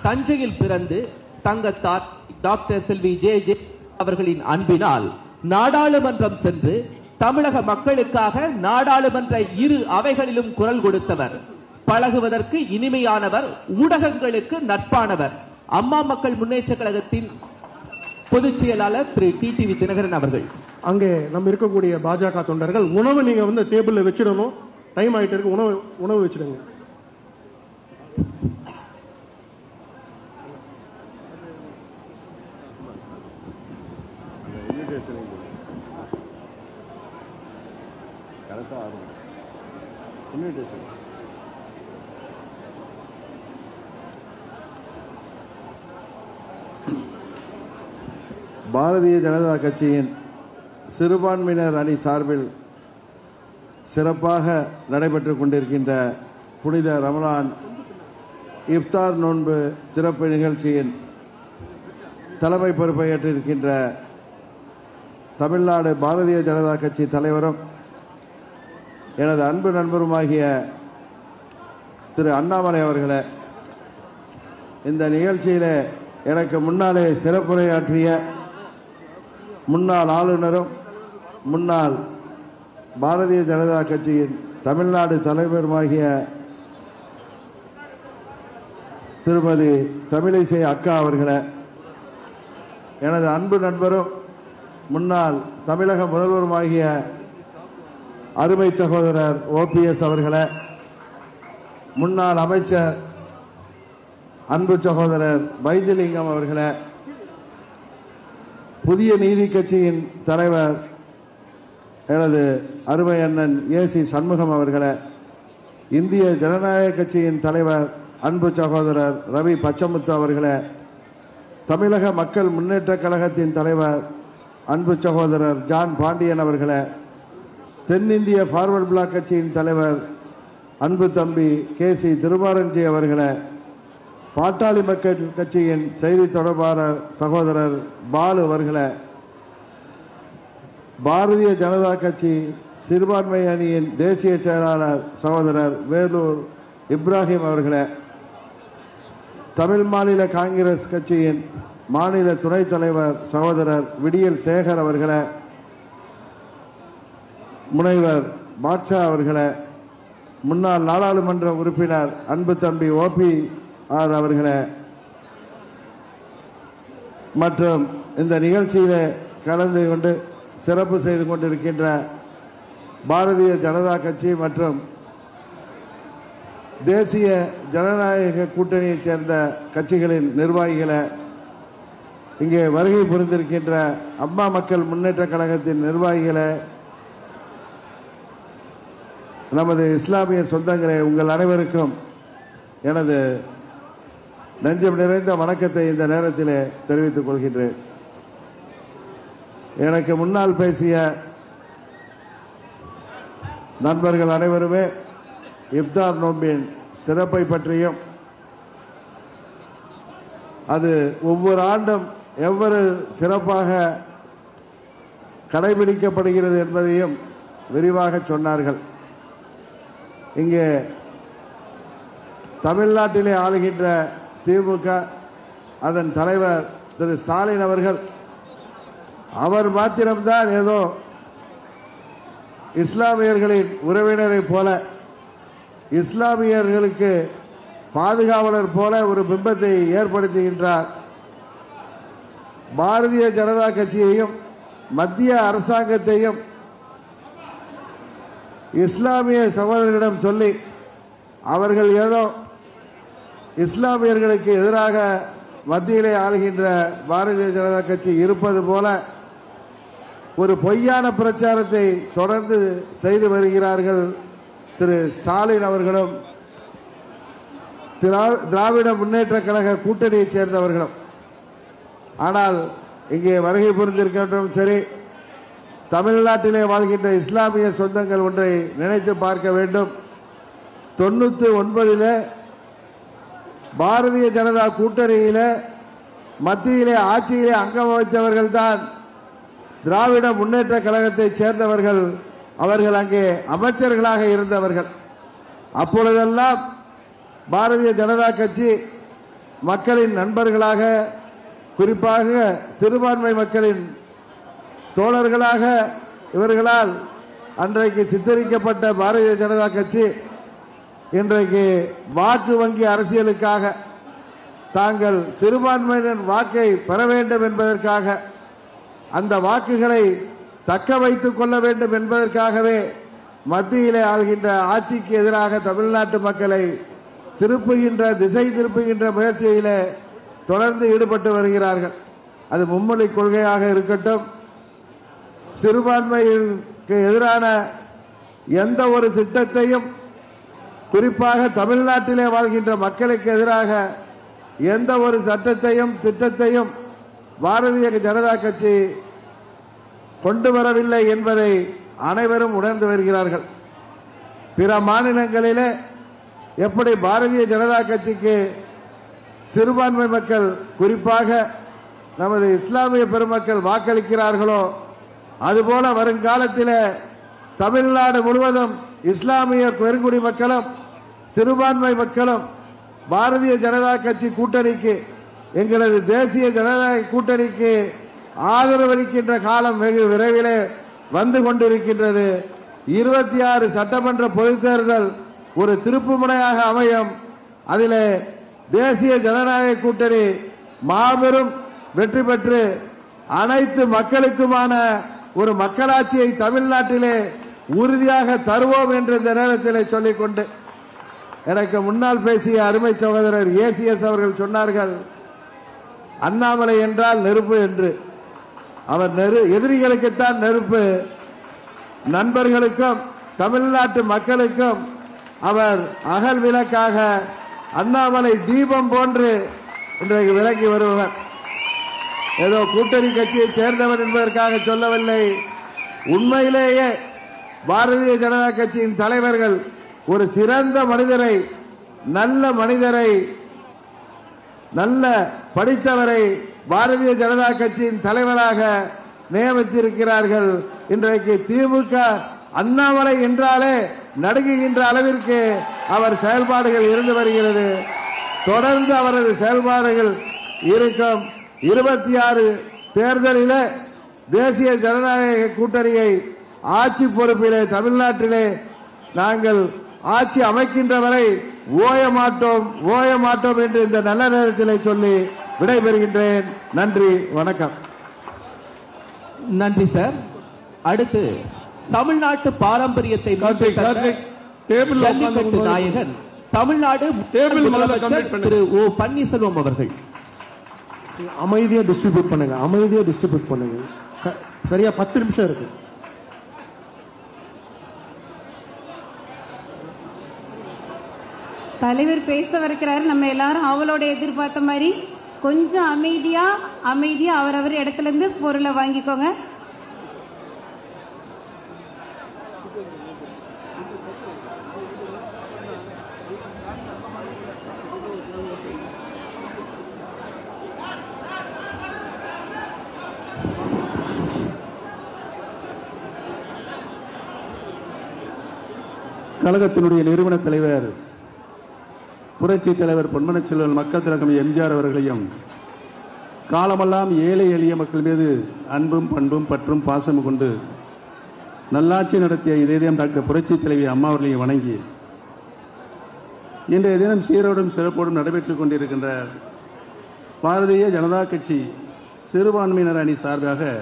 Speaker 2: தஞ்சையில் பிறந்து தங்கத்தார் டாக்டர் செல்வி ஜே ஜே அவர்களின் அன்பினால் நாடாளுமன்றம் சென்று தமிழக மக்களுக்காக நாடாளுமன்ற இரு அவைகளிலும் குரல் கொடுத்தவர், பழகுவதற்கு இனிமையானவர், ஊடகங்களுக்கு நட்பானவர், அம்மா மக்கள் முன்னேற்ற கழகத்தின் பொதுச் செயலாளர் திரு டிடிவி தினகரன் அவர்கள்.
Speaker 3: அங்கே நம்ம இருக்கக்கூடிய பாஜக தொண்டர்கள் உணவு நீங்க டேபிள்ல வச்சிடணும், டைம் ஆயிட்டு இருக்கு, உணவு வச்சிடுங்க.
Speaker 14: பாரதிய ஜனதா கட்சியின் சிறுபான்மையினர் அணி சார்பில் சிறப்பாக நடைபெற்றுக் கொண்டிருக்கின்ற புனித ரமலான் இஃப்தார் நோன்பு சிறப்பு நிகழ்ச்சியின் தலைமை பொறுப்பை ஏற்றிருக்கின்ற தமிழ்நாடு பாரதிய ஜனதா கட்சி தலைவரும் எனது அன்பு நண்பருமாகிய திரு அண்ணாமலை அவர்களே, இந்த நிகழ்ச்சியிலே எனக்கு முன்னாலே சிறப்புரையாற்றிய முன்னாள் ஆளுநரும் முன்னாள் பாரதிய ஜனதா கட்சியின் தமிழ்நாடு தலைவருமாகிய திருமதி தமிழிசை அக்கா அவர்களே, எனது அன்பு நண்பரும் முன்னாள் தமிழக முதல்வருமாகிய அருமை சகோதரர் OPS அவர்களே, முன்னாள் அமைச்சர் அன்பு சகோதரர் வைத்திலிங்கம் அவர்களே, புதிய நீதி கட்சியின் தலைவர் எனது அருமை அண்ணன் AC சண்முகம் அவர்களே, இந்திய ஜனநாயக கட்சியின் தலைவர் அன்பு சகோதரர் ரவி பச்சமுத்து அவர்களே, தமிழக மக்கள் முன்னேற்ற கழகத்தின் தலைவர் அன்பு சகோதரர் ஜான் பாண்டியன் அவர்களே, தென்னிந்திய ஃபார்வர்ட் பிளாக் கட்சியின் தலைவர் அன்பு தம்பி KC திருமாரஞ்சி அவர்களே, பாட்டாளி மக்கள் கட்சியின் செய்தி தொடர்பாளர் சகோதரர் பாலு அவர்களே, பாரதிய ஜனதா கட்சி சிறுபான்மை அணியின் தேசிய செயலாளர் சகோதரர் வேலூர் இப்ராஹிம் அவர்களே, தமிழ் மாநில காங்கிரஸ் கட்சியின் மாநில துணைத் தலைவர் சகோதரர் விடியல் சேகர் அவர்களே, முனைவர் பாட்ஷா அவர்களே, முன்னாள் நாடாளுமன்ற உறுப்பினர் அன்பு தம்பி OPR அவர்களே மற்றும் இந்த நிகழ்ச்சியிலே கலந்து கொண்டு சிறப்பு செய்து கொண்டிருக்கின்ற பாரதிய ஜனதா கட்சி மற்றும் தேசிய ஜனநாயக கூட்டணியைச் சேர்ந்த கட்சிகளின் நிர்வாகிகளை, இங்கே வருகை புரிந்திருக்கின்ற அம்மா மக்கள் முன்னேற்ற கழகத்தின் நிர்வாகிகளை, நமது இஸ்லாமிய சொந்தங்களே, உங்கள் அனைவருக்கும் எனது நெஞ்சம் நிறைந்த வணக்கத்தை இந்த நேரத்திலே தெரிவித்துக் கொள்கின்றேன். எனக்கு முன்னால் பேசிய நண்பர்கள் அனைவருமே இஃப்தார் நோம்பின் சிறப்பை பற்றியும் அது ஒவ்வொரு ஆண்டும் எவ்வளவு சிறப்பாக கடைபிடிக்கப்படுகிறது என்பதையும் விரிவாக சொன்னார்கள். இங்கே தமிழ்நாட்டிலே ஆளுகின்ற திமுக அதன் தலைவர் திரு ஸ்டாலின் அவர்கள் அவர் மாத்திரம்தான் ஏதோ இஸ்லாமியர்களின் உறவினரை போல இஸ்லாமியர்களுக்கு பாதுகாவலர் போல ஒரு பிம்பத்தை ஏற்படுத்துகின்றார். பாரதிய ஜனதா கட்சியையும் மத்திய அரசாங்கத்தையும் இஸ்லாமிய சகோதரர்களிடம் சொல்லி அவர்கள் ஏதோ இஸ்லாமியர்களுக்கு எதிராக மத்தியிலே ஆளுகின்ற பாரதிய ஜனதா கட்சி இருப்பது போல ஒரு பொய்யான பிரச்சாரத்தை தொடர்ந்து செய்து வருகிறார்கள் திரு ஸ்டாலின் அவர்களும் திராவிட முன்னேற்ற கழக கூட்டணியைச் சேர்ந்தவர்களும். ஆனால் இங்கே வருகை புரிந்திருக்கின்றோம். சரி, தமிழ்நாட்டிலே வாழ்கின்ற இஸ்லாமிய சொந்தங்கள் ஒன்றை நினைத்து பார்க்க வேண்டும். 99 பாரதிய ஜனதா கூட்டணியில மத்தியிலே ஆட்சியிலே அங்கம் வகித்தவர்கள் தான் திராவிட முன்னேற்ற கழகத்தை சேர்ந்தவர்கள். அவர்கள் அங்கே அமைச்சர்களாக இருந்தவர்கள். அப்பொழுதெல்லாம் பாரதிய ஜனதா கட்சி மக்களின் நண்பர்களாக, குறிப்பாக சிறுபான்மை மக்களின் தோழர்களாக இவர்களால் அன்றைக்கு சித்தரிக்கப்பட்ட பாரதிய ஜனதா கட்சி இன்றைக்கு வாக்கு வங்கி அரசியலுக்காக தாங்கள் சிறுபான்மையினர் வாக்கை பெற வேண்டும் என்பதற்காக, அந்த வாக்குகளை தக்க வைத்துக் கொள்ள வேண்டும் என்பதற்காகவே மத்தியிலே ஆள்கின்ற ஆட்சிக்கு எதிராக தமிழ்நாட்டு மக்களை திசை திருப்புகின்ற முயற்சியிலே தொடர்ந்து ஈடுபட்டு வருகிறார்கள். அது மும்மொழி கொள்கையாக இருக்கட்டும், சிறுபான்மைக்கு எதிரான எந்த ஒரு திட்டத்தையும், குறிப்பாக தமிழ்நாட்டிலே வாழ்கின்ற மக்களுக்கு எதிராக எந்த ஒரு சட்டத்தையும் திட்டத்தையும் பாரதிய ஜனதா கட்சி கொண்டு வரவில்லை என்பதை அனைவரும் உணர்ந்து வருகிறார்கள். பிற மாநிலங்களிலே எப்படி பாரதிய ஜனதா கட்சிக்கு சிறுபான்மை மக்கள், குறிப்பாக நமது இஸ்லாமிய பெருமக்கள் வாக்களிக்கிறார்களோ அதுபோல வருங்காலத்தில் தமிழ்நாடு முழுவதும் இஸ்லாமிய பெருங்குடி மக்களும் சிறுபான்மை மக்களும் பாரதிய ஜனதா கட்சி கூட்டணிக்கு, எங்களது தேசிய ஜனநாயக கூட்டணிக்கு ஆதரவளிக்கின்ற காலம் வெகு விரைவிலே வந்து கொண்டிருக்கின்றது. 26 சட்டமன்ற பொதுத் தேர்தல் ஒரு திருப்பு முனையாக அமையும். அதிலே தேசிய ஜனநாயக கூட்டணி மாபெரும் வெற்றி பெற்று அனைத்து மக்களுக்குமான ஒரு மக்களாட்சியை தமிழ்நாட்டிலே உறுதியாக தருவோம் என்று இந்த நேரத்தில் சொல்லிக்கொண்டு, எனக்கு முன்னால் பேசிய அருமை சகோதரர் ஏசிஎஸ் அவர்கள் சொன்னார்கள், அண்ணாமலை என்றால் நெருப்பு என்று. அவர் எதிரிகளுக்குத்தான் நெருப்பு, நண்பர்களுக்கும் தமிழ்நாட்டு மக்களுக்கும் அவர் அகல் விளக்காக அண்ணாமலை தீபம் போன்று இன்றைக்கு விளங்கி வருபவர். ஏதோ கூட்டணி கட்சியை சேர்ந்தவர் என்பதற்காக சொல்லவில்லை. உண்மையிலேயே பாரதிய ஜனதா கட்சியின் தலைவர்கள் ஒரு சிறந்த மனிதரை, நல்ல மனிதரை, நல்ல படித்தவரை பாரதிய ஜனதா கட்சியின் தலைவராக நியமித்திருக்கிறார்கள். இன்றைக்கு திமுக அண்ணாமலை என்றாலே நடுங்குகின்ற அளவிற்கு அவர் செயல்பாடுகள் இருந்து வருகிறது. தொடர்ந்து அவரது செயல்பாடுகள் இருக்கும். 26 தேர்தலில் தேசிய ஜனநாயக கூட்டணியை ஆட்சி பொறுப்பிலே தமிழ்நாட்டிலே நாங்கள் ஆட்சி அமைக்கின்ற வரை ஓய மாட்டோம் என்று இந்த நல்ல நேரத்தில் சொல்லி விடைபெறுகின்றேன். நன்றி, வணக்கம்.
Speaker 2: நன்றி சார். அடுத்து தமிழ்நாட்டு பாரம்பரியத்தை ஜல்லிக்கட்டு நாயகன் தமிழ்நாடு முதலமைச்சர் திரு ஓ பன்னீர்செல்வம் அவர்கள்.
Speaker 3: அமைதியா டிஸ்ட்ரிபியூட் பண்ணுங்க. சரியா 10 நிமிஷம் இருக்கு.
Speaker 15: தலைவர் பேச வருகிறார். நம்ம எல்லாரும் அவளோட எதிர்பார்த்த மாதிரி கொஞ்சம் அமைதியா அவரவர் இடத்துல இருந்து பொருளை வாங்கிக்கோங்க.
Speaker 16: கழகத்தினுடைய நிறுவன தலைவர் புரட்சி தலைவர் பொன்மன செல்வன் மக்கள் திலகம் எம்ஜிஆர் அவர்களையும், காலமெல்லாம் ஏழை எளிய மக்கள் மீது அன்பும் பண்பும் பற்றும் பாசமும் கொண்டு நல்லாட்சி நடத்திய இதயம் டாக்டர் புரட்சி தலைவி அம்மா அவர்களையும் வணங்கி, இன்றைய தினம் சீரோடும் சிறப்போடும் நடைபெற்றுக் கொண்டிருக்கின்ற பாரதிய ஜனதா கட்சி சிறுபான்மையினர் அணி சார்பாக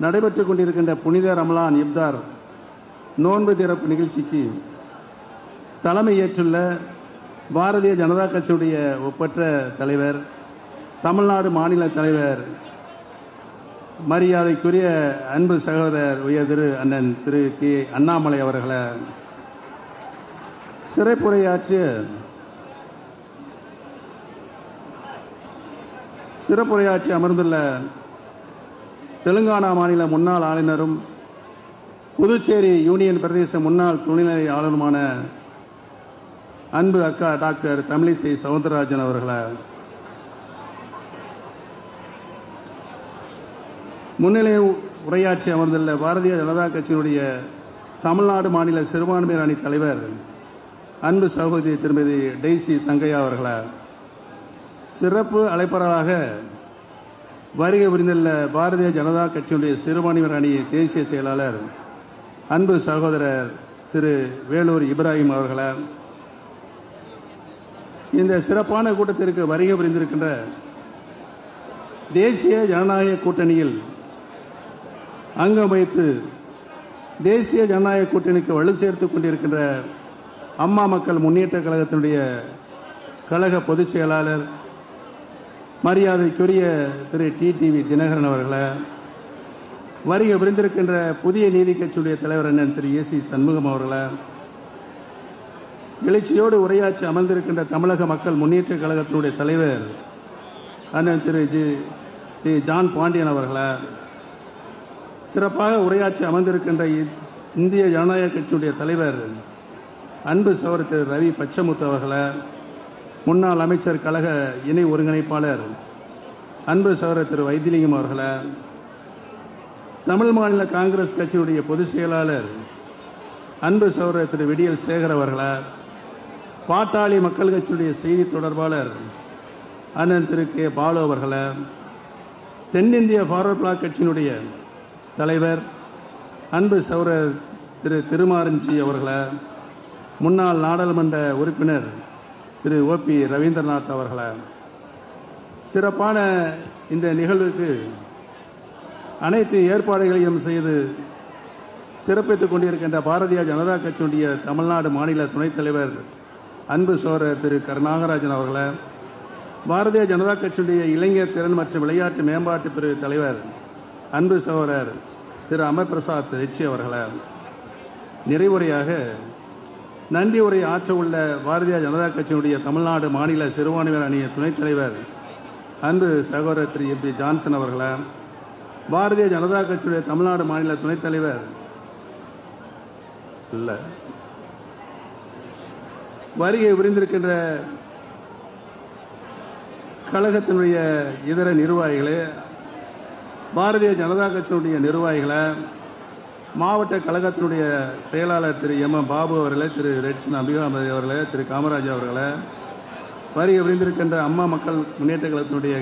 Speaker 16: நடைபெற்றுக் கொண்டிருக்கின்ற புனித ரமலான் இப்தார் நோன்பு திறப்பு நிகழ்ச்சிக்கு தலைமை ஏற்றுள்ள பாரதிய ஜனதா கட்சியுடைய ஒப்பற்ற தலைவர், தமிழ்நாடு மாநில தலைவர், மரியாதைக்குரிய அன்பு சகோதரர் உயர் திரு அண்ணன் திரு கே அண்ணாமலை அவர்களை சிறப்புரையாற்றி அமர்ந்துள்ள தெலுங்கானா மாநில முன்னாள் ஆளுநரும் புதுச்சேரி யூனியன் பிரதேச முன்னாள் துணைநிலை ஆளுநருமான அன்பு அக்கா டாக்டர் தமிழிசை சவுந்தரராஜன் அவர்களை, முன்னிலை உரையாற்றி அமர்ந்துள்ள பாரதிய ஜனதா கட்சியினுடைய தமிழ்நாடு மாநில சிறுபான்மையினர் அணி தலைவர் அன்பு சகோதரி திருமதி டெய்சி தங்கையா அவர்களை, சிறப்பு அழைப்பாளராக வருகை புரிந்துள்ள பாரதிய ஜனதா கட்சியினுடைய சிறுபான்மையினர் அணி தேசிய செயலாளர் அன்பு சகோதரர் திரு வேலூர் இப்ராஹிம் அவர்களை, இந்த சிறப்பான கூட்டத்திற்கு வருகை புரிந்திருக்கின்ற தேசிய ஜனநாயக கூட்டணியில் அங்கம் வைத்து தேசிய ஜனநாயக கூட்டணிக்கு வலு சேர்த்துக் கொண்டிருக்கின்ற அம்மா மக்கள் முன்னேற்ற கழகத்தினுடைய கழக பொதுச் செயலாளர் மரியாதைக்குரிய திரு டிடிவி தினகரன் அவர்களை, வருகை புரிந்திருக்கின்ற புதிய நீதி கட்சியுடைய தலைவர் அண்ணன் திரு ஏசி சண்முகம் அவர்களை, எழுச்சியோடு உரையாற்றி அமர்ந்திருக்கின்ற தமிழக மக்கள் முன்னேற்ற கழகத்தினுடைய தலைவர் அண்ணன் திரு ஜான் பாண்டியன் அவர்களை, சிறப்பாக உரையாற்றி அமர்ந்திருக்கின்ற இந்திய ஜனநாயக கட்சியுடைய தலைவர் அன்பு சகோதரர் திரு ரவி பச்சமுத்து அவர்களை, முன்னாள் அமைச்சர் கழக இணை ஒருங்கிணைப்பாளர் அன்பு சகோதரர் திரு வைத்திலிங்கம் அவர்களை, தமிழ் மாநில காங்கிரஸ் கட்சியுடைய பொதுச் செயலாளர் அன்பு சகோதரர் திரு விடியல் சேகர் அவர்களை, பாட்டாளி மக்கள் கட்சியுடைய செய்தி தொடர்பாளர் அண்ணன் திரு கே பாலு அவர்களை, தென்னிந்திய ஃபார்வர்ட் பிளாக் கட்சியினுடைய தலைவர் அன்பு சகோதரர் திரு திருமாரஞ்சி அவர்களை, முன்னாள் நாடாளுமன்ற உறுப்பினர் திரு ஓபி ரவீந்திரநாத் அவர்களை, சிறப்பான இந்த நிகழ்வுக்கு அனைத்து ஏற்பாடுகளையும் செய்து சிறப்பித்துக் கொண்டிருக்கின்ற பாரதிய ஜனதா கட்சியுடைய தமிழ்நாடு மாநில துணைத் தலைவர் அன்பு சகோதரர் திரு கருணாகராஜன் அவர்களை, பாரதிய ஜனதா கட்சியுடைய இளைஞர் திறன் மற்றும் விளையாட்டு மேம்பாட்டு பிரிவு தலைவர் அன்பு சகோதரர் திரு அமர் பிரசாத் ரிச்சி அவர்களை, நிறைவுரையாக நன்றி உரை ஆற்ற உள்ள பாரதிய ஜனதா கட்சியினுடைய தமிழ்நாடு மாநில சிறுபான்மையினர் அணிய துணைத் தலைவர் அன்பு சகோதரர் திரு எம்பி ஜான்சன் அவர்களை, பாரதிய ஜனதா கட்சியுடைய தமிழ்நாடு மாநில துணைத் தலைவர் வருகை புரிந்திருக்கின்ற கழகத்தினுடைய இதர நிர்வாகிகளே, பாரதிய ஜனதா கட்சியினுடைய நிர்வாகிகளை, மாவட்ட கழகத்தினுடைய செயலாளர் திரு எம் பாபு அவர்களே, திரு ரெட்சன் அம்பிகாமதி அவர்களே, திரு காமராஜ் அவர்களை, வருகை புரிந்திருக்கின்ற அம்மா மக்கள் முன்னேற்ற கழகத்தினுடைய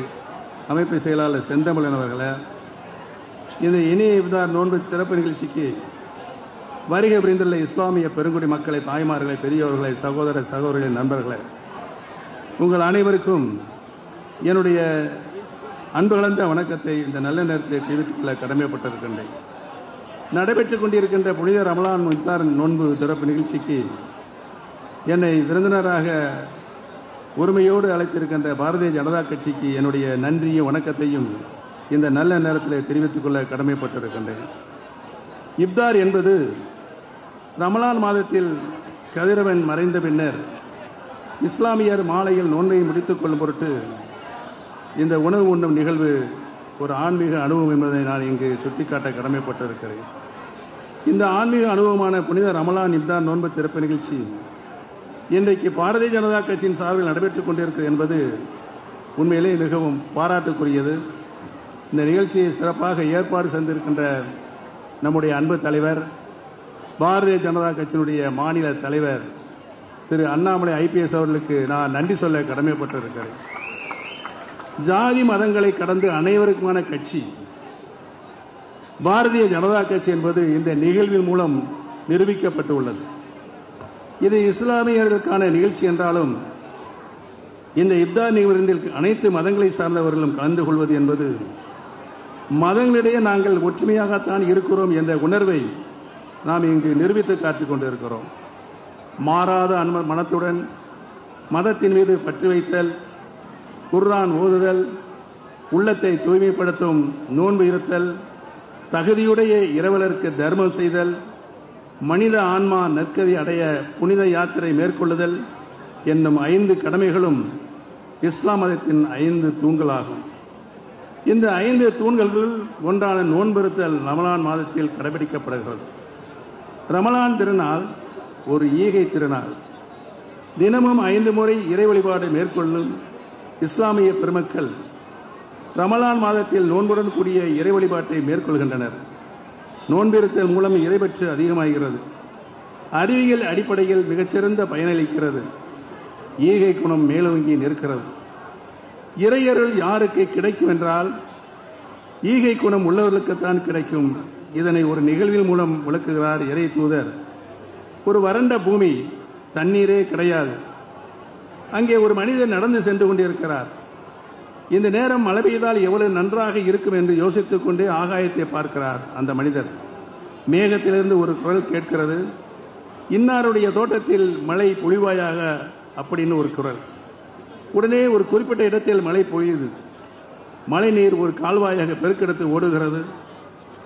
Speaker 16: அமைப்பு செயலாளர் செந்தமிழன் அவர்களை, இந்த இனிய இஃப்தார் நோன்பு சிறப்பு நிகழ்ச்சிக்கு வருகை புரிந்துள்ள இஸ்லாமிய பெருங்குடி மக்களை, தாய்மார்களை, பெரியவர்களை, சகோதர சகோதரிகளின் நண்பர்களை, உங்கள் அனைவருக்கும் என்னுடைய அன்பு கலந்த வணக்கத்தை இந்த நல்ல நேரத்தில் தெரிவித்துக் கொள்ள கடமைப்பட்டிருக்கின்றேன். நடைபெற்றுக் கொண்டிருக்கின்ற புனித ரமலான் இஃப்தார் நோன்பு சிறப்பு நிகழ்ச்சிக்கு என்னை விருந்தினராக உரிமையோடு அழைத்திருக்கின்ற பாரதிய ஜனதா கட்சிக்கு என்னுடைய நன்றியும் வணக்கத்தையும் இந்த நல்ல நேரத்தில் தெரிவித்துக் கொள்ள கடமைப்பட்டிருக்கின்றேன். இஃப்தார் என்பது ரமலான் மாதத்தில் கதிரவன் மறைந்த பின்னர் இஸ்லாமியர் மாலையில் நோன்பை முடித்துக் கொள்ளும் பொருட்டு இந்த உணவு உண்ணும் நிகழ்வு ஒரு ஆன்மீக அனுபவம் என்பதை நான் இங்கு சுட்டிக்காட்ட கடமைப்பட்டிருக்கிறேன். இந்த ஆன்மீக அனுபவமான புனித ரமலான் இஃப்தார் நோன்பு திறப்பு நிகழ்ச்சி இன்றைக்கு பாரதிய ஜனதா கட்சியின் சார்பில் நடைபெற்றுக் கொண்டிருக்கிறது என்பது உண்மையிலே மிகவும் பாராட்டுக்குரியது. இந்த நிகழ்ச்சியை சிறப்பாக ஏற்பாடு செய்திருக்கின்ற நம்முடைய அன்பு தலைவர், பாரதிய ஜனதா கட்சியினுடைய மாநில தலைவர் திரு அண்ணாமலை IPS அவர்களுக்கு நான் நன்றி சொல்ல கடமைப்பட்டிருக்கிறேன். ஜாதி மதங்களை கடந்து அனைவருக்குமான கட்சி பாரதிய ஜனதா கட்சி என்பது இந்த நிகழ்வின் மூலம் நிரூபிக்கப்பட்டுள்ளது. இது இஸ்லாமியர்களுக்கான நிகழ்ச்சி என்றாலும் இந்த இஃப்தார் நிகழ்வில் அனைத்து மதங்களை சார்ந்தவர்களும் கலந்து கொள்வது என்பது மதங்களிடையே நாங்கள் ஒற்றுமையாகத்தான் இருக்கிறோம் என்ற உணர்வை நாம் இங்கு நிரூபித்து காட்டிக் கொண்டிருக்கிறோம். மாறாத மனத்துடன் மதத்தின் மீது பற்று வைத்தல், குர்ஆன் ஓதுதல், உள்ளத்தை தூய்மைப்படுத்தும் நோன்பு இருத்தல், தகுதியுடைய இரவலருக்கு தர்மம் செய்தல், மனித ஆன்மா நற்கதி அடைய புனித யாத்திரை மேற்கொள்ளுதல் என்னும் 5 கடமைகளும் இஸ்லாம் மதத்தின் 5 தூண்களாகும். இந்த 5 தூண்களுள் ஒன்றான நோன்பிருத்தல் ரமலான் மாதத்தில் கடைபிடிக்கப்படுகிறது. ரமலான் திருநாள் ஒரு ஈகை திருநாள். தினமும் 5 முறை இறை வழிபாடு மேற்கொள்ளும் இஸ்லாமிய பெருமக்கள் ரமலான் மாதத்தில் நோன்புடன் கூடிய இறை வழிபாட்டை மேற்கொள்கின்றனர். நோன்பிருத்தல் மூலம் இறைபற்று அதிகமாகிறது. அறிவியல் அடிப்படையில் மிகச்சிறந்த பயனளிக்கிறது. ஈகை குணம் மேலோங்கி நிற்கிறது. இறையருள் யாருக்கு கிடைக்கும் என்றால் ஈகை குணம் உள்ளவர்களுக்குத்தான் கிடைக்கும். இதனை ஒரு நிகழ்வின் மூலம் விளக்குகிறார் இறை தூதர். ஒரு வறண்ட பூமி, தண்ணீரே கிடையாது. அங்கே ஒரு மனிதர் நடந்து சென்று கொண்டிருக்கிறார். இந்த நேரம் மழை பெய்தால் எவ்வளவு நன்றாக இருக்கும் என்று யோசித்துக் கொண்டே ஆகாயத்தை பார்க்கிறார். அந்த மனிதர் மேகத்திலிருந்து ஒரு குரல் கேட்கிறது, இன்னாருடைய தோட்டத்தில் மழை பொழிவாயாக அப்படின்னு ஒரு குரல். உடனே ஒரு குறிப்பிட்ட இடத்தில் மழை பொழியுது. மழை நீர் ஒரு கால்வாயாக பெருக்கெடுத்து ஓடுகிறது.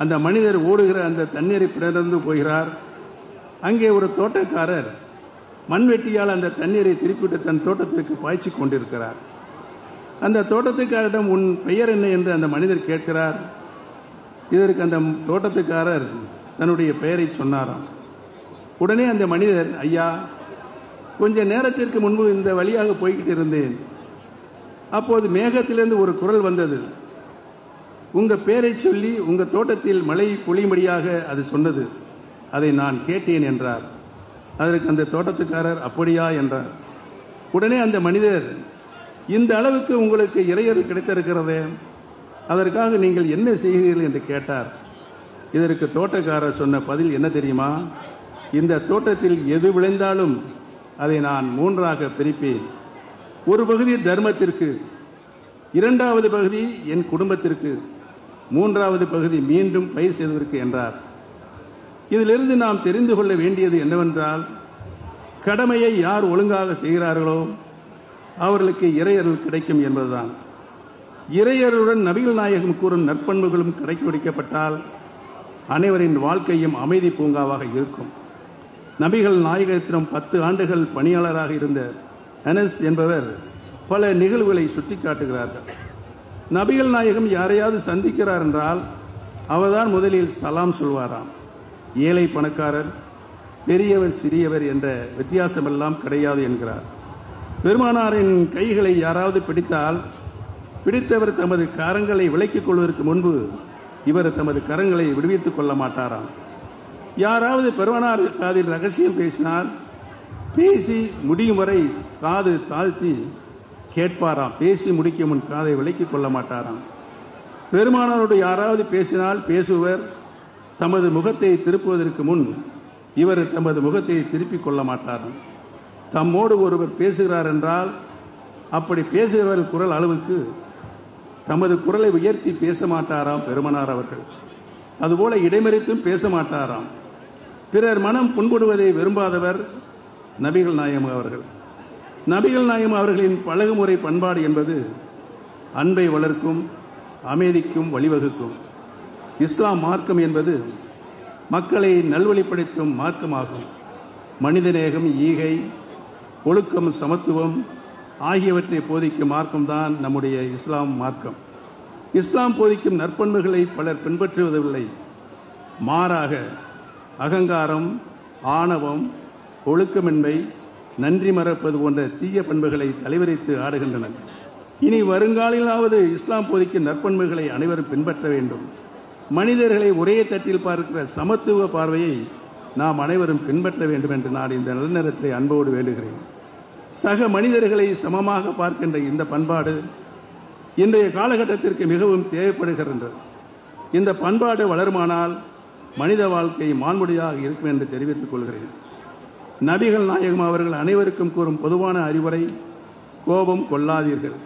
Speaker 16: அந்த மனிதர் ஓடுகிற அந்த தண்ணீரை பிடர்ந்து போகிறார். அங்கே ஒரு தோட்டக்காரர் மண்வெட்டியால் அந்த தண்ணீரை திருப்பிவிட்டு தன் தோட்டத்திற்கு பாய்ச்சி கொண்டிருக்கிறார். அந்த தோட்டத்துக்காரிடம் உன் பெயர் என்ன என்று அந்த மனிதர் கேட்கிறார். இதற்கு அந்த தோட்டத்துக்காரர் தன்னுடைய பெயரை சொன்னாராம். உடனே அந்த மனிதர், ஐயா, கொஞ்ச நேரத்திற்கு முன்பு இந்த வழியாக போய்கிட்டு இருந்தேன். அப்போது மேகத்திலிருந்து ஒரு குரல் வந்தது. உங்க பெயரை சொல்லி உங்க தோட்டத்தில் மழை பொழியும்படியாக அது சொன்னது. அதை நான் கேட்டேன் என்றார். அதற்கு அந்த தோட்டத்துக்காரர், அப்படியா என்றார். உடனே அந்த மனிதர், இந்த அளவுக்கு உங்களுக்கு இறையர் கிடைத்திருக்கிறதே, அதற்காக நீங்கள் என்ன செய்கிறீர்கள் என்று கேட்டார். இதற்கு தோட்டக்காரர் சொன்ன பதில் என்ன தெரியுமா? இந்த தோட்டத்தில் எது விளைந்தாலும் அதை நான் 3ஆக பிரிப்பேன். ஒரு பகுதி தர்மத்திற்கு, 2வது பகுதி என் குடும்பத்திற்கு, 3வது பகுதி மீண்டும் பயிர் செய்வதற்கு என்றார். இதிலிருந்து நாம் தெரிந்து கொள்ள வேண்டியது என்னவென்றால், கடமையை யார் ஒழுங்காக செய்கிறார்களோ அவர்களுக்கு இறையருள் கிடைக்கும் என்பதுதான். இறையருடன் நபிகள் நாயகம் கூறும் நற்பண்புகளும் கடைபிடிக்கப்பட்டால் அனைவரின் வாழ்க்கையும் அமைதி பூங்காவாக இருக்கும். நபிகள் நாயகத்திடம் 10 ஆண்டுகள் பணியாளராக இருந்த அனஸ் என்பவர் பல நிகழ்வுகளை சுட்டிக்காட்டுகிறார்கள். நபிகள் நாயகம் யாரையாவது சந்திக்கிறார் என்றால் அவர்தான் முதலில் சலாம் சொல்வாராம். ஏழை பணக்காரர், பெரியவர் சிறியவர் என்ற வித்தியாசமெல்லாம் கிடையாது என்கிறார். பெருமானாரின் கைகளை யாராவது பிடித்தால் பிடித்தவர் தமது கரங்களை விலக்கிக் கொள்வதற்கு முன்பு இவர் தமது கரங்களை விடுவித்துக் கொள்ள மாட்டாராம். யாராவது பெருமானார் காதில் ரகசியம் பேசினால் பேசி முடியும் வரை காது தாழ்த்தி கேட்பாராம். பேசி முடிக்கும் முன் காதை விலக்கிக் கொள்ள மாட்டாராம். பெருமானாரோடு யாராவது பேசினால் பேசுவர் தமது முகத்தை திருப்புவதற்கு முன் இவர் தமது முகத்தை திருப்பிக் கொள்ள மாட்டாராம். தம்மோடு ஒருவர் பேசுகிறார் என்றால் அப்படி பேசுகிறவர் குரல் அளவுக்கு தமது குரலை உயர்த்தி பேச மாட்டாராம் பெருமானார் அவர்கள். அதுபோல இடைமறித்தும் பேச மாட்டாராம். பிறர் மனம் புண்படுவதை விரும்பாதவர் நபிகள் நாயகம் அவர்கள். நபிகள் நாயகம் அவர்களின் பழகுமுறை பண்பாடு என்பது அன்பை வளர்க்கும், அமைதிக்கும் வழிவகுக்கும். இஸ்லாம் மார்க்கம் என்பது மக்களை நல்வழிப்படுத்தும் மார்க்கமாகும். மனிதநேகம், ஈகை, ஒழுக்கம், சமத்துவம் ஆகியவற்றை போதிக்கும் மார்க்கம்தான் நம்முடைய இஸ்லாம் மார்க்கம். இஸ்லாம் போதிக்கும் நற்பண்புகளை பலர் பின்பற்றுவதில்லை. மாறாக அகங்காரம், ஆணவம், ஒழுக்கமின்மை, நன்றி மறப்பது போன்ற தீய பண்புகளை தலைவரித்து ஆடுகின்றனர். இனி வருங்காலிலாவது இஸ்லாம் போதிக்கும் நற்பண்புகளை அனைவரும் பின்பற்ற வேண்டும். மனிதர்களை ஒரே தட்டில் பார்க்கிற சமத்துவ பார்வையை நாம் அனைவரும் பின்பற்ற வேண்டும் என்று நான் இந்த நல்ல நேரத்தை அன்போடு வேண்டுகிறேன். சக மனிதர்களை சமமாக பார்க்கின்ற இந்த பண்பாடு இன்றைய காலகட்டத்திற்கு மிகவும் தேவைப்படுகின்றது. இந்த பண்பாடு வளருமானால் மனித வாழ்க்கை மாண்புடையாக இருக்கும் என்று தெரிவித்துக் கொள்கிறேன். நபிகள் நாயகம் அவர்கள் அனைவருக்கும் கூறும் பொதுவான அறிவுரை, கோபம் கொள்ளாதீர்கள்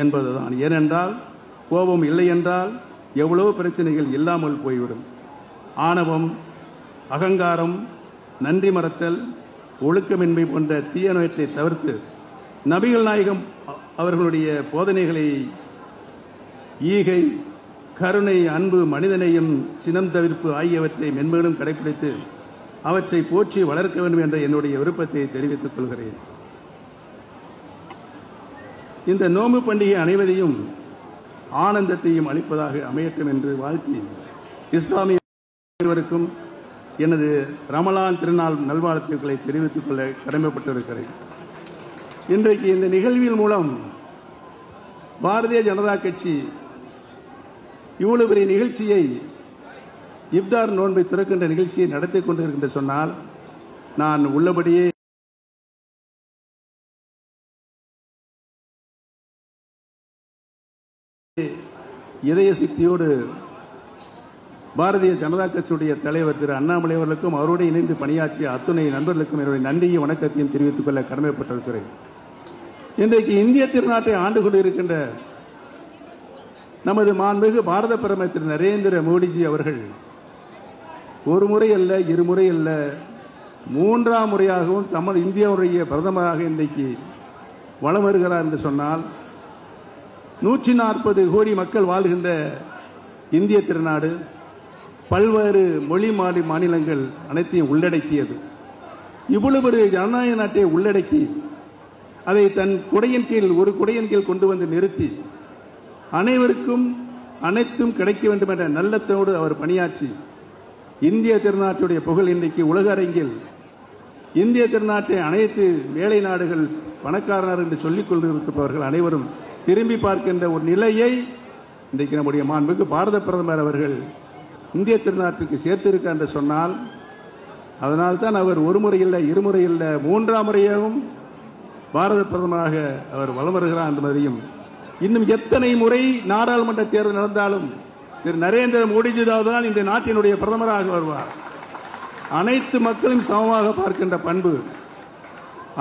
Speaker 16: என்பதுதான். ஏனென்றால் கோபம் இல்லை என்றால் எவ்வளவு பிரச்சனைகள் இல்லாமல் போய்விடும். ஆணவம், அகங்காரம், நன்றி மறத்தல், ஒழுக்கமின்மை போன்ற தீயனவற்றை தவிர்த்து நபிகள் நாயகம் அவர்களுடைய போதனைகளை ஈகை, கருணை, அன்பு, மனிதநேயம், சினம் தவிர்ப்பு ஆகியவற்றை மென்மேலும் கடைபிடித்து அவற்றை போற்றி வளர்க்க வேண்டும் என்ற என்னுடைய விருப்பத்தை தெரிவித்துக் கொள்கிறேன். இந்த நோன்பு பண்டிகை அனைவரையும் ஆனந்தத்தையும் அளிப்பதாக அமையட்டும் என்று வாழ்த்தி இஸ்லாமிய அனைவருக்கும் எனது ரமலான் திருநாள் நல்வாழ்த்துக்களை தெரிவித்துக் கொள்ள கடமைப்பட்டிருக்கிறேன். இன்றைக்கு இந்த நிகழ்வின் மூலம் பாரதிய ஜனதா கட்சி இவ்வளவு பெரிய நிகழ்ச்சியை, இப்தார் நோன்பை திறக்கின்ற நிகழ்ச்சியை நடத்தி கொண்டிருக்கின்ற சொன்னால் நான் உள்ளபடியே இதய சக்தியோடு பாரதிய ஜனதா கட்சியுடைய தலைவர் திரு அண்ணாமலை அவர்களுக்கும் அவரோடு இணைந்து பணியாற்றிய அத்துணை நண்பர்களுக்கும் என்னுடைய நன்றியும் வணக்கத்தையும் தெரிவித்துக் கொள்ள கடமைப்பட்டிருக்கிறேன். இன்றைக்கு இந்திய திருநாட்டை ஆண்டு கொண்டிருக்கின்ற நமது மாண்புமிகு பாரத பிரதமர் திரு நரேந்திர மோடிஜி அவர்கள் ஒரு முறை அல்ல, இருமுறை அல்ல, 3ஆம் முறையாகவும் தமது இந்தியாவுடைய பிரதமராக இன்றைக்கு வலம் வருகிறார் என்று சொன்னால் 140 கோடி மக்கள் வாழ்கின்ற இந்திய திருநாடு பல்வேறு மொழி மாநிலங்கள் அனைத்தையும் உள்ளடக்கியது. இவ்வளவு ஒரு ஜனநாயக நாட்டை உள்ளடக்கி அதை தன் குடையின் கீழ், ஒரு குடையின் கீழ் கொண்டு வந்து நிறுத்தி அனைவருக்கும் அனைத்தும் கிடைக்க வேண்டும் என்ற நல்லத்தோடு அவர் பணியாற்றி இந்திய திருநாட்டுடைய புகழ் இன்றைக்கு உலக அரங்கில் இந்திய திருநாட்டை அனைத்து வேலை நாடுகள் பணக்காரர் என்று சொல்லிக் கொண்டிருப்பவர்கள் அனைவரும் திரும்பி பார்க்கின்ற ஒரு நிலையை இன்றைக்கு நம்முடைய மாண்புக்கு பாரத பிரதமர் அவர்கள் இந்திய திருநாட்டுக்கு சேர்த்திருக்கார் என்று சொன்னால் அதனால்தான் அவர் ஒரு முறை இல்லை, இருமுறை இல்லை, மூன்றாம் முறையாகவும் பாரத பிரதமராக அவர் வலம் வருகிறார் என்பதையும், இன்னும் எத்தனை முறை நாடாளுமன்ற தேர்தல் நடந்தாலும் திரு நரேந்திர மோடிஜி தான் இந்த நாட்டினுடைய பிரதமராக வருவார். அனைத்து மக்களும் சமமாக பார்க்கின்ற பண்பு,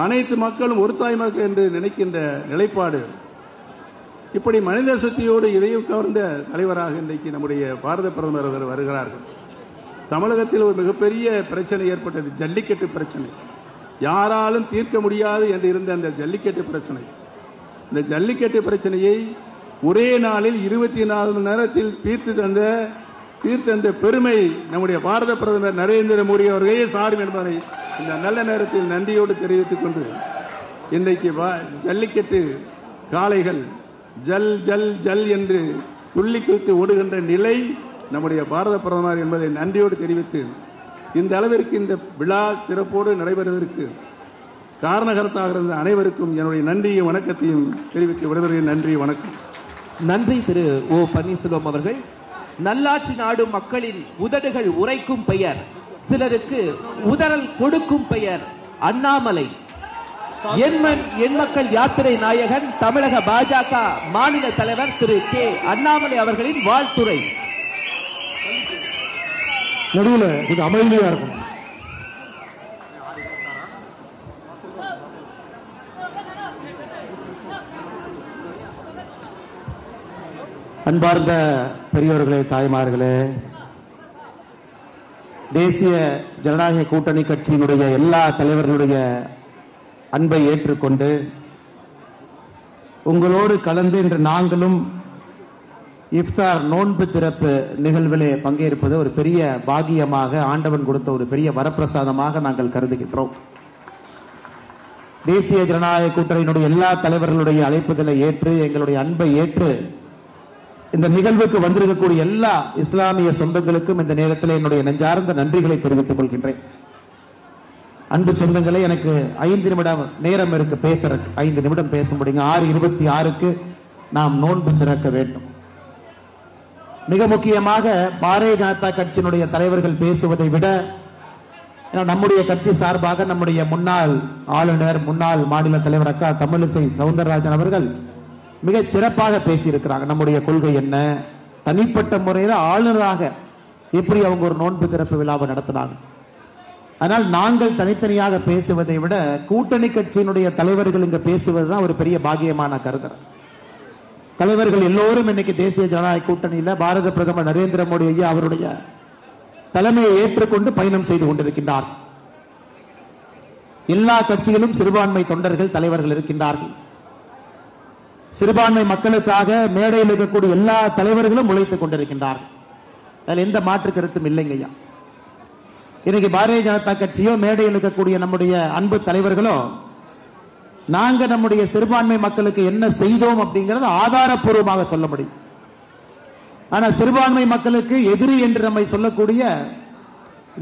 Speaker 16: அனைத்து மக்களும் ஒரு தாய் மக்கள் என்று நினைக்கின்ற நிலைப்பாடு, இப்படி மனித சக்தியோடு இதையும் கவர்ந்த தலைவராக இன்றைக்கு நம்முடைய பாரத பிரதமர் அவர்கள் வருகிறார்கள். தமிழகத்தில் ஒரு மிகப்பெரிய பிரச்சனை ஏற்பட்டது, ஜல்லிக்கட்டு பிரச்சனை. யாராலும் தீர்க்க முடியாது என்று இருந்த அந்த ஜல்லிக்கட்டு பிரச்சனை, இந்த ஜல்லிக்கட்டு பிரச்சனையை ஒரே நாளில் 24 மணி நேரத்தில் தீர்த்து தந்த பெருமை நம்முடைய பாரத பிரதமர் நரேந்திர மோடி அவர்களே சாரும் என்பதை இந்த நல்ல நேரத்தில் நன்றியோடு தெரிவித்துக் கொண்டு, இன்றைக்கு ஜல்லிக்கட்டு காளைகள் ஜல் ஜல் ஜல் என்று துள்ளி குதித்து ஓடுகின்ற நிலை நம்முடைய பாரத பிரதமர் என்பதை நன்றியோடு தெரிவித்து, இந்த அளவிற்கு இந்த விழா சிறப்போடு நடைபெறுவதற்கு காரணகர்த்தாக இருந்த அனைவருக்கும் என்னுடைய நன்றியும் வணக்கத்தையும் தெரிவித்து விடுவதற்கு நன்றி, வணக்கம்.
Speaker 2: நன்றி திரு ஓ பன்னீர்செல்வம் அவர்கள். நல்லாட்சி நாடும் மக்களின் உதடுகள் உரைக்கும் பெயர், சிலருக்கு உதறல் கொடுக்கும் பெயர் அண்ணாமலை. என் மக்கள் யாத்திரை நாயகன் தமிழக பாஜக மாநில தலைவர் திரு கே அண்ணாமலை அவர்களின் வாழ்த்துரை.
Speaker 3: நடுவில் கொஞ்சம் அமைதியா இருக்கும்.
Speaker 17: அன்பார்ந்த பெரியோர்களே, தாய்மார்களே, தேசிய ஜனநாயக கூட்டணி கட்சியினுடைய எல்லா தலைவர்களுடைய அன்பை ஏற்றுக்கொண்டு உங்களோடு கலந்து இன்று நாங்களும் இஃப்தார் நோன்பு திறப்பு நிகழ்விலே பங்கேற்பது ஒரு பெரிய பாகியமாக, ஆண்டவன் கொடுத்த ஒரு பெரிய வரப்பிரசாதமாக நாங்கள் கருதுகின்றோம். தேசிய ஜனநாயக கூட்டணியினுடைய எல்லா தலைவர்களுடைய அழைப்புதலை ஏற்று, எங்களுடைய அன்பை ஏற்று இந்த நிகழ்வுக்கு வந்திருக்கக்கூடிய எல்லா இஸ்லாமிய சொந்தங்களுக்கும் இந்த நேரத்தில் என்னுடைய நெஞ்சார்ந்த நன்றிகளை தெரிவித்துக் கொள்கின்றேன். அன்பு சொந்தங்களே, எனக்கு 5 நிமிடம் நேரம் இருக்கு பேசுறதுக்கு. 5 நிமிடம் பேச முடியுங்க. 6:26க்கு நாம் நோன்பு திறக்க வேண்டும். மிக முக்கியமாக பாரதிய ஜனதா கட்சியினுடைய தலைவர்கள் பேசுவதை விட, நம்முடைய கட்சி சார்பாக நம்முடைய முன்னாள் ஆளுநர், முன்னாள் மாநில தலைவர் அக்கா தமிழிசை சவுந்தரராஜன் அவர்கள் மிக சிறப்பாக பேசியிருக்கிறாங்க. நம்முடைய கொள்கை என்ன, தனிப்பட்ட முறையில் ஆளுநராக எப்படி அவங்க ஒரு நோன்பு திறப்பு விழாவை நடத்தினாங்க. ஆனால் நாங்கள் தனித்தனியாக பேசுவதை விட கூட்டணி கட்சியினுடைய தலைவர்கள் இங்க பேசுவதுதான் ஒரு பெரிய பாகியமான கருத்து. தலைவர்கள் எல்லோரும் இன்னைக்கு தேசிய ஜனநாயக கூட்டணியில பாரத பிரதமர் நரேந்திர மோடி ஐயா அவருடைய தலைமையை ஏற்றுக்கொண்டு பயணம் செய்து கொண்டிருக்கின்றார். எல்லா கட்சியிலும் சிறுபான்மை தொண்டர்கள் தலைவர்கள் இருக்கின்றார்கள். சிறுபான்மை மக்களுக்காக மேடையில் இருக்கக்கூடிய எல்லா தலைவர்களும் உழைத்துக் கொண்டிருக்கின்றார்கள். அதில் எந்த மாற்று கருத்தும் இல்லைங்க ஐயா. இன்னைக்கு பாரதிய ஜனதா கட்சியோ மேடையில் இருக்கக்கூடிய நம்முடைய அன்பு தலைவர்களோ நாங்க நம்முடைய சிறுபான்மை மக்களுக்கு என்ன செய்தோம் அப்படிங்கறத ஆதாரப்பூர்வமாக சொல்ல முடியும். ஆனா சிறுபான்மை மக்களுக்கு எதிரி என்று நம்மை சொல்லக்கூடிய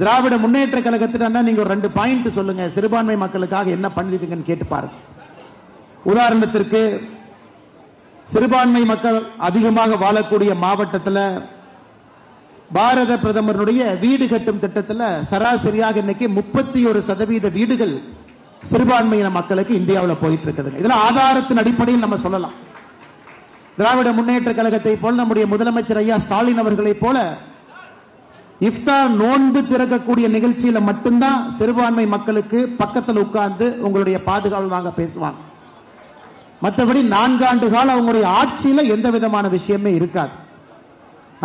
Speaker 17: திராவிட முன்னேற்ற கழகத்திட்ட நீங்க ஒரு 2 பாயிண்ட் சொல்லுங்க, சிறுபான்மை மக்களுக்காக என்ன பண்ணிருக்கீங்கன்னு கேட்டு பாருங்க. உதாரணத்திற்கு சிறுபான்மை மக்கள் அதிகமாக வாழக்கூடிய மாவட்டத்தில் பாரத பிரதமருடைய வீடு கட்டும் திட்டத்தில் சராசரியாக இன்னைக்கு 31% வீடுகள் சிறுபான்மையின மக்களுக்கு இந்தியாவில் போயிட்டு இருக்குது. இதெல்லாம் ஆதாரத்தின் அடிப்படையில் நம்ம சொல்லலாம். திராவிட முன்னேற்ற கழகத்தை போல நம்முடைய முதலமைச்சர் ஐயா ஸ்டாலின் அவர்களை போல இஃப்தார் நோன்பு திறக்கக்கூடிய நிகழ்ச்சியில மட்டும்தான் சிறுபான்மை மக்களுக்கு பக்கத்தில் உட்கார்ந்து உங்களுடைய பாதுகாவல் வாங்க பேசுவாங்க. மற்றபடி 4 ஆண்டு காலம் அவங்களுடைய ஆட்சியில எந்த விதமான விஷயமே இருக்காது.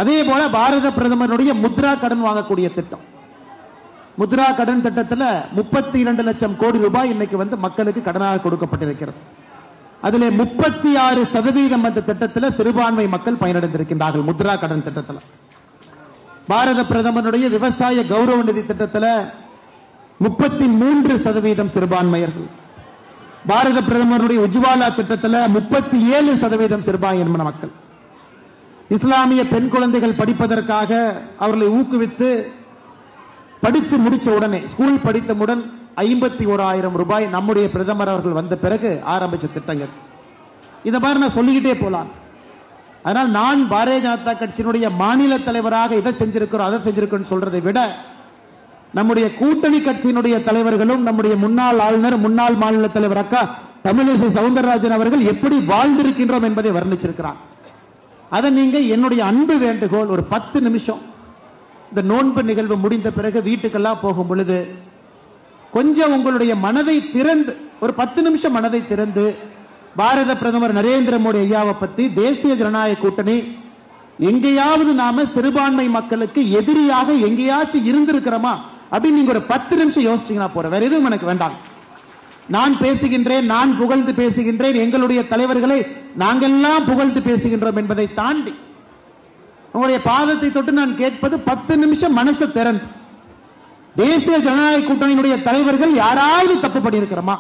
Speaker 17: அதே போல பாரத பிரதமருடைய முத்ரா கடன் வாங்கக்கூடிய திட்டம், முத்ரா கடன் திட்டத்தில் 32 லட்சம் கோடி ரூபாய் இன்னைக்கு மக்களுக்கு கடனாக கொடுக்கப்பட்டிருக்கிறது. அதிலே 36% அந்த திட்டத்தில் சிறுபான்மை மக்கள் பயனடைந்திருக்கின்றார்கள். முத்ரா கடன் திட்டத்தில் பாரத பிரதமருடைய விவசாய கௌரவ நிதி திட்டத்தில் 33% சிறுபான்மையர்கள். பாரத பிரதமருடைய உஜ்வாலா திட்டத்தில் 37% சிறுபான்மையின மக்கள். இஸ்லாமிய பெண் குழந்தைகள் படிப்பதற்காக அவர்களை ஊக்குவித்து படிச்சு முடிச்ச உடனே ஸ்கூல் படித்தவுடன் 51,000 ரூபாய் நம்முடைய பிரதமர் அவர்கள் வந்த பிறகு ஆரம்பிச்ச திட்டங்கள். இதை மாதிரி நான் சொல்லிக்கிட்டே போலாம். அதனால் நான் பாரதிய ஜனதா கட்சியினுடைய மாநில தலைவராக இதை செஞ்சிருக்கிறோம் அதை செஞ்சிருக்கோம் சொல்றதை விட நம்முடைய கூட்டணி கட்சியினுடைய தலைவர்களும் நம்முடைய முன்னாள் ஆளுநர் முன்னாள் மாநில தலைவர் அக்கா தமிழிசை சவுந்தரராஜன் அவர்கள் எப்படி வாழ்ந்திருக்கின்றோம் என்பதை வர்ணிச்சிருக்கிறார். அதை நீங்க என்னுடைய அன்பு வேண்டுகோள், ஒரு 10 நிமிஷம் இந்த நோன்பு நிகழ்வு முடிந்த பிறகு வீட்டுக்கெல்லாம் போகும் பொழுது கொஞ்சம் உங்களுடைய மனதை திறந்து ஒரு 10 நிமிஷம் மனதை திறந்து பாரத பிரதமர் நரேந்திர மோடி ஐயாவை பத்தி, தேசிய ஜனநாயக கூட்டணி எங்கேயாவது நாம சிறுபான்மை மக்களுக்கு எதிரியாக எங்கேயாச்சும் இருந்திருக்கிறோமா அப்படின்னு நீங்க ஒரு 10 நிமிஷம் யோசிச்சீங்கன்னா போற, வேற எதுவும் எனக்கு வேண்டாம். நான் பேசுகின்றேன், நான் புகழ்ந்து பேசுகின்றேன், எங்களுடைய தலைவர்களை நாங்கெல்லாம் புகழ்ந்து பேசுகின்றோம் என்பதை தாண்டி உங்களுடைய பாதத்தை தொட்டு நான் கேட்பது 10 நிமிஷம் மனசை திறந்து தேசிய ஜனநாயக கூட்டணியினுடைய தலைவர்கள் யாராவது தப்பு பண்ணியிருக்கிறோமா,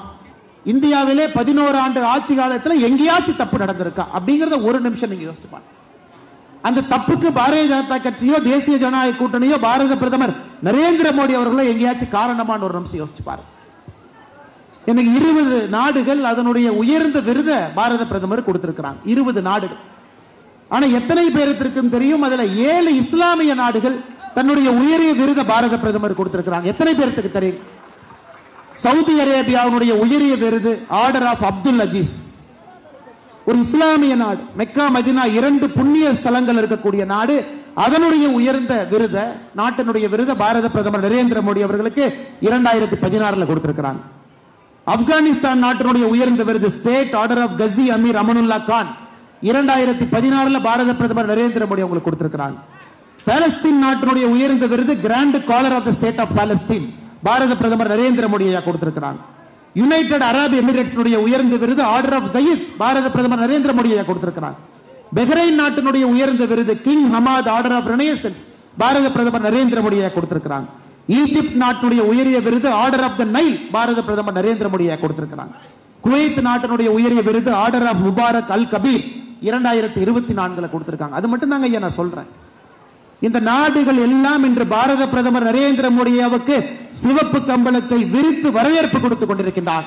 Speaker 17: இந்தியாவிலே 11 ஆண்டு ஆட்சி காலத்தில் எங்கேயாச்சும் தப்பு நடந்திருக்கா அப்படிங்கறத ஒரு நிமிஷம் நீங்க யோசிச்சு பாருங்க. அந்த தப்புக்கு பாரதிய ஜனதா கட்சியோ தேசிய ஜனநாயக கூட்டணியோ பாரத பிரதமர் நரேந்திர மோடி அவர்களோ எங்கேயாச்சும் காரணமான ஒரு நிமிஷம் யோசிச்சு பாருங்க. எனக்கு 20 நாடுகள் அதனுடைய உயர்ந்த விருதை பாரத பிரதமர் கொடுத்திருக்கிறாங்க. 20 நாடுகள். ஆனா எத்தனை பேருக்கு தெரியும், அதுல 7 இஸ்லாமிய நாடுகள் தன்னுடைய உயரிய விருதை பாரத பிரதமர் கொடுத்திருக்கிறாங்க. எத்தனை பேருக்கு தெரியும்? சவுதி அரேபியாவுடைய உயரிய விருது ஆர்டர் ஆஃப் அப்துல் அஜீஸ், ஒரு இஸ்லாமிய நாடு. மெக்கா மதினா 2 புண்ணிய ஸ்தலங்கள் இருக்கக்கூடிய நாடு, அதனுடைய உயர்ந்த விருத நாட்டினுடைய விருதை பாரத பிரதமர் நரேந்திர மோடி அவர்களுக்கு 2016 கொடுத்திருக்கிறாங்க. ஆப்கானிஸ்தான் நாட்டினுடைய உயர்ந்த விருது state order of Ghazi Amir Amanullah Khan 2016 Bharat பிரதமர் நரேந்திர மோடி அவங்களுக்கு கொடுத்திருக்கிறாங்க. பாலஸ்தீன் நாட்டினுடைய உயர்ந்த விருது grand collar of the state of Palestine Bharat பிரதமர் நரேந்திர மோடி கொடுத்திருக்கிறாங்க. யுனைடெட் அரபு எமிரேட்ஸ் உயர்ந்த விருது ஆர்டர் ஆஃப் சயீத் பாரத பிரதமர் நரேந்திர மோடி கொடுத்திருக்கிறாங்க. பஹ்ரைன் நாட்டினுடைய உயர்ந்த விருது King Hamad order of renaissance Bharat பிரதமர் நரேந்திர மோடி கொடுத்திருக்கிறாங்க. ஈஜிப்ட் நாட்டினுடைய உயரிய விருது order of the Nile Bharat பிரதமர் நரேந்திர மோடி கொடுத்திருக்கிறாங்க. குவைத் நாட்டினுடைய உயரிய விருது order of Mubarak al Kabeer 2024 கொடுத்திருக்காங்க. அது மட்டும் தாங்க ஐயா நான் சொல்றேன். இந்த நாடுகள் எல்லாம் இன்று பாரத பிரதமர் நரேந்திர மோடியாவுக்கு சிவப்பு கம்பளத்தை விரித்து வரவேற்பு கொடுத்துக் கொண்டிருக்கின்றார்.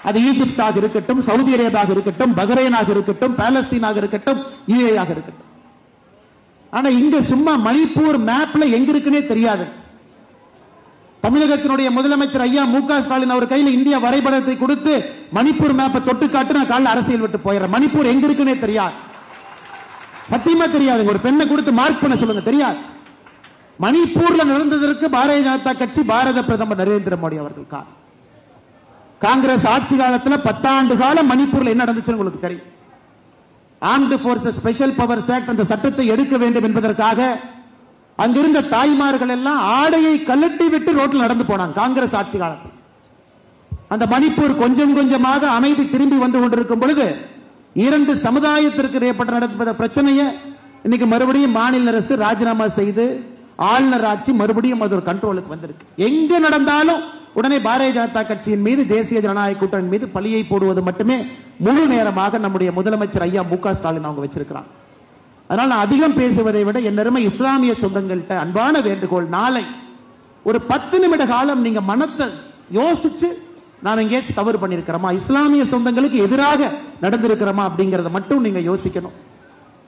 Speaker 17: அது ஈஜிப்டாக இருக்கட்டும், சவுதி அரேபியாக இருக்கட்டும், பஹ்ரைனாக இருக்கட்டும், பாலஸ்தீனாக இருக்கட்டும், யுஏஆக இருக்கட்டும். ஆனா இங்க சும்மா மணிப்பூர் மேப்ல எங்க இருக்குன்னே தெரியாது. தமிழகத்தினுடைய முதலமைச்சர் ஐயா மு க ஸ்டாலின் அவர் கையில் இந்திய வரைபடத்தை கொடுத்து மணிப்பூர் மேப்பை தொட்டு காட்டு, நான் காலையில் அரசியல் விட்டு போயிடுறேன். மணிப்பூர் எங்க இருக்குன்னே தெரியாது, சத்தியமா தெரியாது. ஒரு பெண்ணை கொடுத்து மார்க் பண்ண சொல்லுங்க, தெரியாது. மணிப்பூர்ல நடந்ததற்கு பாரதிய ஜனதா கட்சி, பாரத பிரதமர் நரேந்திர மோடி அவர்கள் காங்கிரஸ் ஆட்சி காலத்தில் 10 ஆண்டு காலம் மணிப்பூர்ல என்ன நடந்துச்சு உங்களுக்கு தெரியும். Armed forces special powers act அந்த சட்டத்தை எடுக்க வேண்டும் என்பதற்காக அங்கிருந்த தாய்மார்கள் எல்லாம் ஆடையை கலட்டி விட்டு ரோட்டில் நடந்து போனாங்க காங்கிரஸ் ஆட்சி காலத்தில். அந்த மணிப்பூர் கொஞ்சம் கொஞ்சமாக அமைதி திரும்பி வந்து கொண்டிருக்கும் பொழுது 2 சமுதாயத்திற்கு ஏற்பட்ட நடந்த பிரச்சனையை இன்னைக்கு மறுபடியும் மாநில அரசு ராஜினாமா செய்து ஆளுநர் ஆட்சி மறுபடியும் அது ஒரு கண்ட்ரோலுக்கு வந்திருக்கு. எங்க நடந்தாலும் உடனே பாரதிய ஜனதா கட்சியின் மீது, தேசிய ஜனநாயக கூட்டணி மீது பழியை போடுவது மட்டுமே முழு நேரமாக நம்முடைய முதலமைச்சர் ஐயா மு க ஸ்டாலின் அவங்க வச்சிருக்கிறாங்க. அதனால் நான் அதிகம் பேசுவதை விட என் அருமை இஸ்லாமிய சொந்தங்கள்கிட்ட அன்பான வேண்டுகோள், நாளை ஒரு 10 நிமிட காலம் நீங்க மனத்தை யோசிச்சு நாம் எங்கேயாச்சும் தவறு பண்ணியிருக்கிறோமா, இஸ்லாமிய சொந்தங்களுக்கு எதிராக நடந்திருக்கிறோமா அப்படிங்கறத மட்டும் நீங்க யோசிக்கணும்.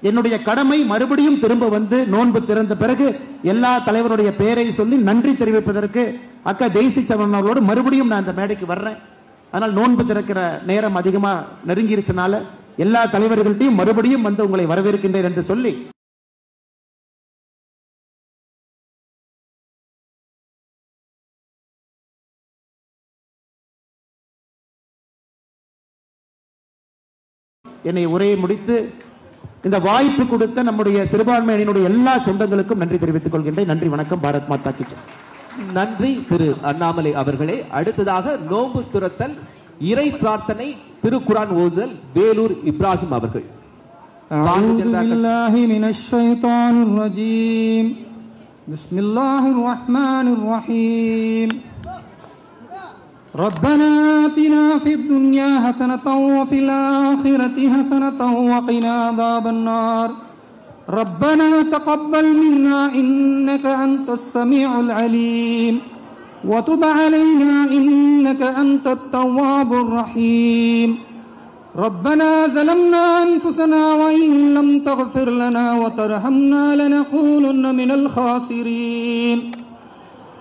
Speaker 17: என்னுடைய கடமை மறுபடியும் திரும்ப வந்து நோன்பு திறந்த பிறகு எல்லா தலைவருடைய பெயரை சொல்லி நன்றி தெரிவிப்பதற்கு அக்கா ஜெய்சி சவன் அவர்களோடு மறுபடியும் நான் இந்த மேடைக்கு வர்றேன். ஆனால் நோன்பு திறக்கிற நேரம் அதிகமா நெருங்கிருச்சனால எல்லா தலைவர்கள்ட்டையும் மறுபடியும் வந்து உங்களை வரவேற்கின்றேன் என்று சொல்லி என்னை உரையை முடித்து இந்த வாய்ப்பு கொடுத்த நம்முடைய சிறுபான்மை அணியினுடைய எல்லா சொந்தங்களுக்கும் நன்றி தெரிவித்துக் கொள்கின்றேன். நன்றி, வணக்கம். பாரத் மாதா கி ஜெய்.
Speaker 2: நன்றி திரு அண்ணாமலை அவர்களே. அடுத்ததாக நோன்பு துறத்தல், இறை பிரார்த்தனை, திருக்குரான் ஓதுதல் வேலூர் இப்ராஹிம் அவர்கள்.
Speaker 5: ربنا آتنا في الدنيا حسنة وفي الآخرة حسنة وقنا عذاب النار
Speaker 18: ربنا تقبل منا إنك أنت السميع العليم وتب علينا إنك أنت التواب الرحيم ربنا ظلمنا أنفسنا وإن لم تغفر لنا وترحمنا لنكونن من الخاسرين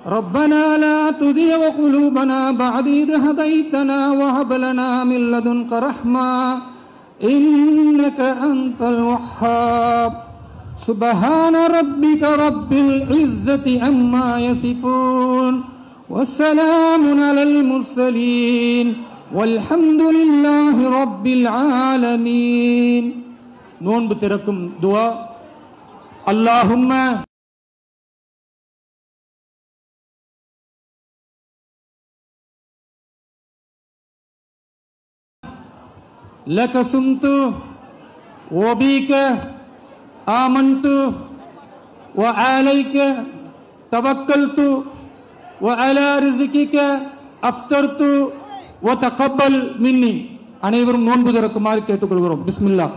Speaker 18: ربنا لا تزغ قلوبنا بعد إذ هديتنا وهب لنا من لدنك رحمة إنك أنت الوهاب سبحان ربك رب العزة عما يصفون والسلام على المرسلين والحمد لله رب العالمين. நோன்பு திறக்கும் துஆ. اللهم لك صمت وبك آمنت وعليك توكلت وعلى رزقك أفطرت وتقبل مني. அனைவரும் நோன்பு திறக்குமாறு கேட்டுக்கொள்கிறோம். பிஸ்மில்லா.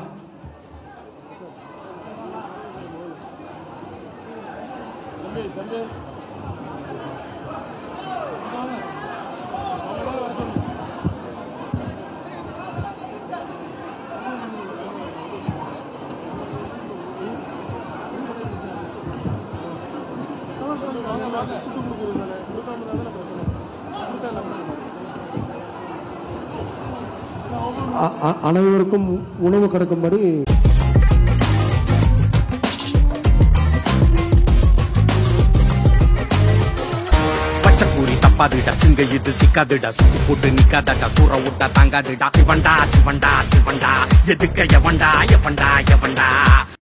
Speaker 18: அனைவருக்கும் உணவு கிடைக்கும்படி
Speaker 19: பச்சைக்கூறி தப்பாதுடா சிங்க இது சிக்காதுடா சுத்து போட்டு நிக்காதடா சூற விட்டா தாங்காதுடா சிவண்டா சிவண்டா சிவண்டா எதுக்க எவண்டா எவண்டா எவண்டா